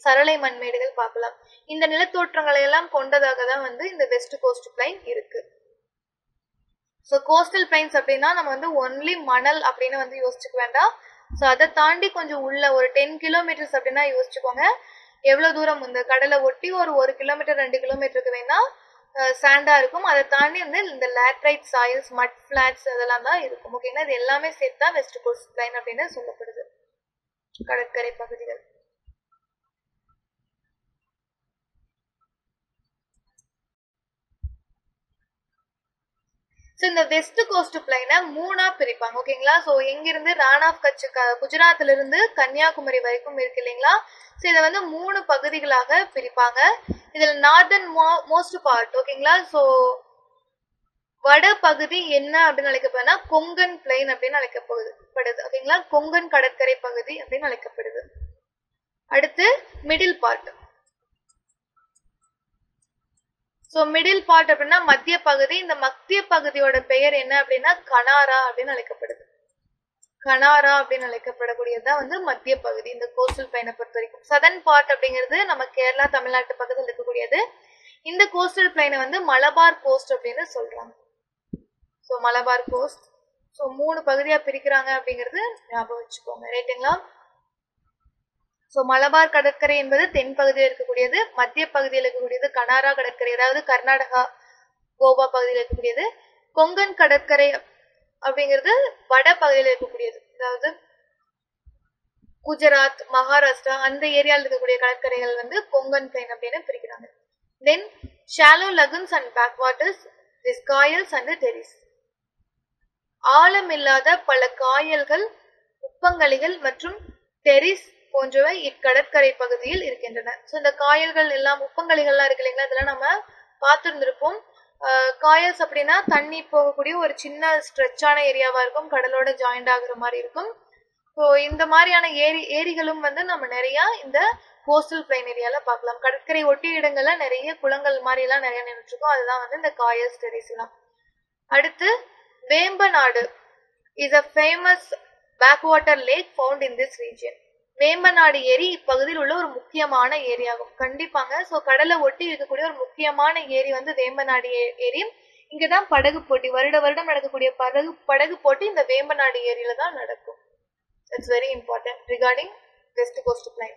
Speaker 1: சரளை மண்மேடுகள் பார்க்கலாம். இந்த நிலத்தோற்றங்களை எல்லாம் கொண்டதாக தான் வந்து இந்த வெஸ்ட் கோஸ்ட் பிளைன் இருக்கு. ஸோ கோஸ்டல் பிளைன்ஸ் அப்படின்னா நம்ம வந்து ஒன்லி மணல் அப்படின்னு வந்து யோசிச்சுக்க வேண்டாம். ஸோ அதை தாண்டி கொஞ்சம் உள்ள ஒரு 10 கிலோமீட்டர்ஸ் அப்படின்னா யோசிச்சுக்கோங்க. எவ்வளவு தூரம் இந்த கடலை ஒட்டி ஒரு 1 கிலோமீட்டர் 2 கிலோமீட்டருக்கு வேணா சாண்டா இருக்கும். அதை தாண்டி வந்து இந்த லேட்ரைட் சாயில்ஸ், மட் ஃபிளாட்ஸ் அதெல்லாம் தான் இருக்கும். ஓகேங்களா, இது எல்லாமே சேர்த்தா வெஸ்ட் கோஸ்ட் பிளைன் அப்படின்னு சொல்லப்படுது, கடற்கரை பகுதிகள். ஸோ இந்த வெஸ்ட் கோஸ்ட் பிளைனை 3ஆ பிரிப்பாங்க. ஓகேங்களா, ஸோ எங்கிருந்து ரான் ஆஃப் கட்ச் குஜராத்ல இருந்து கன்னியாகுமரி வரைக்கும் இருக்கு இல்லைங்களா. ஸோ இதை வந்து 3 பகுதிகளாக பிரிப்பாங்க. இதுல நார்தன் மோஸ்ட் பார்ட், ஓகேங்களா, ஸோ வட பகுதி என்ன அப்படின்னு அழைக்கப்படுதுன்னா கொங்கன் பிளைன் அப்படின்னு அழைக்கப்படுது. ஓகேங்களா, கொங்கன் கடற்கரை பகுதி அப்படின்னு அழைக்கப்படுது. அடுத்து middle part. So middle part அப்படின்னா மத்திய பகுதி. இந்த மத்திய பகுதியோட பெயர் என்ன அப்படின்னா கனாரா அப்படின்னு அழைக்கப்படுது. கனாரா அப்படின்னு அழைக்கப்படக்கூடியதுதான் வந்து மத்திய பகுதி இந்த கோஸ்டல் பிளைனை பொறுத்த வரைக்கும். சதர்ன் பார்ட் அப்படிங்கிறது நம்ம கேரளா தமிழ்நாட்டு பக்கத்தில் இருக்கக்கூடியது. இந்த கோஸ்டல் பிளைனை வந்து மலபார் கோஸ்ட் அப்படின்னு சொல்றாங்க. So Malabar cost. ஸோ 3 பகுதியா பிரிக்கிறாங்க அப்படிங்கிறது ஞாபகம் வச்சுக்கோங்க, ரைட்டுங்களா. ஸோ மலபார் கடற்கரை என்பது தென் பகுதியில் இருக்கக்கூடியது, மத்திய பகுதியில் இருக்கக்கூடியது கனாரா கடற்கரை, அதாவது கர்நாடகா கோவா பகுதியில் இருக்கக்கூடியது. கொங்கன் கடற்கரை அப்படிங்கிறது வட பகுதியில் இருக்கக்கூடியது, அதாவது குஜராத், மகாராஷ்டிரா அந்த ஏரியாவில் இருக்கக்கூடிய கடற்கரைகள் வந்து கொங்கன் பிளைன் அப்படின்னு பிரிக்கிறாங்க. Then shallow lagoons and back waters, kayals and teris. ஆழமில்லாத பல காயல்கள், உப்பங்கழிகள் மற்றும் டெரிஸ் போன்றவை இக்கடற்கரை பகுதியில் இருக்கின்றன. ஸோ இந்த காயல்கள் எல்லாம், உப்பங்கழிகள்லாம் இருக்கு இல்லைங்களா, இதெல்லாம் நம்ம பார்த்துருந்துருப்போம். காயல்ஸ் அப்படின்னா தண்ணி போகக்கூடிய ஒரு சின்ன ஸ்ட்ரெச்சான ஏரியாவா இருக்கும், கடலோட ஜாயிண்ட் ஆகுற மாதிரி இருக்கும். ஸோ இந்த மாதிரியான ஏரிகளும் வந்து நம்ம நிறைய இந்த கோஸ்டல் பிளைன் ஏரியால பார்க்கலாம். கடற்கரை ஒட்டி இடங்கள்ல நிறைய குளங்கள் மாதிரி எல்லாம் நிறைய நின்றுட்டு இருக்கும். அதுதான் வந்து இந்த காயல்ஸ், டெரிஸ் எல்லாம். அடுத்து Vembanad is a famous backwater lake found in this region. Vembanad ஏரி இப்பகுதியில் உள்ள ஒரு முக்கியமான ஏரியாகும். கண்டிப்பாங்க. ஸோ கடலை ஒட்டி இருக்கக்கூடிய ஒரு முக்கியமான ஏரி வந்து வேம்பநாடு ஏரி. இங்கதான் படகு போட்டி, வருடம் நடக்கக்கூடிய படகு போட்டி இந்த வேம்பநாடு ஏரியில தான் நடக்கும். That's very important regarding West Coast Plain.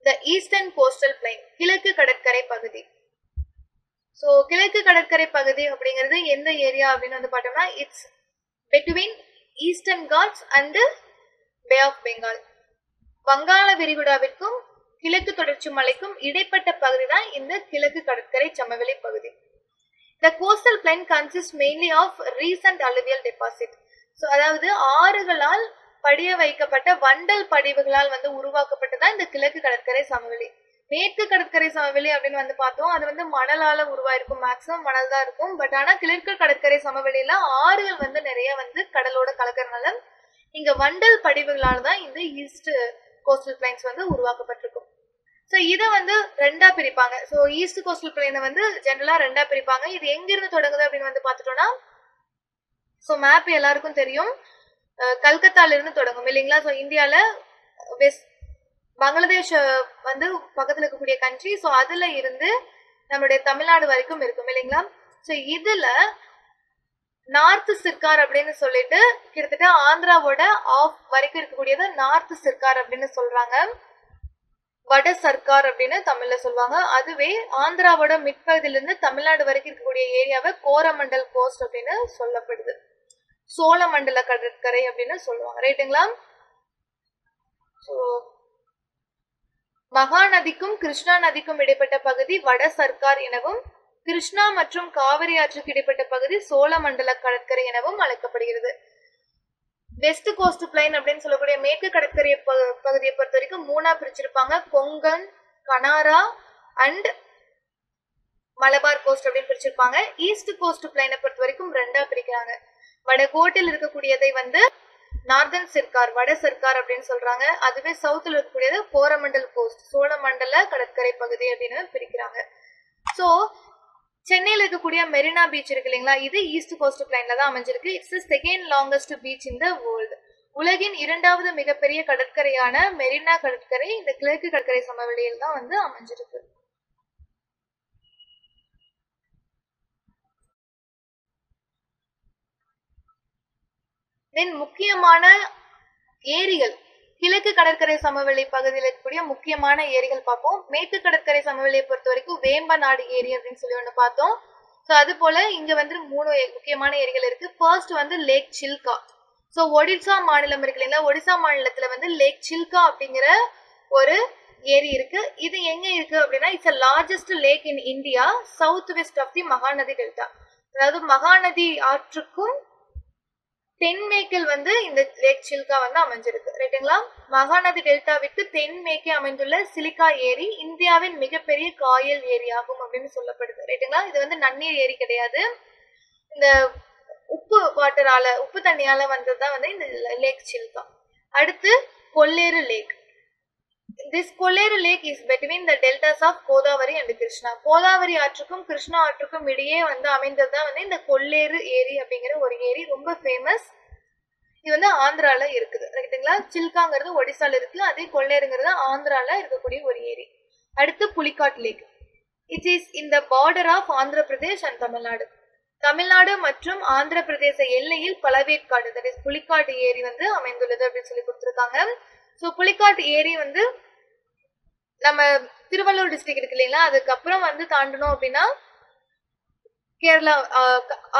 Speaker 1: The Eastern Coastal Plain, கிழக்கு கடற்கரை பகுதி. ஸோ கிழக்கு கடற்கரை பகுதி அப்படிங்கிறது எந்த ஏரியா அப்படின்னு வந்து பார்த்தோம்னா it's between eastern Ghats and bay of Bengal. வங்காள விரிகுடாவிற்கும் கிழக்கு தொடர்ச்சி மலைக்கும் இடைப்பட்ட பகுதி தான் இந்த கிழக்கு கடற்கரை சமவெளி பகுதி. The coastal plain consists mainly of recent alluvial deposit. So அதாவது ஆறுகளால் படிய வைக்கப்பட்ட வண்டல் படிவுகளால் வந்து உருவாக்கப்பட்டதான் இந்த கிழக்கு கடற்கரை சமவெளி. மேற்கு கடற்கரை சமவெளி அப்படின்னு வந்து பார்த்தோம், அது வந்து மணலால உருவாயிருக்கும், மேக்சிமம் மணல் தான் இருக்கும். பட் ஆனா கிழக்கு கடற்கரை சமவெளியில ஆறுகள் வந்து நிறைய வந்து கடலோட கலக்கறனால இங்க வண்டல் படிவுகளால தான் இந்த ஈஸ்ட் கோஸ்டல் பிளைன்ஸ் வந்து உருவாக்கப்பட்டிருக்கும். ஸோ இதை வந்து ரெண்டா பிரிப்பாங்க. ஸோ ஈஸ்ட் கோஸ்டல் பிளைனை வந்து ஜென்ரலா ரெண்டா பிரிப்பாங்க. இது எங்கிருந்து தொடங்குது அப்படின்னு வந்து பார்த்துட்டோம்னா, ஸோ மேப் எல்லாருக்கும் தெரியும், கல்கத்தால இருந்து தொடங்கும் இல்லைங்களா. ஸோ இந்தியால வெஸ்ட் பங்களாதேஷ் வந்து பக்கத்துல இருக்கக்கூடிய கண்ட்ரி, ஸோ அதுல இருந்து நம்மளுடைய தமிழ்நாடு வரைக்கும் இருக்கும் இல்லைங்களா. ஸோ இதுல நார்த் சிர்கார் அப்படின்னு சொல்லிட்டு கிட்டத்தட்ட ஆந்திராவோட ஆஃப் வரைக்கும் இருக்கக்கூடியது நார்த் சிர்கார் அப்படின்னு சொல்றாங்க. வட சர்க்கார் அப்படின்னு தமிழ்ல சொல்லுவாங்க. அதுவே ஆந்திராவோட மிட்பகுதியில இருந்து தமிழ்நாடு வரைக்கும் இருக்கக்கூடிய ஏரியாவை கோரமண்டல் கோஸ்ட் அப்படின்னு சொல்லப்படுது. சோழமண்டல கடற்கரை அப்படின்னு சொல்லுவாங்க, ரைட்டுங்களா. ஸோ மகாநதிக்கும் கிருஷ்ணா நதிக்கும் இடைப்பட்ட பகுதி வட சர்க்கார் எனவும், கிருஷ்ணா மற்றும் காவிரி ஆற்றுக்கு இடைப்பட்ட பகுதி சோழமண்டல கடற்கரை எனவும் அழைக்கப்படுகிறது. வெஸ்ட் கோஸ்ட் பிளைன் அப்படின்னு சொல்லக்கூடிய மேற்கு கடற்கரை பகுதியை பொறுத்த வரைக்கும் மூணா பிரிச்சிருப்பாங்க. கொங்கன், கனாரா அண்ட் மலபார் கோஸ்ட் அப்படின்னு பிரிச்சிருப்பாங்க. ஈஸ்ட் கோஸ்ட் பிளைனை பொறுத்த வரைக்கும் ரெண்டா பிரிக்கிறாங்க. வடகோட்டில் இருக்கக்கூடியதை வந்து நார்தன் சிர்கார், வட சர்க்கார் அப்படின்னு சொல்றாங்க. அதுவே சவுத்துல இருக்கக்கூடியது கோரமண்டல் கோஸ்ட், சோழமண்டல கடற்கரை பகுதி அப்படின்னு பிரிக்கிறாங்க. ஸோ சென்னையில் இருக்கக்கூடிய மெரினா பீச் இருக்கு இல்லைங்களா, இது ஈஸ்ட் கோஸ்ட் பிளைன்ல தான் அமைஞ்சிருக்கு. It's second longest beach in the world. உலகின் இரண்டாவது மிகப்பெரிய கடற்கரையான மெரினா கடற்கரை இந்த கிழக்கு கடற்கரை சமவெளியில் தான் வந்து அமைஞ்சிருக்கு. தென் முக்கியமான ஏரிகள், கிழக்கு கடற்கரை சமவெளி பகுதியில் இருக்கக்கூடிய முக்கியமான ஏரிகள் பார்ப்போம். மேற்கு கடற்கரை சமவெளியை பொறுத்த வரைக்கும் வேம்பநாடு ஏரி அப்படின்னு சொல்லி ஒன்று பார்த்தோம். ஸோ அது போல இங்க வந்து 3 முக்கியமான ஏரிகள் இருக்கு. ஃபர்ஸ்ட் வந்து லேக் சில்கா. ஸோ ஒடிசா மாநிலம் இருக்கு இல்லைங்களா, ஒடிசா மாநிலத்துல வந்து லேக் சில்கா அப்படிங்கிற ஒரு ஏரி இருக்கு. இது எங்க இருக்கு அப்படின்னா, it's largest lake in India south west of the Mahanadi delta. அதாவது மகாநதி ஆற்றுக்கும் தென்மேற்கில் வந்து இந்த லேக் சில்கா வந்து அமைஞ்சிருக்கு, ரைட்டுங்களா. மகாநதி டெல்டாவிற்கு தென்மேற்கே அமைந்துள்ள சிலிகா ஏரி இந்தியாவின் மிகப்பெரிய காயல் ஏரி ஆகும் அப்படின்னு சொல்லப்படுது, ரைட்டுங்களா. இது வந்து நன்னீர் ஏரி கிடையாது, இந்த உப்பு வாட்டரால, உப்பு தண்ணியால வந்ததுதான் வந்து இந்த லேக் சில்கா. அடுத்து Kolleru lakh. This Kolleru lake is between the deltas of Godavari and Krishna. Godavari ஆற்றுக்கும் Krishna ஆற்றுக்கும் இடையே வந்து அமைந்ததுதான் வந்து இந்த கொல்லேறு ஏரி அப்படிங்கிற ஒரு ஏரி, ரொம்ப ஃபேமஸ். இது வந்து ஆந்திரால இருக்குது, ரைட்டுங்களா. சில்காங்கிறது ஒடிசால இருக்கு, அதே கொல்லேருங்கிறது ஆந்திரால இருக்கக்கூடிய ஒரு ஏரி. அடுத்து Pulicat lake. It is in the border of Andhra Pradesh and Tamil Nadu. Tamil Nadu மற்றும் ஆந்திர பிரதேச எல்லையில் பழவேற்காடு, தட் இஸ் புலிகாட் ஏரி வந்து அமைந்துள்ளது அப்படின்னு சொல்லி கொடுத்துருக்காங்க. ஸோ புலிகாட் ஏரி வந்து நம்ம திருவள்ளூர் டிஸ்ட்ரிக்ட் இருக்கு இல்லைங்களா, அதுக்கப்புறம் வந்து தாண்டணும் அப்படின்னா கேரளா,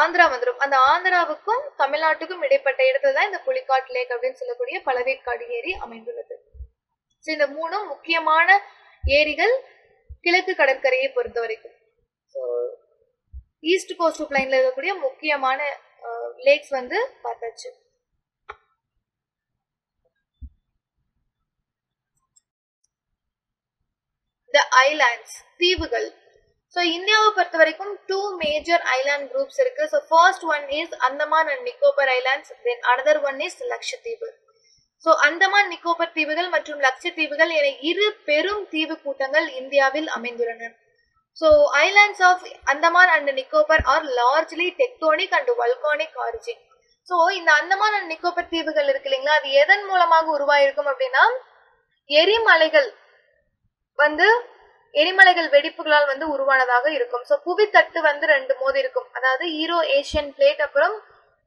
Speaker 1: ஆந்திரா வந்துடும். அந்த ஆந்திராவுக்கும் தமிழ்நாட்டுக்கும் இடைப்பட்ட இடத்துல தான் இந்த புலிகாட் லேக் அப்படின்னு சொல்லக்கூடிய பழவேற்காடு ஏரி அமைந்துள்ளது. ஸோ இந்த 3 முக்கியமான ஏரிகள் கிழக்கு கடற்கரையை பொறுத்த வரைக்கும். ஸோ ஈஸ்ட் கோஸ்ட் பிளைன்ல இருக்கக்கூடிய முக்கியமான லேக்ஸ் வந்து பார்த்தாச்சு. The islands, தீவுகள். ஸோ இந்தியாவை பொறுத்த வரைக்கும் 2 மேஜர் ஐலாண்ட் குரூப்ஸ் இருக்கு. So first one is Andaman and Nicobar islands, then another one is Lakshadweep. So Andaman Nicobar தீவுகள் மற்றும் லட்சத்தீவுகள் என 2 பெரும் தீவு கூட்டங்கள் இந்தியாவில் அமைந்துள்ளன. So islands of Andaman and Nicobar are largely tectonic and volcanic origin. So இந்த அந்தமான் அண்ட் நிக்கோபர் தீவுகள் இருக்கு இல்லைங்களா, அது எதன் மூலமாக உருவாயிருக்கும் அப்படின்னா, எரிமலைகள் வந்து எரிமலைகள் வெடிப்புகளால் வந்து உருவானதாக இருக்கும். ஸோ புவித்தட்டு வந்து 2 மோதி இருக்கும், அதாவது ஈரோ ஏஷியன் பிளேட் அப்புறம்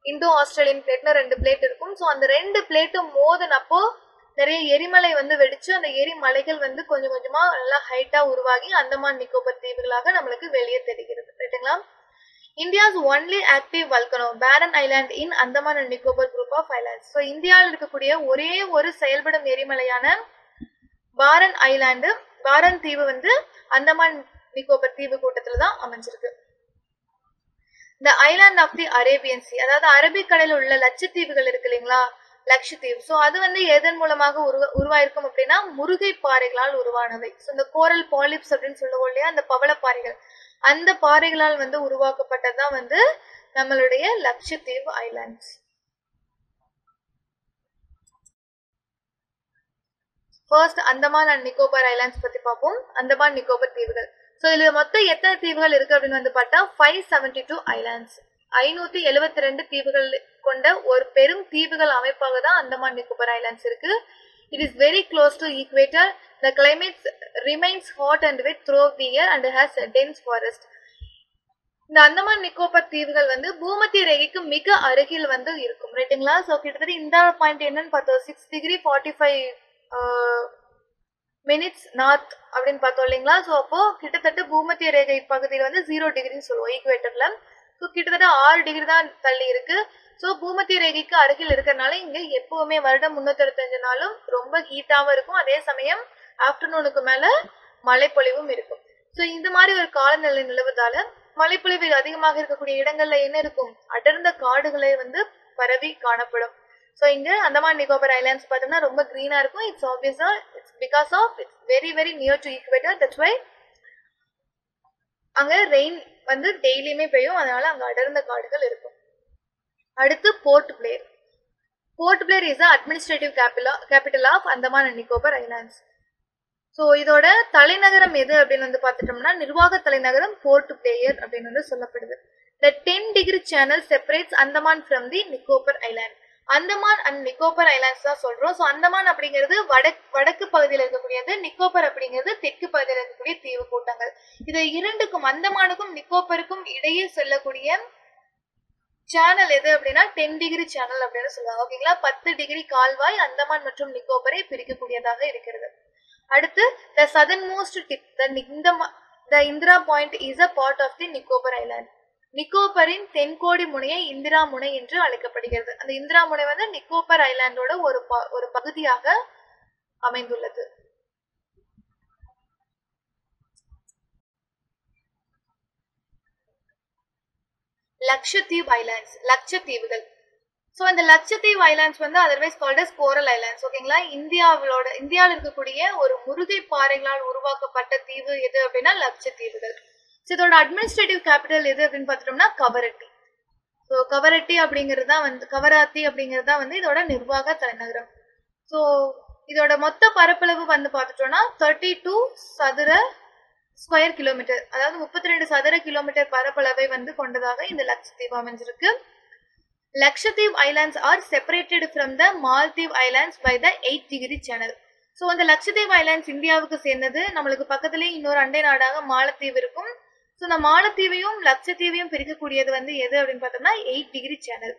Speaker 1: இந்தோ ஆஸ்திரேலியன் பிளேட்னு 2 பிளேட் இருக்கும். ஸோ அந்த 2 பிளேட்டும் மோதினப்போ நிறைய எரிமலை வந்து வெடிச்சு அந்த எரிமலைகள் வந்து கொஞ்சம் கொஞ்சமா நல்லா ஹைட்டா உருவாகி அந்தமான் நிக்கோபர் தீவுகளாக நம்மளுக்கு வெளியே தெரிகிறது. ரைட்டுங்களா? India's only active volcano barren island in Andaman and Nicobar group of islands. So இந்தியாவில் இருக்கக்கூடிய ஒரே ஒரு செயல்படும் எரிமலையான பாரன் ஐலாண்டு, பாரன் தீவு வந்து அந்தமான் நிக்கோபர் தீவு கூட்டத்துல தான் அமைஞ்சிருக்கு. The island of the Arabian sea, அதாவது அரபிக்கடலில் உள்ள லட்சத்தீவுகள் இருக்கு இல்லைங்களா, லட்சத்தீவு. ஸோ அது வந்து எதன் மூலமாக உருவாயிருக்கும் அப்படின்னா முருகை பாறைகளால் உருவானவை. ஸோ இந்த கோரல் பாலிப்ஸ் அப்படின்னு சொல்லுவோம் இல்லையா, அந்த பவளப்பாறைகள், அந்த பாறைகளால் வந்து உருவாக்கப்பட்டதுதான் வந்து நம்மளுடைய Lakshadweep islands. First Andaman and Nicobar islands பத்தி பார்ப்போம். அந்தமான் நிக்கோபர் தீவுகள். ஸோ இதுல மொத்தம் எத்தனை தீவுகள் இருக்கு அப்படின்னு வந்து பார்த்தா 572 ஐலாண்ட்ஸ், 572 தீவுகள் கொண்ட ஒரு பெரும் தீவுகள் அமைப்பாக தான் அந்தமான் நிக்கோபர் ஐலாண்ட்ஸ் இருக்கு. It is very close to equator. The climate remains hot and wet throughout the year and has a dense forest. இந்த அந்தமான் நிக்கோபர் தீவுகள் வந்து பூமத்திய ரேகைக்கு மிக அருகில் வந்து இருக்கும். ரைட்டுங்களா? ஸோ கிட்டத்தட்ட இந்த பாயிண்ட் என்னன்னு பார்த்தோம், 6 டிகிரி 45 மினிட்ஸ் நார்த் அப்படின்னு பார்த்தோம் இல்லைங்களா. ஸோ அப்போ கிட்டத்தட்ட பூமத்திய ரேகை பகுதியில் வந்து 0 டிகிரின்னு சொல்லுவோம் ஈக்குவேட்டர்ல. ஸோ கிட்டத்தட்ட 6 டிகிரி தான் தள்ளி இருக்கு. ஸோ பூமத்திய ரேகைக்கு அருகில் இருக்கிறதுனால இங்க எப்பவுமே வருடம் 365 நாளும் ரொம்ப ஹீட்டாவும் இருக்கும். அதே சமயம் ஆஃப்டர்நூனுக்கு மேல மழைப்பொழிவும் இருக்கும். ஸோ இந்த மாதிரி ஒரு காலநிலை நிலவுவதால மழைப்பொழிவு அதிகமாக இருக்கக்கூடிய இடங்கள்ல என்ன இருக்கும், அடர்ந்த காடுகளை வந்து பரவி காணப்படும். ஸோ இங்க அந்தமான் நிக்கோபர் ஐலாண்ட்ஸ் பார்த்தோம்னா ரொம்ப கிரீனா இருக்கும். It's obviously it's because of it's very very near to equator. That's why அங்க ரெயின் வந்து டெய்லியுமே பெய்யும், அதனால அங்க அடர்ந்த காடுகள் இருக்கும். அடுத்து Port Blair. Port Blair is administrative capital of Andaman and Nicobar islands. So இதோட தலைநகரம் எது அப்படின்னு வந்து பார்த்துட்டோம்னா நிர்வாக தலைநகரம் போர்ட் பிளேயர் அப்படின்னு வந்து சொல்லப்படுது. The 10 degree channel separates Andaman from the Nicobar Island. Andaman and Nicobar islands தான் சொல்றோம். ஸோ அந்தமான் அப்படிங்கிறது வடக்கு பகுதியில் இருக்கக்கூடியது, நிக்கோபர் அப்படிங்கிறது தெற்கு பகுதியில் இருக்கக்கூடிய தீவு கூட்டங்கள். இது இரண்டுக்கும் அந்தமானுக்கும் நிக்கோபருக்கும் இடையே செல்லக்கூடிய சேனல் எது அப்படின்னா 10 டிகிரி சேனல் அப்படின்னு சொல்லுவாங்க. ஓகேங்களா? 10 டிகிரி கால்வாய் அந்தமான் மற்றும் நிக்கோபரை பிரிக்கக்கூடியதாக இருக்கிறது. அடுத்து the southernmost tip, the Indira point is a part of the Nicobar Island. நிக்கோபரின் தென்கோடி முனையை இந்திரா முனை என்று அழைக்கப்படுகிறது. அந்த இந்திரா முனை வந்து நிக்கோபர் ஐலாண்டோட ஒரு பகுதியாக அமைந்துள்ளது. லட்சத்தீவு ஐலாண்ட்ஸ், லட்சத்தீவுகள். ஸோ இந்த லட்சத்தீவு ஐலாண்ட்ஸ் வந்து அதர்வைஸ் கால்ட் அஸ் கோரல் ஐலாண்ட்ஸ். ஓகேங்களா? இந்தியாவில் இருக்கக்கூடிய ஒரு முருகை பாறைகளால் உருவாக்கப்பட்ட தீவு எது அப்படின்னா லட்சத்தீவுகள். ஸோ இதோட அட்மினிஸ்ட்ரேட்டிவ் கேபிட்டல் எது அப்படின்னு பார்த்துட்டோம்னா கவரட்டி. ஸோ கவராத்தி அப்படிங்கிறது தான் வந்து இதோட நிர்வாக தலைநகரம். ஸோ இதோட மொத்த பரப்பளவு வந்து பார்த்துட்டோம்னா 32 சதுர ஸ்கொயர் கிலோமீட்டர், அதாவது 32 சதுர கிலோமீட்டர் பரப்பளவை வந்து கொண்டதாக இந்த லட்சத்தீவு அமைஞ்சிருக்கு. Lakshadweep islands are separated from the Maldive islands by the 8 degree channel. So இந்த லட்சத்தீவு ஐலாண்ட்ஸ் இந்தியாவுக்கு சேர்ந்தது. நம்மளுக்கு பக்கத்துலேயே இன்னொரு அண்டை நாடாக மாலத்தீவு இருக்கும். ஸோ இந்த மாலத்தீவையும் லட்சத்தீவையும் பிரிக்கக்கூடியது வந்து எது அப்படின்னு பார்த்தோம்னா 8 டிகிரி சேனல்.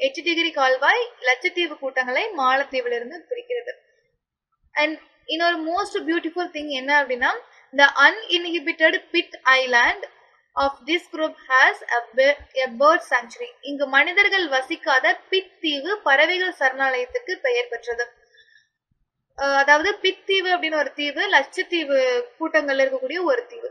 Speaker 1: 8 டிகிரி கால்வாய் லட்சத்தீவு கூட்டங்களை மாலத்தீவிலிருந்து பிரிக்கிறது. அண்ட் இன்னொரு மோஸ்ட் பியூட்டிஃபுல் திங் என்ன அப்படின்னா the uninhabited pit island of this group has a bird sanctuary. இங்கு மனிதர்கள் வசிக்காத பிட் தீவு பறவைகள் சரணாலயத்துக்கு பெயர் பெற்றது. அதாவது பிட் தீவு அப்படின்னு ஒரு தீவு லட்சத்தீவு கூட்டங்கள்ல இருக்கக்கூடிய ஒரு தீவு.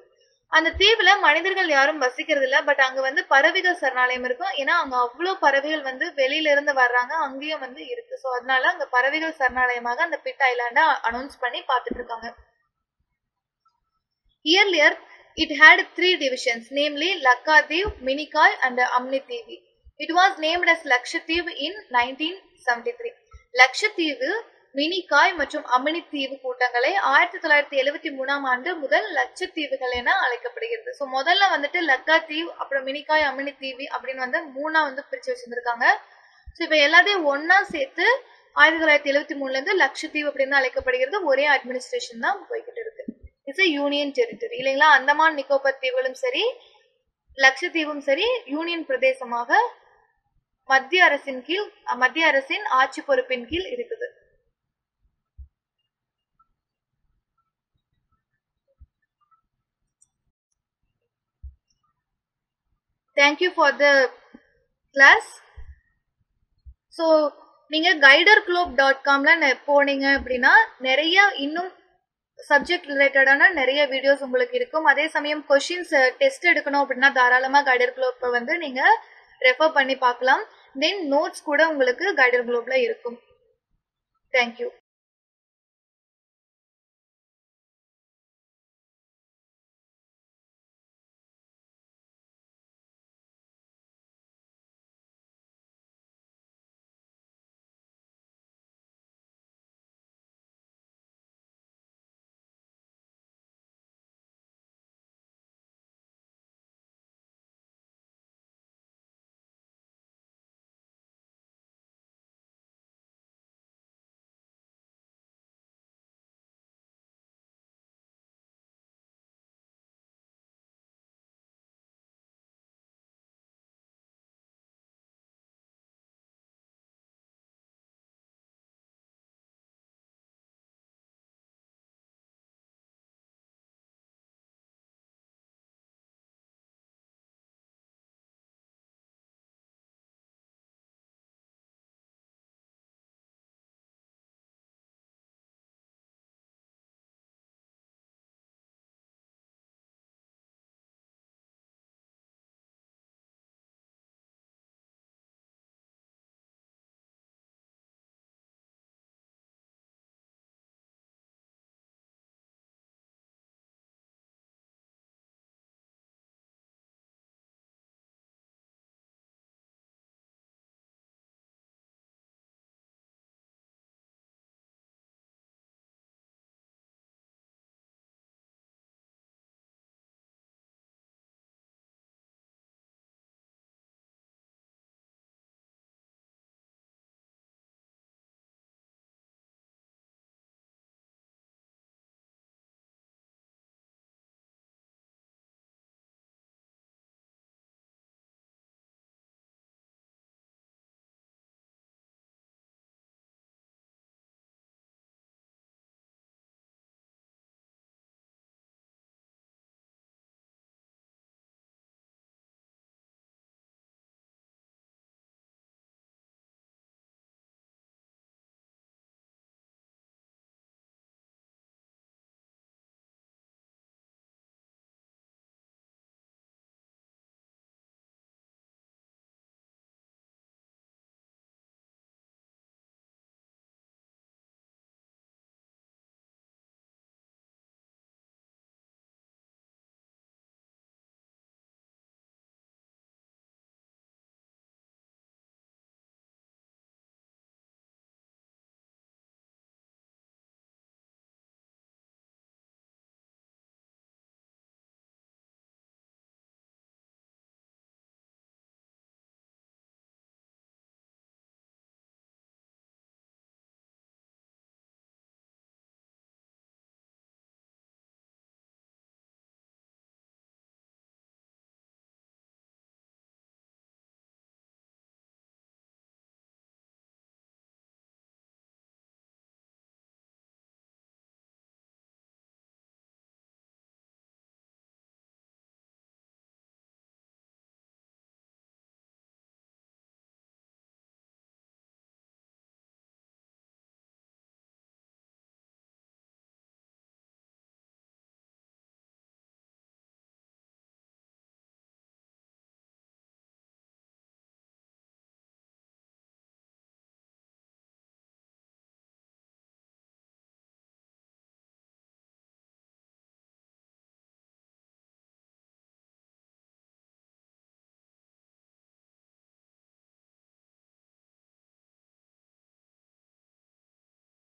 Speaker 1: அந்த தீவுல மனிதர்கள் யாரும் வசிக்கிறது இல்ல, பட் அங்க வந்து பறவைகள் சரணாலயம் இருக்கும். ஏன்னா அங்க அவ்வளவு பறவைகள் வந்து வெளியில இருந்து வர்றாங்க, அங்கேயும் வந்து இருக்கு. ஸோ அதனால அங்க பறவைகள் சரணாலயமாக அந்த பிட் ஐலாண்டை அனௌன்ஸ் பண்ணி பார்த்துட்டு இருக்காங்க. Earlier, it had 3 divisions, namely Lakadiv, Minikai and Amnithiv. It was named as Lakshathiv in 1973. லட்சத்தீவு, மினிகாய் மற்றும் அமினித்தீவு கூட்டங்களை 1973ஆம் ஆண்டு முதல் லட்சத்தீவுகள் என அழைக்கப்படுகிறது. ஸோ முதல்ல வந்துட்டு லக்காத்தீவ், அப்புறம் மினிகாய், அமினித்தீவு அப்படின்னு வந்து 3ஆ வந்து பிரிச்சு வச்சிருந்திருக்காங்க. ஸோ இப்போ எல்லாத்தையும் ஒன்னா சேர்த்து 1973ல இருந்து லட்சத்தீவு அப்படின்னு அழைக்கப்படுகிறது. ஒரே அட்மினிஸ்ட்ரேஷன் தான் போய்கிட்டு இருக்கு. இட்ஸ் a யூனியன் டெரிட்டரி இல்லைங்களா? அந்தமான் நிக்கோபர் தீவுகளும் சரி லட்சத்தீவும் சரி யூனியன் பிரதேசமாக மத்திய அரசின் ஆட்சி பொறுப்பின் கீழ் இருக்குது. Thank you for the class. So நீங்கள் guiderglobe.comல போனீங்க அப்படின்னா நிறைய இன்னும் சப்ஜெக்ட் ரிலேட்டடான நிறைய வீடியோஸ் உங்களுக்கு இருக்கும். அதே சமயம் கொஷின்ஸ் டெஸ்ட் எடுக்கணும் அப்படின்னா தாராளமாக கைடர் குளோப்பை வந்து நீங்கள் ரெஃபர் பண்ணி பார்க்கலாம். தென் நோட்ஸ் கூட உங்களுக்கு கைடர் குளோப்ல இருக்கும். தேங்க்யூ.